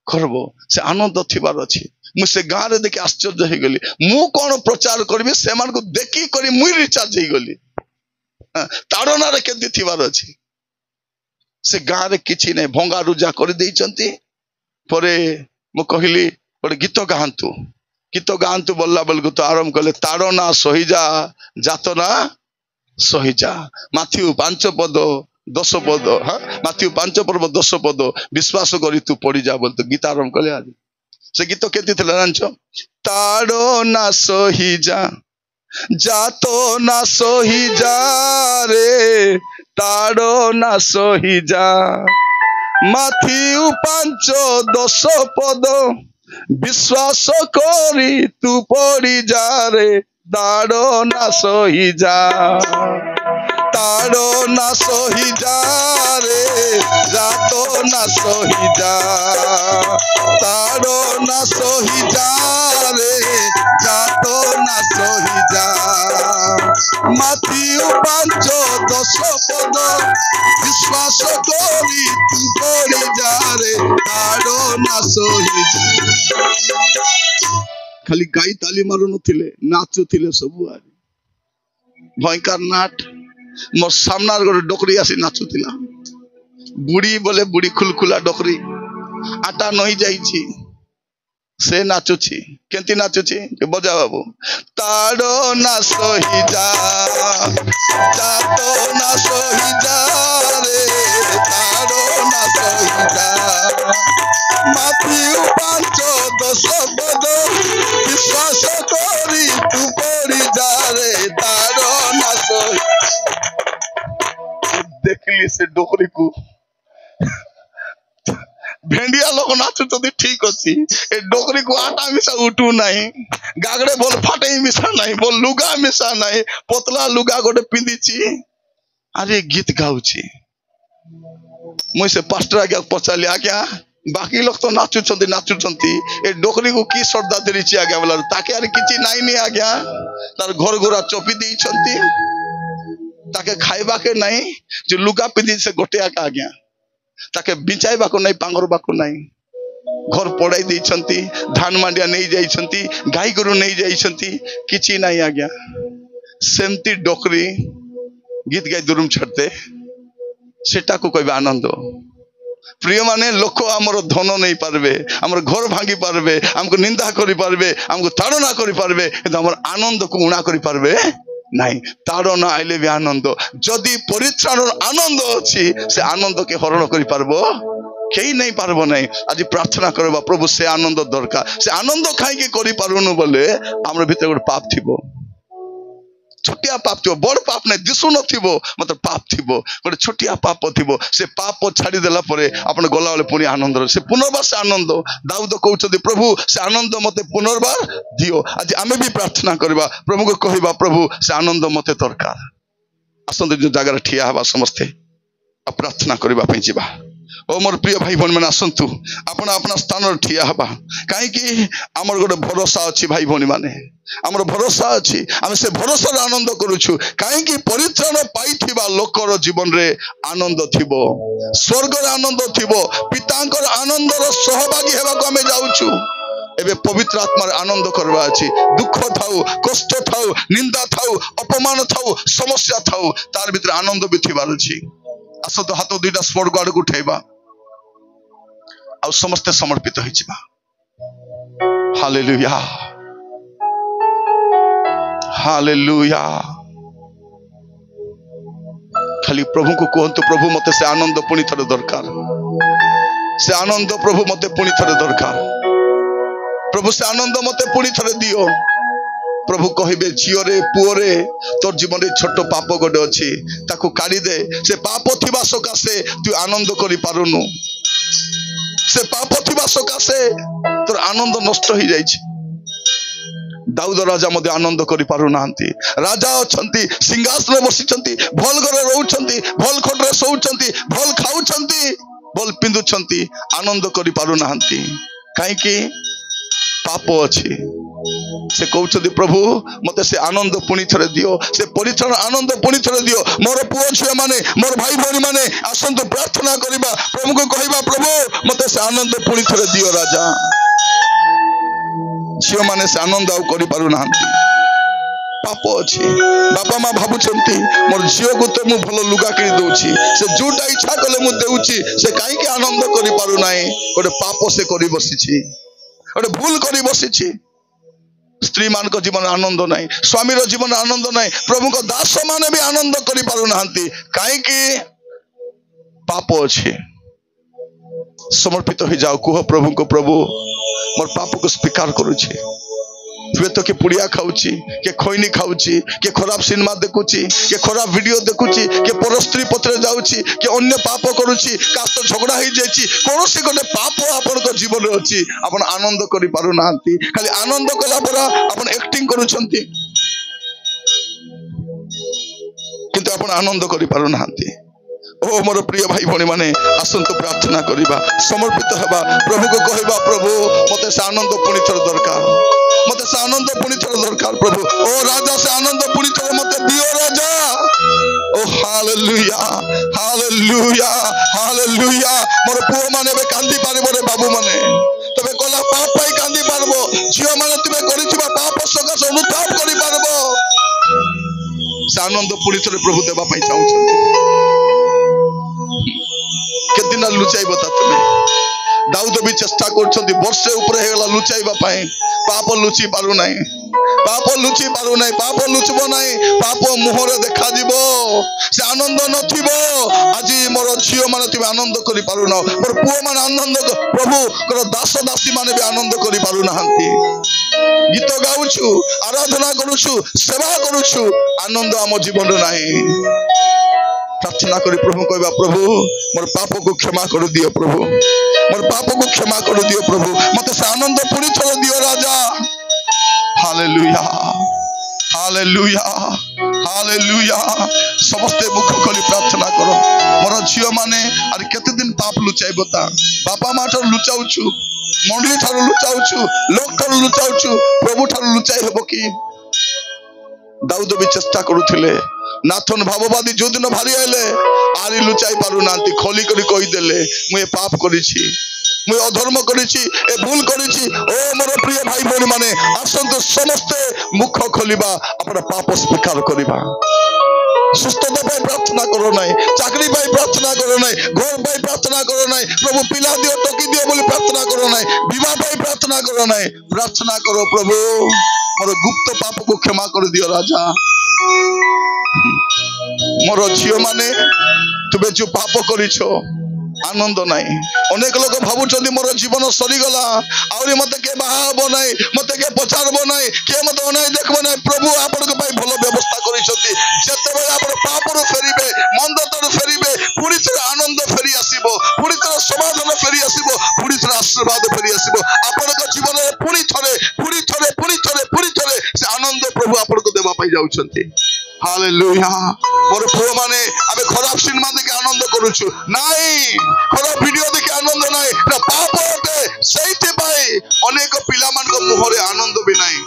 करबो से आनंद थिबार अछि मु से गाँ रे देखि आश्चर्य हो गली मु कोन प्रचार करबी से मान को देखि करी मु रिचार्ज हो गली ताड़ना रे केति थिबार अछि से गाँ रे किछि नै भंगा रुजा कर देइचंती परे मु कहली गोटे गीत गांतु बोलला बेलकू तो आरंभ कले ताड़ना सही जा जातना सही जा माथ्यू 5 पद 10 पद हाँ माथ्यू 5 पर्व 10 पद विश्वास करी तू पड़ी जा बोल तो गीत आरंभ कले आज से गीत केति थिला जानछो ताड़ना सही जा जातो ना सही जा रे ताड़ना सही जा माथ्यू 5 10 पद विश्वास करी तू पड़ी जा रे ताड़ना सही जा ताड़ना सही जा रे जातो ना सही जा ताड़ना सही जा रे जातो ना सही जा माथ्यू 5 10 पद विश्वास करी तू पड़ी जा रे ताड़ना सही खाली गाई ताली मारू नथिले नाचुथिले सब आरी भयंकर नाट मोर सामना गोटे डोकरी आसी नाचुथिला बुढ़ी बोले बुढ़ी खुलखुला डोकरी आटा नही जाइछि से नाचुछि केंती नाचुछि बजा बाबू ताड़ना सही जा जातो ना सही जा रे ताड़ना ସହିଯା ମାଥିଉ 5-10 ପଦ ବିଶ୍ୱାସ କରି ତୁ ପଡ଼ିଯାରେ ତାର ନାଶ। ଦେଖିଲି ସେ ଡୋକରୀକୁ भेंडिया लोग नाचुचंती ठीक अच्छी ए डोकरी को आटा मिसा उठू नहीं गागड़े बोल फाटे मिसा नहीं बोल लुगा मिसा नहीं पतला लुगा गोटे पिंधिची अरे गीत गाउची मुझे से पास्टर आज्ञा पचाली आज्ञा बाकी लोग तो नाचुचंती ए डोकरी को की श्रद्धा देरीची आज्ञा बोला ताके यार किछि नाई नहीं आज्ञा तार घर गोरा चोपी देइछंती ताके खाइबा के नहीं जो लुगा पिंधि से गोटे आज्ञा ताके बिचाइबा को नहीं पांगरबा को नहीं घर पड़ाई देइछंती धान मांडिया नहीं जाइछंती गाई गरु नहीं जाइछंती किछि नहीं आज्ञा सेमती डोकरी गीत गाई दुरुम छड़ते सेटा को कहबे आनंद। प्रिय माने लोक आमर धन नहीं पारबे आमर घर भांगी पारबे हमको निंदा करि पारबे हमको ताड़ना करि पारबे किंतु हमर आनंद को उणा करि पारबे नहीं। ताड़ना आइले भी आनंद जदि परित्राण आनंद अच्छी से आनंद के हरण करि पारबो कहीं नहीं पारबो नहीं। आज प्रार्थना करबा प्रभु से आनंद दरकार से आनंद खाई करि पारुनु बोले हमर भीतर गोटे पाप थिबो छोटिया पाप थी बड़ पाप नहीं दिशु नथिबो मतलब पाप थिबो गोटे छोटिया पाप थिबो से पाप छाड़ी देला परे आपण गला वाले पुनी आनंद से पुनर्बार से आनंद दाऊद कहउछथि प्रभु से आनंद मते पुनर्बार दियो। आज आमे भी प्रार्थना करबा प्रभु को कहबा प्रभु से आनंद मते दरकार आसंत जो जगह ठिया हवा समस्ते प्रार्थना करबा पई जिबा। ओ मोर प्रिय भाई भन मन आसंतु अपना अपना स्थान ठिया हवा काई कि हमर गोटे भरोसा अछि भाई भनी माने हमर भरोसा अछि हम से भरोसा आनंद करूछु काई कि परित्राण पाइथिबा लोकर जीवन रे आनंद थिबो स्वर्ग रे आनंद थिबो पितांकर आनंद रो सहभागी हेबा को हमें जाउछु। एबे पवित्र आत्मा रे आनंद करबा अछि दुख थाउ कष्ट थाउ निंदा थाउ अपमान थाउ समस्या थाउ तार भीतर आनंद भी थिबार अछि। आसो तो हाथ दुईटा स्वर्ग आड़ को उठेबा आ समस्ते समर्पित हो जिबा। हालेलुया हालेलुया खाली प्रभु को कहंतु प्रभु मते से आनंद पुनी थरे दरकार से आनंद प्रभु मते पुनी थरे दरकार प्रभु से आनंद मते पुनी थरे दियो। प्रभु कहबे झियो रे पुओ रे तोर जीवन रे छोट पाप गोटे अछि ताको काढी दे से पाप थिबा सकासे तू आनंद करि पारुनु से पाप थिबा सकासे तोर आनंद नष्ट हो जाय छी। दाऊद राजा मते आनंद करि पारु नांती राजा अछंती सिंहासन रे बसिचंती भल घरे रहउचंती भल खटरे सोउचंती भल खाउचंती भल पिंदुचंती आनंद करि पारु नांती काहे कि पाप अछि से कहउछथि प्रभु मते से आनंद पुनी थरे दियो से परित्राण आनंद पुनी थरे दियो। मोर पुओ छुआ माने मोर भाई भौणी माने आसंत प्रार्थना करिबा प्रभु को कहबा प्रभु मते से आनंद पुनी थरे दियो। राजा झियो माने से आनंद आउ करि पारु नांती पाप अछि बापा माँ भाबुचंती मोर झियो को तो मु भलो लुगा किनि दउछि से जोटा इच्छा कले मु देउछि से काई के आनंद करि पारु नाही गोटे पाप से करि बसिछि गोटे भूल करि बसिछि। स्त्री मान को जीवन आनंद नहीं स्वामी रो जीवन आनंद नहीं प्रभु को दास माने भी आनंद करि पारु नांती काई कि पाप अछि। समर्पित हो जाओ कुह प्रभु को प्रभु मोर पाप को स्वीकार करूछि तो के पुड़िया खाऊची के खैनी खाऊची के खराब सिनेमा देखुची के खराब वीडियो देखुची के पर स्त्री पत्र जाऊची के अन्य पाप करूची कास्त झगड़ा हो जायची कोनोसी गोटे पाप आपन को जीवन रे अछि आपन आनंद करि पारु नांती खाली आनंद कला पर आपन एक्टिंग करूछंती किंतु आपन आनंद करि पारु नांती। ओ मोर प्रिय भाई भणी माने आसंत प्रार्थना करिबा समर्पित हेबा प्रभु को कहबा प्रभु मते से आनंद पुनी थर दरकार मते से आनंद पुनी थर दरकार प्रभु ओ राजा से आनंद पुनी थर मते दियो राजा। ओ हालेलुया हालेलुया हालेलुया मोर पुओ माने बे कांदी पारिबो रे बाबू माने तबे कोला पाप पाई कांदी पारबो झियो माने तुमे करिथिबा पाप सकाश अनुताप करि पारबो से आनंद पुनी थर प्रभु देबा पई चाहउछन केदिन लुचाइब ता तुमे दाऊद भी चेष्टा करछंती वर्षे ऊपर हेगला लुचाइबा पाए पाप लुचि पारु नाही, पाप लुचि पारु नाही, पाप लुचबो नाही, पाप मुहरे देखा दिबो, से आनंद नथिबो। आज मोर झियो माने तुम आनंद करि पारु न, मोर पुओ माने आनंद, प्रभु कर दास दासी माने भी आनंद करि पारु नाहंती। गीत गाउछु, आराधना करूछु, सेवा करूछु, आनंद आम जीवन नाही। प्रार्थना करी प्रभु कहबा, प्रभु मोर पाप को क्षमा कर दियो, प्रभु मोर पाप को क्षमा कर दियो, प्रभु मते से आनंद पुरी थोर दियो राजा। Hallelujah, hallelujah, hallelujah. समस्ते मुख खोली प्रार्थना करो। मोर झियो माने आर केते दिन पाप लुचाइबो ता, बापा मा ठार लुचाउछु, मंडली ठार लुचाउछु, लोक ठार लुचाउछु, प्रभु ठार लुचाइ हेबो कि? दाऊद भी चेष्टा करुथिले, नाथन भाववादी जो दिन भारी आइले आरी लुचाई पारु नांती, खोली करी कहि देले मुए पाप करिछि, मुए अधर्म करिछि, ए भूल करिछि। ओ मोर प्रिय भाई बहन माने आसंतु समस्ते मुख खोलिबा, अपन पाप स्वीकार करिबा। सुस्थता पाई प्रार्थना करो नाही, चाकरी पाई प्रार्थना करो नाही, घर पाई प्रार्थना करो नाही, प्रभु पिला दियो टकी दियो बोली प्रार्थना करो नाही, विवाह पाई प्रार्थना करो नाही, प्रार्थना करो प्रभु मोर गुप्त पाप को क्षमा कर दियो राजा। मोर झियो माने तुबे जो पाप करिछो आनंद नाही। अनेक लोग भाबुचंदी मोर जीवन सरी गला, आउरी मते के बाहाबो नाही, मते के पचारबो नाही, के मते अनाय देखबो नाही। प्रभु आपन को पाई भलो व्यवस्था करिसंती। जते बेला आपन पापरो फेरिबे, मंदतर फेरिबे, पुरी तरह आनंद फेरी आसीबो, पुरी तरह समाधान फेरी आसीबो, पुरी तरह आशीर्वाद फेरी आसीबो। आपन को जीवन रे पुरी थरे पुरी थरे पुरी थरे पुरी थरे से आनंद प्रभु आपन को देबा पाई जाउछंती। हालेलुया। मोर पुओ माने आबे खराब सिनेमा देखि आनंद करूछु नाही, खराब वीडियो देखि आनंद नाही, ना पाप होते सहिते पाए। अनेक पिला मान को मुहरे आनंद भी नाही।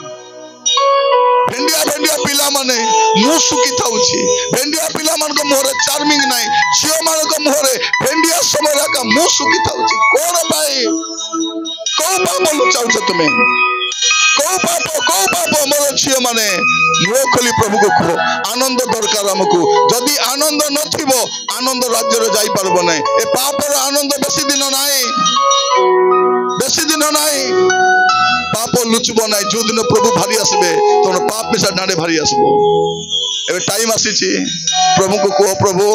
भेंडिया भेंडिया पिला माने मुह सुखी थाउछि, भेंडिया पिला मान को मुहरे चार्मिंग नाही, झियो मान को मुहरे भेंडिया समरा का मुह सुखी थाउछि। कोन पाए को पाप लुचाउछ तुमे, को पाप मोर झियो माने मुह खोली प्रभु को कहो। आनंद दरकार हमकु, जदि आनंद नथिबो आनंद राज्य रे जाई परबो नै। ए पापर आनंद बेसी दिन नाही, बेसी दिन नाही। पाप लुचबो नाही, जो दिन प्रभु भारी आसबे तोर पाप मिसा डांडे भारी आसबो। एबे टाइम आसीछि, प्रभु को कहो, प्रभु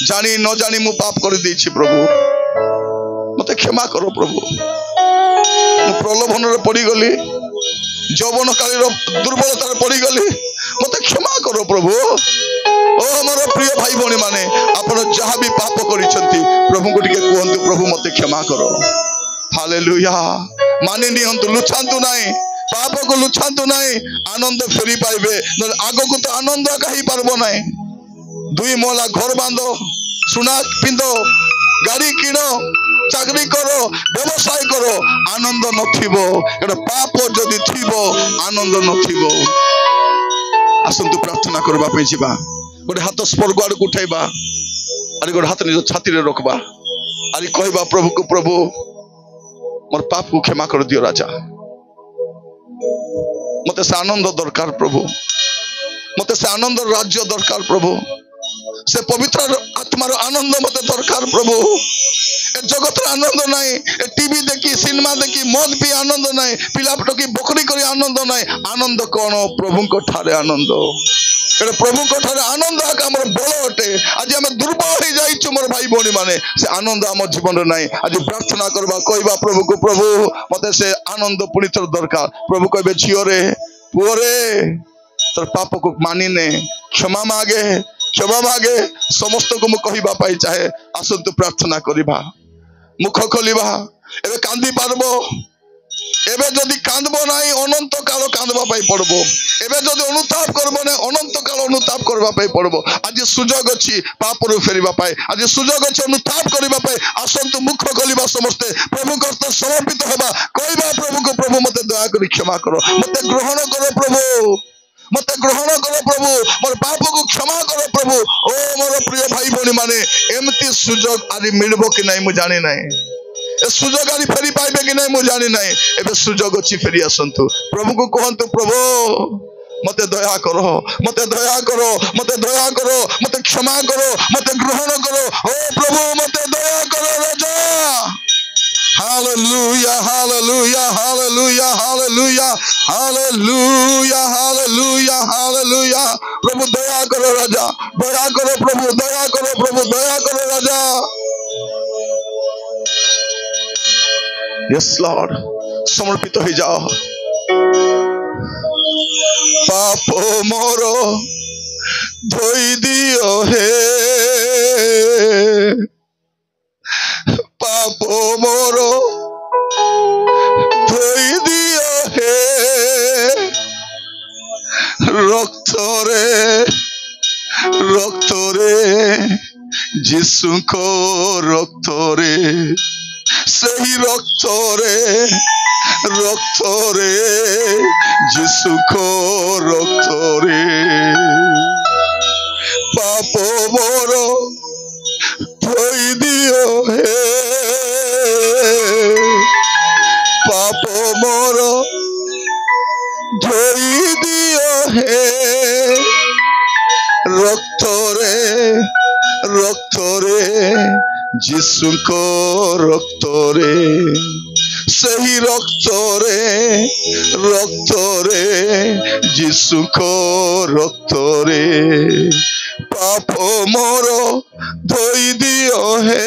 जानी न जानी मु पाप कर देछि, प्रभु मते क्षमा करो। प्रभु मु प्रलोभन रे पड़ी गली, जौवन काली दुर्बलता रे पड़ी गली, मते क्षमा करो प्रभु। ओ मोर प्रिय भाई भौणी माने आपण जहाँ भी पाप करिसंती प्रभु को टिके कहंतु, प्रभु मते क्षमा करो। हालेलुया। मानि नियंतु, लुचांतु नाही, पाप को लुचांतु नाही, आनंद फेरी पाइबे। न आगो को तो आनंद कहि पारबो नाही। दुई मोला घर बांधो, सुना पिंदो, गाड़ी किनो, चाकरी करो, व्यवसाय करो, आनंद नथिबो। एटा पाप जदि थिबो आनंद नथिबो। आसंतु प्रार्थना करबा पे जिबा। गोटे हाथ स्वर्ग आड़ को उठाइबा, अरे गोटे हाथ निज छाती रे रखबा, अरे कहबा प्रभु को, प्रभु मोर पाप को क्षमा कर दियो राजा। मते से आनंद दरकार प्रभु, मते से आनंद राज्य दरकार प्रभु, से पवित्र आत्मार आनंद मते दरकार प्रभु। ए जगत आनंद नाही, ए टीवी देखी सिनेमा देखी मद पी आनंद नाही, पिला टकी बकरी करी आनंद नाही। आनंद कौन? प्रभु को ठारे आनंद। एटा प्रभु को ठारे आनंद आमर बल अटे। आज आम दुर्बल हो जाइछु मोर भाई भौणी माने, से आनंद आम जीवन नाही। आज प्रार्थना करबा, कहबा प्रभु को, प्रभु मते से आनंद पुणी थोर दरकार। प्रभु कहबे, झियो रे पुओ रे तोर पाप को मानिने क्षमा मागे, क्षमा मागे। समस्त को मु कहबा पाई चाहे। आसंतु प्रार्थना करिबा, मुख खोलिबा। एबे कांदी पारबो, एबे जदि कांदबो नाही अनंत काल कांदबा पाई पड़बो। एबे जदि अनुताप करबो नै अनंत काल अनुताप करबा पाई पड़बो। आज सुजोग अछि पापरु फेरिबा पाई, आज सुजोग अछि अनुताप करिबा पाई। आसंतु मुख खोलिबा, समस्ते प्रभु करते समर्पित होबा। कहबा प्रभु को, प्रभु मते दया करी क्षमा करो, मते ग्रहण करो प्रभु, मते ग्रहण करो प्रभु, मोर पाप को क्षमा करो प्रभु। ओ मोर प्रिय भाई भौणी माने, एमती सुजोग आदि मिलबो कि नाही मु जानि नाही। ए सुजोग आदि फेरी पाइबे कि नाही मु जानि नाही। एबे सुजोग अछि, फेरी आसंतु प्रभु को कहंतु, प्रभु मते दया करो, मते दया करो, मते दया करो, मते क्षमा करो, मते ग्रहण करो। ओ प्रभु मते दया करो राजा। Hallelujah, hallelujah, hallelujah, hallelujah, hallelujah, hallelujah, hallelujah. प्रभु दया करो राजा, दया करो प्रभु, दया करो प्रभु, दया करो राजा. Yes Lord, समर्पित हो जाओ. पापो मोरो धोई दियो हे, पापो मोरो धोई दियो हे, रक्तरे जिसु को रक्तरे, सही रक्तरे जिसु को रक्तरे, पापो मोरो धोई दियो हे, पापो मोरो धोई दियो हे, रक्तरे जिसु को रक्तरे, सही रक्तरे जिसु को रक्तरे, पापो मोरो धोई दियो हे,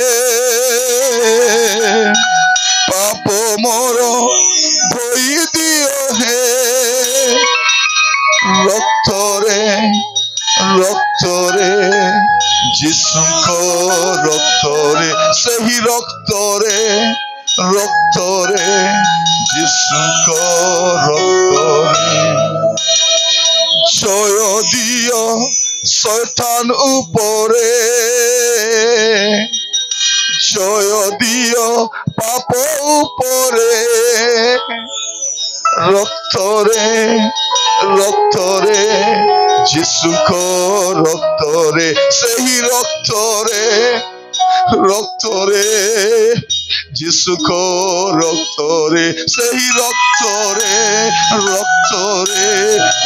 पापो मोरो धोई दियो हे, रक्तरे जिसु को रक्तरे, सही रक्तरे जिसु को रक्तरे, जय दियो शैतान उपरे, जय दियो पाप उपरे, रक्तरे जिसु को रक्तरे, सही रक्तरे जिसु को रक्तरे, सही रक्तरे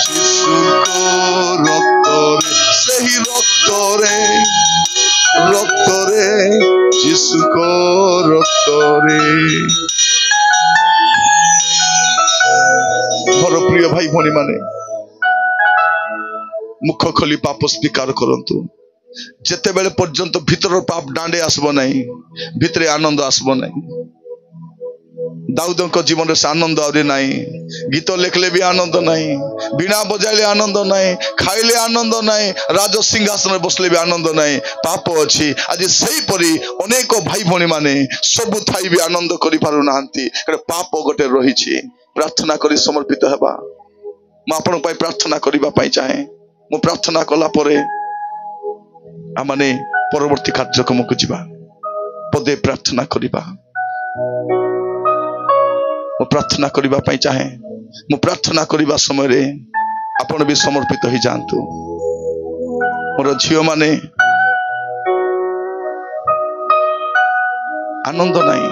जिसु को रक्तरे, सही रक्तरे जिसु को रक्तरे. मोर प्रिय भाई भौणी माने मुख खोली पाप स्वीकार करंतु. जेते बेले पर्यंत भीतर पाप डांडे आसबो नहीं, भितरे आनंद आसबो नहीं. दाऊद जीवन में आनंद आउरी नहीं, गीत लिखले भी आनंद नहीं, बीणा बजाइले आनंद नहीं, खाइले आनंद नहीं, राज सिंहासन बसले भी आनंद नहीं. पाप अच्छी आज सही परी अनेक भाई भौणी माने सबु थाई भी आनंद करि पारु नाहंती. पाप गोटे रही. प्रार्थना करी समर्पित हेबा. मु आपन पई प्रार्थना करिबा पई चाहे. मु प्रार्थना कला परे आमाने परवर्ती कार्यक्रम को जीवा. पदे प्रार्थना करिबा. मु प्रार्थना करिबा पई चाहे. मु प्रार्थना करिबा समय रे आपन भी समर्पित हो जांतु. मोर झियो माने आनंद नहीं.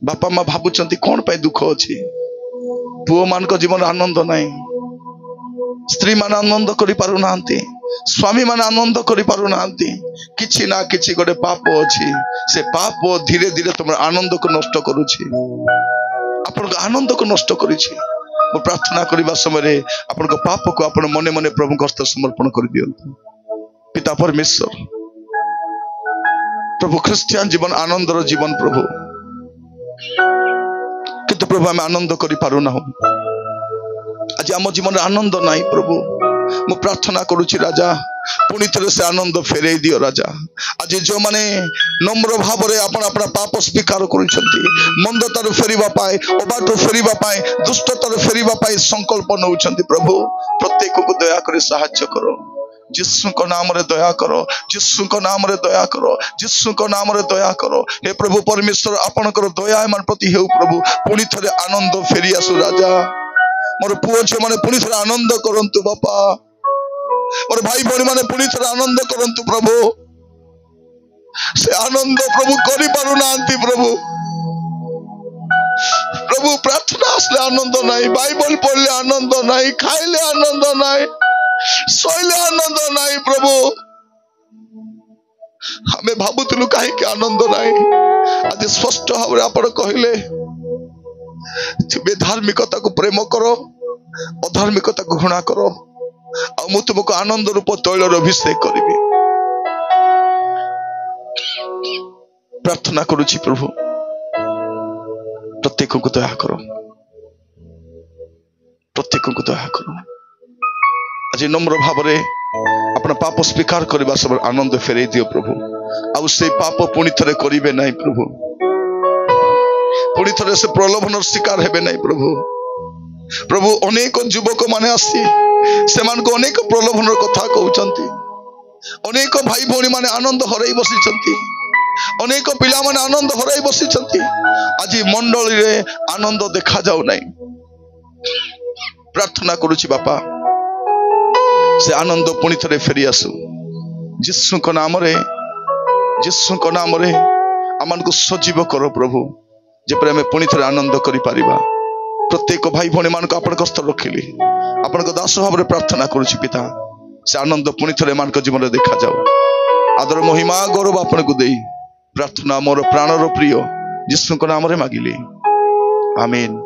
बापा माँ भावुंट कौन पाई दुख अच्छी. पुओ मान जीवन आनंद नहीं. स्त्री मान आनंद करि पारु नाहंती. स्वामी मान आनंद करि पारु नाहंती. किछि ना किछि गोटे पाप अच्छी. से पाप धीरे धीरे तुम आनंद को नष्ट करुछि. आपन आनंद को नष्ट करिछि. मो प्रार्थना करबा समय रे आपन पाप को आपन मने मने प्रभु को हस्त समर्पण कर दियंतु. पिता परमेश्वर प्रभु क्रिश्चियन जीवन आनंदर जीवन प्रभु, किंतु प्रभु आम आनंद करि पारु ना. आज आम जीवन आनंद नहीं प्रभु. मु प्रार्थना करुछि राजा पुणी थे से आनंद फेरे दियो राजा. आज जो माने नम्र भाव रे अपन अपना पाप स्वीकार करुछंती, मंदतार फेरिबा पाए, अबाट फेरिबा पाए, दुष्टतार फेरिबा पाए संकल्प नउछंती प्रभु प्रत्येक को दया करे सहायता करो. जिसु को नाम रे दया करो, जिसु को नाम रे दया करो, जिसु को नाम रे दया करो. हे प्रभु परमेश्वर आपन करो दया मन प्रति हेउ प्रभु. पुणी थे आनंद फेरी आसु राजा. मोर पुओ झियो माने पुणी थे आनंद करंतु बापा. मोर भाई भौणी माने पुणी थे आनंद करंतु प्रभु. से आनंद प्रभु करि पारु नांती प्रभु. प्रभु प्रार्थना आसले आनंद नहीं, बाइबल पढ़ले आनंद नहीं, खाइले आनंद नहीं, सोइले आनंद नहीं प्रभु. आमे भाबुतलु काहे के आनंद नाही आज स्पष्ट भाव आपण कहले धार्मिकता को प्रेम करो अधार्मिकता को घृणा करो आ मु तुमको आनंद रूप तैलर अभिषेक करिबी। प्रार्थना करुछि प्रभु प्रत्येक को दया करो, प्रत्येक को दया करो। आज नम्र भाव रे अपना पाप स्वीकार करबा सब आनंद फेरे दियो प्रभु। आ से पाप पुणी थरे करिवे नाही प्रभु, पुणी थरे से प्रलोभन शिकार हेबे नाही प्रभु। प्रभु अनेक युवक माने आसी से मान को अनेक प्रलोभन कथा कहउचंती, अनेक भाई भौणी माने आनंद हरई बसिचंती, अनेक पिला माने आनंद हरई बसिचंती। आज मंडली रे आनंद देखा जाऊ नाही। प्रार्थना करुछि बापा से आनंद पुणी थरे फेरी आसु यीशु को नाम रे, यीशु को नाम रे आमान को सजीव करो प्रभु, जेपरे हमें पुणी थरे आनंद करि परिबा। प्रत्येक भाई भौणी मान को आपण को स्तर रखिली आपण को दास भाव रे प्रार्थना करुछि पिता से आनंद पुणी थरे मान को जीवन रे देखा जाऊ। आदर महिमा गौरव आपण को देई प्रार्थना मोर प्राणर प्रिय यीशु को नाम रे मागिली, आमीन।